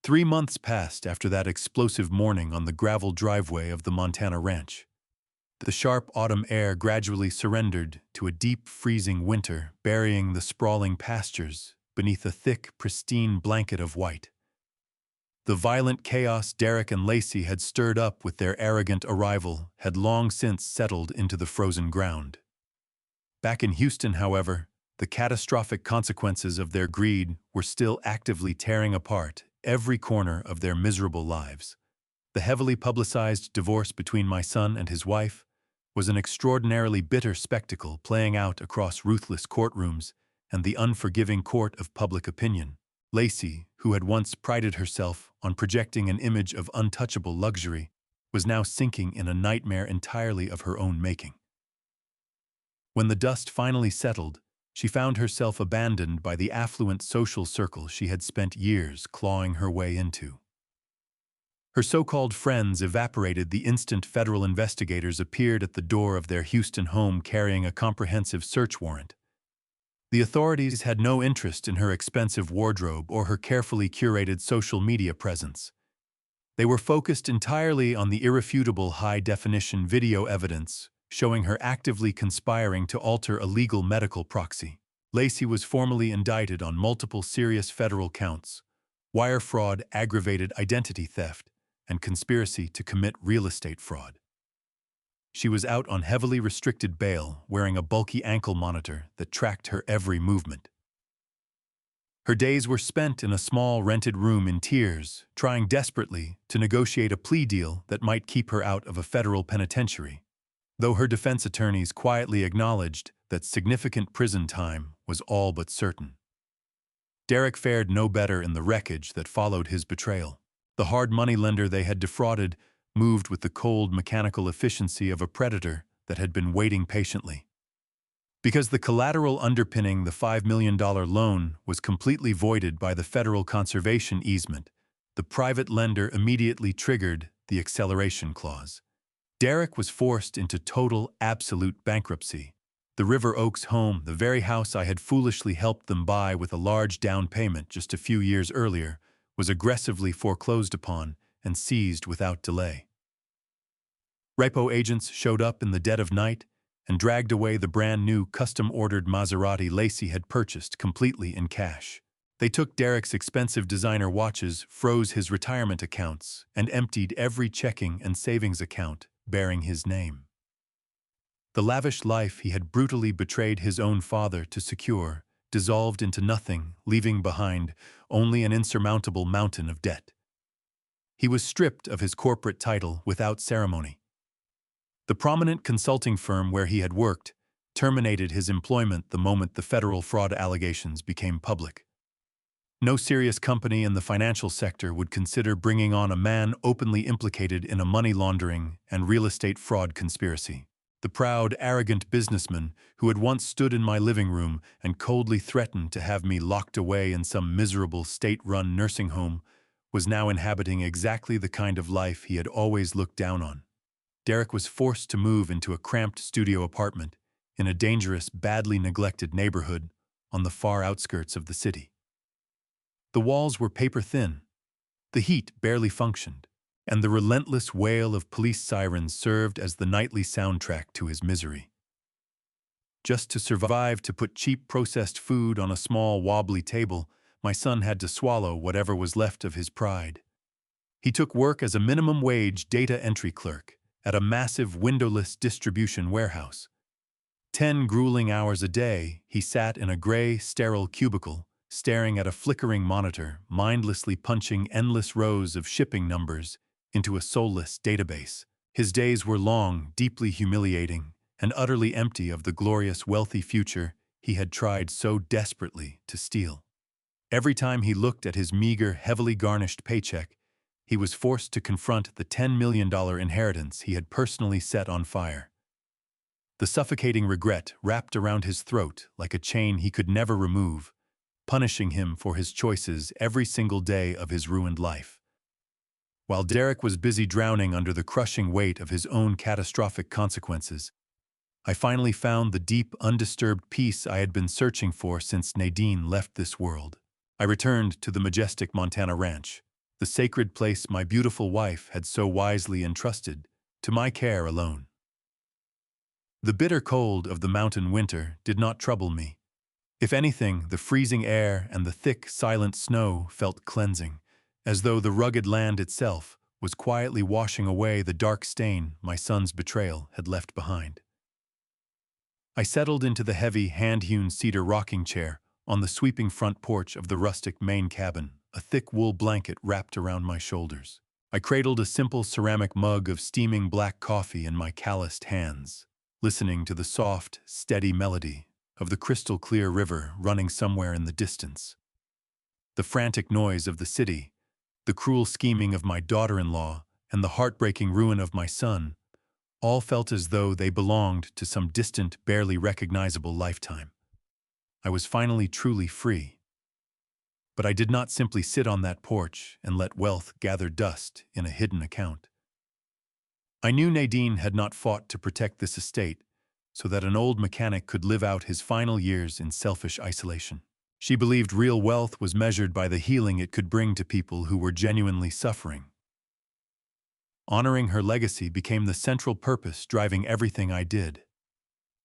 A: 3 months passed after that explosive morning on the gravel driveway of the Montana ranch. The sharp autumn air gradually surrendered to a deep, freezing winter, burying the sprawling pastures beneath a thick, pristine blanket of white. The violent chaos Derek and Lacey had stirred up with their arrogant arrival had long since settled into the frozen ground. Back in Houston, however, the catastrophic consequences of their greed were still actively tearing apart every corner of their miserable lives. The heavily publicized divorce between my son and his wife was an extraordinarily bitter spectacle playing out across ruthless courtrooms and the unforgiving court of public opinion. Lacey, who had once prided herself on projecting an image of untouchable luxury, was now sinking in a nightmare entirely of her own making. When the dust finally settled, she found herself abandoned by the affluent social circle she had spent years clawing her way into. Her so-called friends evaporated the instant federal investigators appeared at the door of their Houston home carrying a comprehensive search warrant. The authorities had no interest in her expensive wardrobe or her carefully curated social media presence. They were focused entirely on the irrefutable high-definition video evidence showing her actively conspiring to alter a legal medical proxy. Lacey was formally indicted on multiple serious federal counts: wire fraud, aggravated identity theft, and conspiracy to commit real estate fraud. She was out on heavily restricted bail, wearing a bulky ankle monitor that tracked her every movement. Her days were spent in a small rented room in tears, trying desperately to negotiate a plea deal that might keep her out of a federal penitentiary, though her defense attorneys quietly acknowledged that significant prison time was all but certain. Derek fared no better in the wreckage that followed his betrayal. The hard money lender they had defrauded moved with the cold, mechanical efficiency of a predator that had been waiting patiently. Because the collateral underpinning the $5 million loan was completely voided by the federal conservation easement, the private lender immediately triggered the acceleration clause. Derek was forced into total, absolute bankruptcy. The River Oaks home, the very house I had foolishly helped them buy with a large down payment just a few years earlier, was aggressively foreclosed upon and seized without delay. Repo agents showed up in the dead of night and dragged away the brand-new custom-ordered Maserati Lacey had purchased completely in cash. They took Derek's expensive designer watches, froze his retirement accounts, and emptied every checking and savings account bearing his name. The lavish life he had brutally betrayed his own father to secure dissolved into nothing, leaving behind only an insurmountable mountain of debt. He was stripped of his corporate title without ceremony. The prominent consulting firm where he had worked terminated his employment the moment the federal fraud allegations became public. No serious company in the financial sector would consider bringing on a man openly implicated in a money laundering and real estate fraud conspiracy. The proud, arrogant businessman who had once stood in my living room and coldly threatened to have me locked away in some miserable state-run nursing home was now inhabiting exactly the kind of life he had always looked down on. Derek was forced to move into a cramped studio apartment in a dangerous, badly neglected neighborhood on the far outskirts of the city. The walls were paper-thin, the heat barely functioned, and the relentless wail of police sirens served as the nightly soundtrack to his misery. Just to survive, to put cheap processed food on a small, wobbly table, my son had to swallow whatever was left of his pride. He took work as a minimum-wage data entry clerk at a massive windowless distribution warehouse. 10 grueling hours a day, he sat in a gray, sterile cubicle, staring at a flickering monitor, mindlessly punching endless rows of shipping numbers into a soulless database. His days were long, deeply humiliating, and utterly empty of the glorious, wealthy future he had tried so desperately to steal. Every time he looked at his meager, heavily garnished paycheck, he was forced to confront the $10 million inheritance he had personally set on fire. The suffocating regret wrapped around his throat like a chain he could never remove, punishing him for his choices every single day of his ruined life. While Derek was busy drowning under the crushing weight of his own catastrophic consequences, I finally found the deep, undisturbed peace I had been searching for since Nadine left this world. I returned to the majestic Montana ranch, the sacred place my beautiful wife had so wisely entrusted to my care alone. The bitter cold of the mountain winter did not trouble me. If anything, the freezing air and the thick, silent snow felt cleansing, as though the rugged land itself was quietly washing away the dark stain my son's betrayal had left behind. I settled into the heavy, hand-hewn cedar rocking chair on the sweeping front porch of the rustic Maine cabin, a thick wool blanket wrapped around my shoulders. I cradled a simple ceramic mug of steaming black coffee in my calloused hands, listening to the soft, steady melody of the crystal-clear river running somewhere in the distance. The frantic noise of the city, the cruel scheming of my daughter-in-law, and the heartbreaking ruin of my son all felt as though they belonged to some distant, barely recognizable lifetime. I was finally truly free. But I did not simply sit on that porch and let wealth gather dust in a hidden account. I knew Nadine had not fought to protect this estate so that an old mechanic could live out his final years in selfish isolation. She believed real wealth was measured by the healing it could bring to people who were genuinely suffering. Honoring her legacy became the central purpose driving everything I did.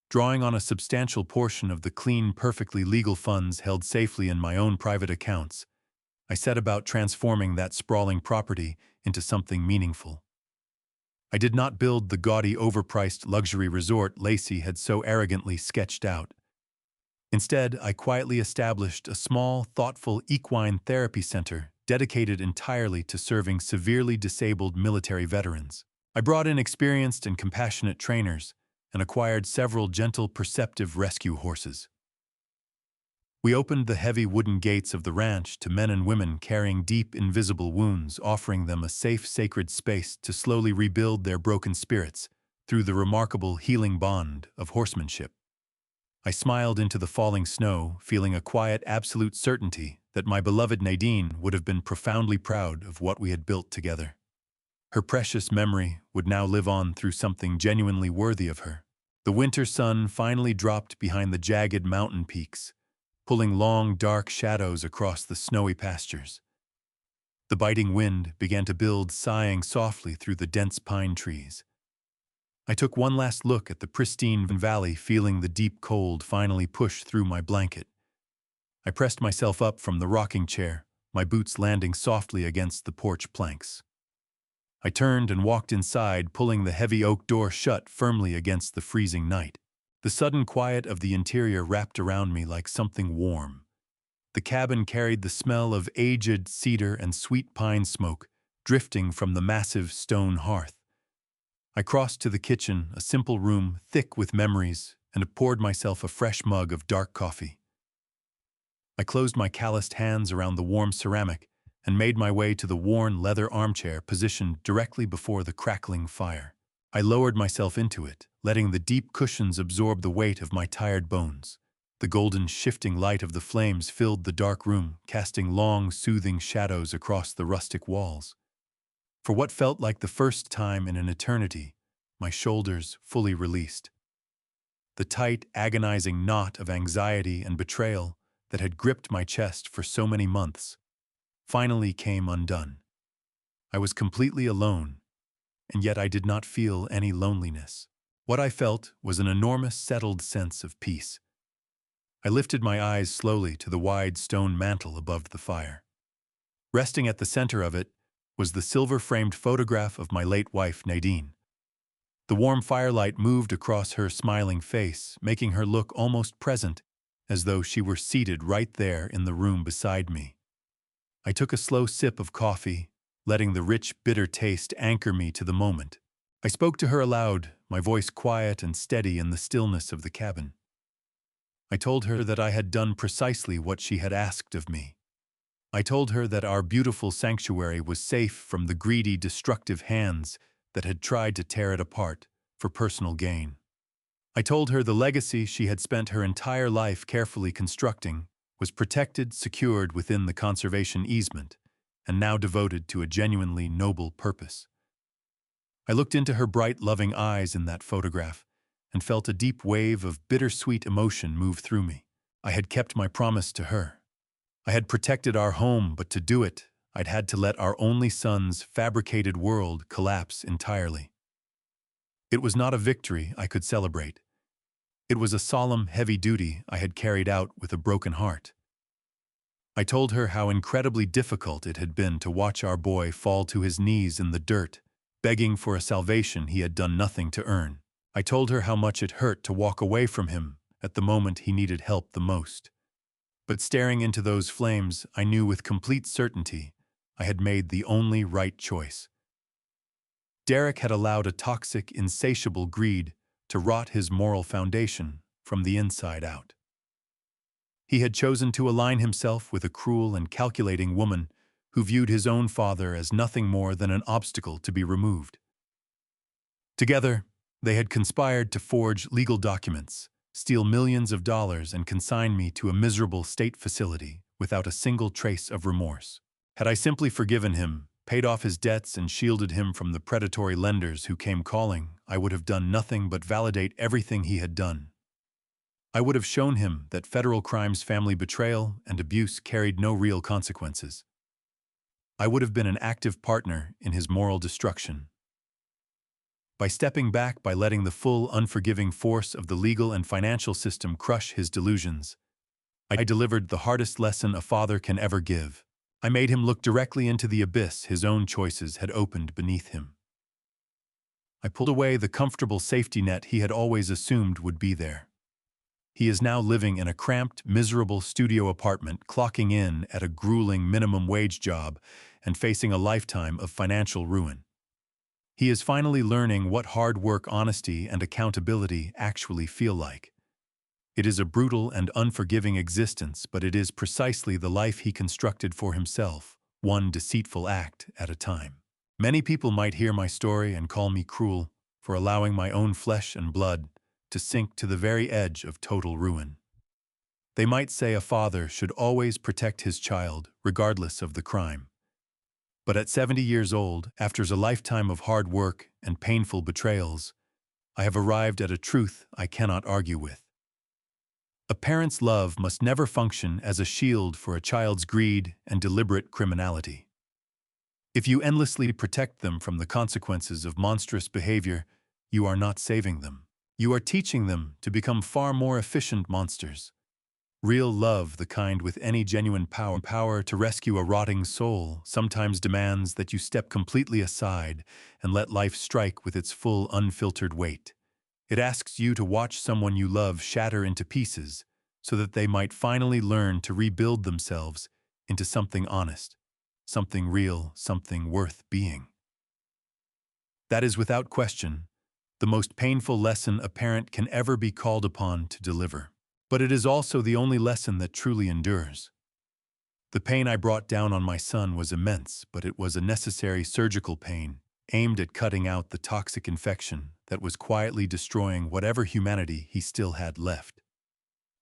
A: Drawing on a substantial portion of the clean, perfectly legal funds held safely in my own private accounts, I set about transforming that sprawling property into something meaningful. I did not build the gaudy, overpriced luxury resort Lacey had so arrogantly sketched out. Instead, I quietly established a small, thoughtful equine therapy center dedicated entirely to serving severely disabled military veterans. I brought in experienced and compassionate trainers and acquired several gentle, perceptive rescue horses. We opened the heavy wooden gates of the ranch to men and women carrying deep, invisible wounds, offering them a safe, sacred space to slowly rebuild their broken spirits through the remarkable healing bond of horsemanship. I smiled into the falling snow, feeling a quiet, absolute certainty that my beloved Nadine would have been profoundly proud of what we had built together. Her precious memory would now live on through something genuinely worthy of her. The winter sun finally dropped behind the jagged mountain peaks, pulling long, dark shadows across the snowy pastures. The biting wind began to build, sighing softly through the dense pine trees. I took one last look at the pristine valley, feeling the deep cold finally push through my blanket. I pressed myself up from the rocking chair, my boots landing softly against the porch planks. I turned and walked inside, pulling the heavy oak door shut firmly against the freezing night. The sudden quiet of the interior wrapped around me like something warm. The cabin carried the smell of aged cedar and sweet pine smoke, drifting from the massive stone hearth. I crossed to the kitchen, a simple room thick with memories, and poured myself a fresh mug of dark coffee. I closed my calloused hands around the warm ceramic and made my way to the worn leather armchair positioned directly before the crackling fire. I lowered myself into it, letting the deep cushions absorb the weight of my tired bones. The golden shifting light of the flames filled the dark room, casting long, soothing shadows across the rustic walls. For what felt like the first time in an eternity, my shoulders fully released. The tight, agonizing knot of anxiety and betrayal that had gripped my chest for so many months finally came undone. I was completely alone, and yet I did not feel any loneliness. What I felt was an enormous, settled sense of peace. I lifted my eyes slowly to the wide stone mantel above the fire. Resting at the center of it was the silver-framed photograph of my late wife, Nadine. The warm firelight moved across her smiling face, making her look almost present, as though she were seated right there in the room beside me. I took a slow sip of coffee, letting the rich, bitter taste anchor me to the moment. I spoke to her aloud, my voice quiet and steady in the stillness of the cabin. I told her that I had done precisely what she had asked of me. I told her that our beautiful sanctuary was safe from the greedy, destructive hands that had tried to tear it apart for personal gain. I told her the legacy she had spent her entire life carefully constructing was protected, secured within the conservation easement, and now devoted to a genuinely noble purpose. I looked into her bright, loving eyes in that photograph and felt a deep wave of bittersweet emotion move through me. I had kept my promise to her. I had protected our home, but to do it, I'd had to let our only son's fabricated world collapse entirely. It was not a victory I could celebrate. It was a solemn, heavy duty I had carried out with a broken heart. I told her how incredibly difficult it had been to watch our boy fall to his knees in the dirt, begging for a salvation he had done nothing to earn. I told her how much it hurt to walk away from him at the moment he needed help the most. But staring into those flames, I knew with complete certainty I had made the only right choice. Derek had allowed a toxic, insatiable greed to rot his moral foundation from the inside out. He had chosen to align himself with a cruel and calculating woman who viewed his own father as nothing more than an obstacle to be removed. Together, they had conspired to forge legal documents, steal millions of dollars, and consign me to a miserable state facility without a single trace of remorse. Had I simply forgiven him, paid off his debts, and shielded him from the predatory lenders who came calling, I would have done nothing but validate everything he had done. I would have shown him that federal crimes, family betrayal, and abuse carried no real consequences. I would have been an active partner in his moral destruction. By stepping back, by letting the full, unforgiving force of the legal and financial system crush his delusions, I delivered the hardest lesson a father can ever give. I made him look directly into the abyss his own choices had opened beneath him. I pulled away the comfortable safety net he had always assumed would be there. He is now living in a cramped, miserable studio apartment, clocking in at a grueling minimum wage job and facing a lifetime of financial ruin. He is finally learning what hard work, honesty, and accountability actually feel like. It is a brutal and unforgiving existence, but it is precisely the life he constructed for himself, one deceitful act at a time. Many people might hear my story and call me cruel for allowing my own flesh and blood to sink to the very edge of total ruin. They might say a father should always protect his child, regardless of the crime. But at 70 years old, after a lifetime of hard work and painful betrayals, I have arrived at a truth I cannot argue with. A parent's love must never function as a shield for a child's greed and deliberate criminality. If you endlessly protect them from the consequences of monstrous behavior, you are not saving them. You are teaching them to become far more efficient monsters. Real love, the kind with any genuine power to rescue a rotting soul, sometimes demands that you step completely aside and let life strike with its full, unfiltered weight. It asks you to watch someone you love shatter into pieces so that they might finally learn to rebuild themselves into something honest, something real, something worth being. That is, without question, the most painful lesson a parent can ever be called upon to deliver. But it is also the only lesson that truly endures. The pain I brought down on my son was immense, but it was a necessary surgical pain aimed at cutting out the toxic infection that was quietly destroying whatever humanity he still had left.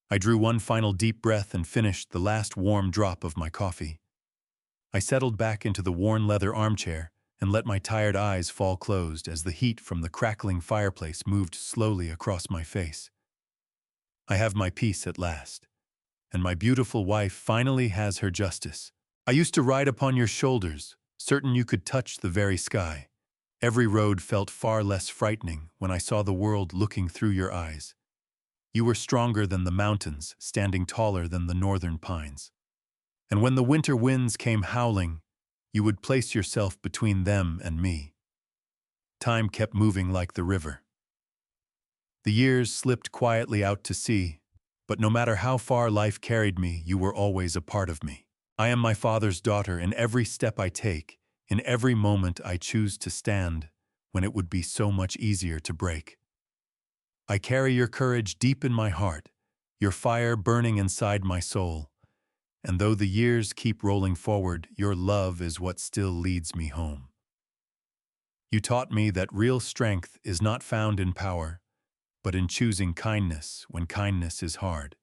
A: I drew one final deep breath and finished the last warm drop of my coffee. I settled back into the worn leather armchair and let my tired eyes fall closed as the heat from the crackling fireplace moved slowly across my face. I have my peace at last, and my beautiful wife finally has her justice. I used to ride upon your shoulders, certain you could touch the very sky. Every road felt far less frightening when I saw the world looking through your eyes. You were stronger than the mountains, standing taller than the northern pines. And when the winter winds came howling, you would place yourself between them and me. Time kept moving like the river. The years slipped quietly out to sea, but no matter how far life carried me, you were always a part of me. I am my father's daughter in every step I take, in every moment I choose to stand, when it would be so much easier to break. I carry your courage deep in my heart, your fire burning inside my soul, and though the years keep rolling forward, your love is what still leads me home. You taught me that real strength is not found in power, but in choosing kindness when kindness is hard.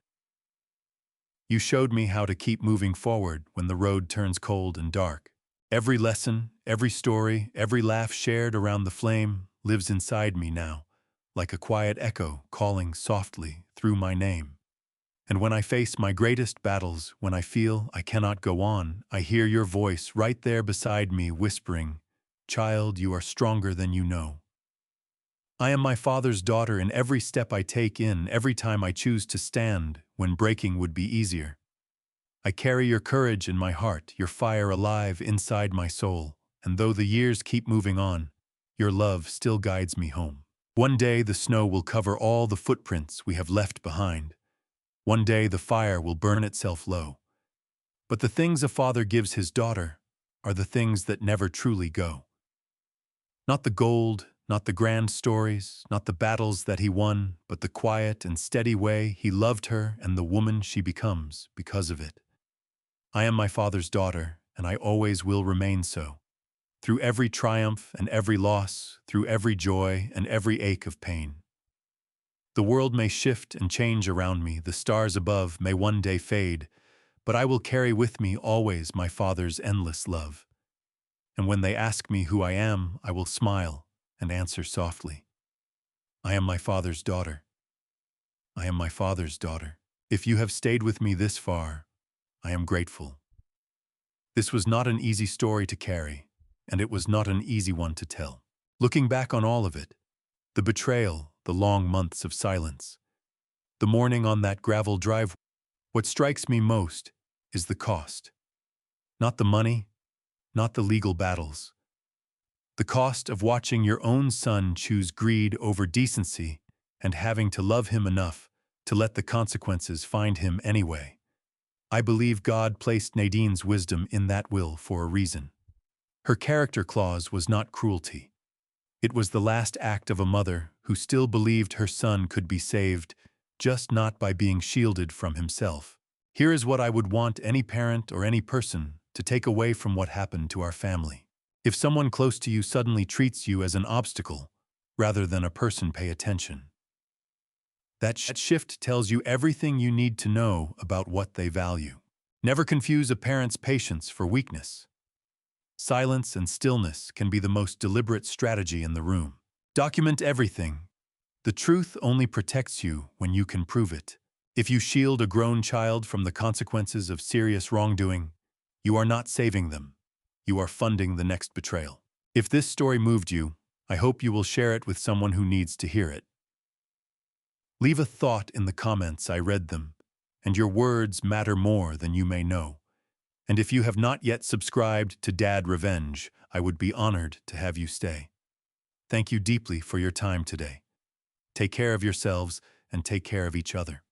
A: You showed me how to keep moving forward when the road turns cold and dark. Every lesson, every story, every laugh shared around the flame lives inside me now, like a quiet echo calling softly through my name. And when I face my greatest battles, when I feel I cannot go on, I hear your voice right there beside me whispering, "Child, you are stronger than you know." I am my father's daughter in every step I take, in every time I choose to stand when breaking would be easier. I carry your courage in my heart, your fire alive inside my soul, and though the years keep moving on, your love still guides me home. One day the snow will cover all the footprints we have left behind. One day the fire will burn itself low. But the things a father gives his daughter are the things that never truly go. Not the gold, not the grand stories, not the battles that he won, but the quiet and steady way he loved her and the woman she becomes because of it. I am my father's daughter, and I always will remain so. Through every triumph and every loss, through every joy and every ache of pain. The world may shift and change around me, the stars above may one day fade, but I will carry with me always my Father's endless love. And when they ask me who I am, I will smile and answer softly, I am my Father's daughter. I am my Father's daughter. If you have stayed with me this far, I am grateful. This was not an easy story to carry, and it was not an easy one to tell. Looking back on all of it, the betrayal, the long months of silence, the morning on that gravel drive, what strikes me most is the cost. Not the money, not the legal battles. The cost of watching your own son choose greed over decency and having to love him enough to let the consequences find him anyway. I believe God placed Nadine's wisdom in that will for a reason. Her character clause was not cruelty. It was the last act of a mother who still believed her son could be saved, just not by being shielded from himself. Here is what I would want any parent or any person to take away from what happened to our family. If someone close to you suddenly treats you as an obstacle, rather than a person, pay attention. That shift tells you everything you need to know about what they value. Never confuse a parent's patience for weakness. Silence and stillness can be the most deliberate strategy in the room. Document everything. The truth only protects you when you can prove it. If you shield a grown child from the consequences of serious wrongdoing, you are not saving them. You are funding the next betrayal. If this story moved you, I hope you will share it with someone who needs to hear it. Leave a thought in the comments. I read them, and your words matter more than you may know. And if you have not yet subscribed to Dad Revenge, I would be honored to have you stay. Thank you deeply for your time today. Take care of yourselves and take care of each other.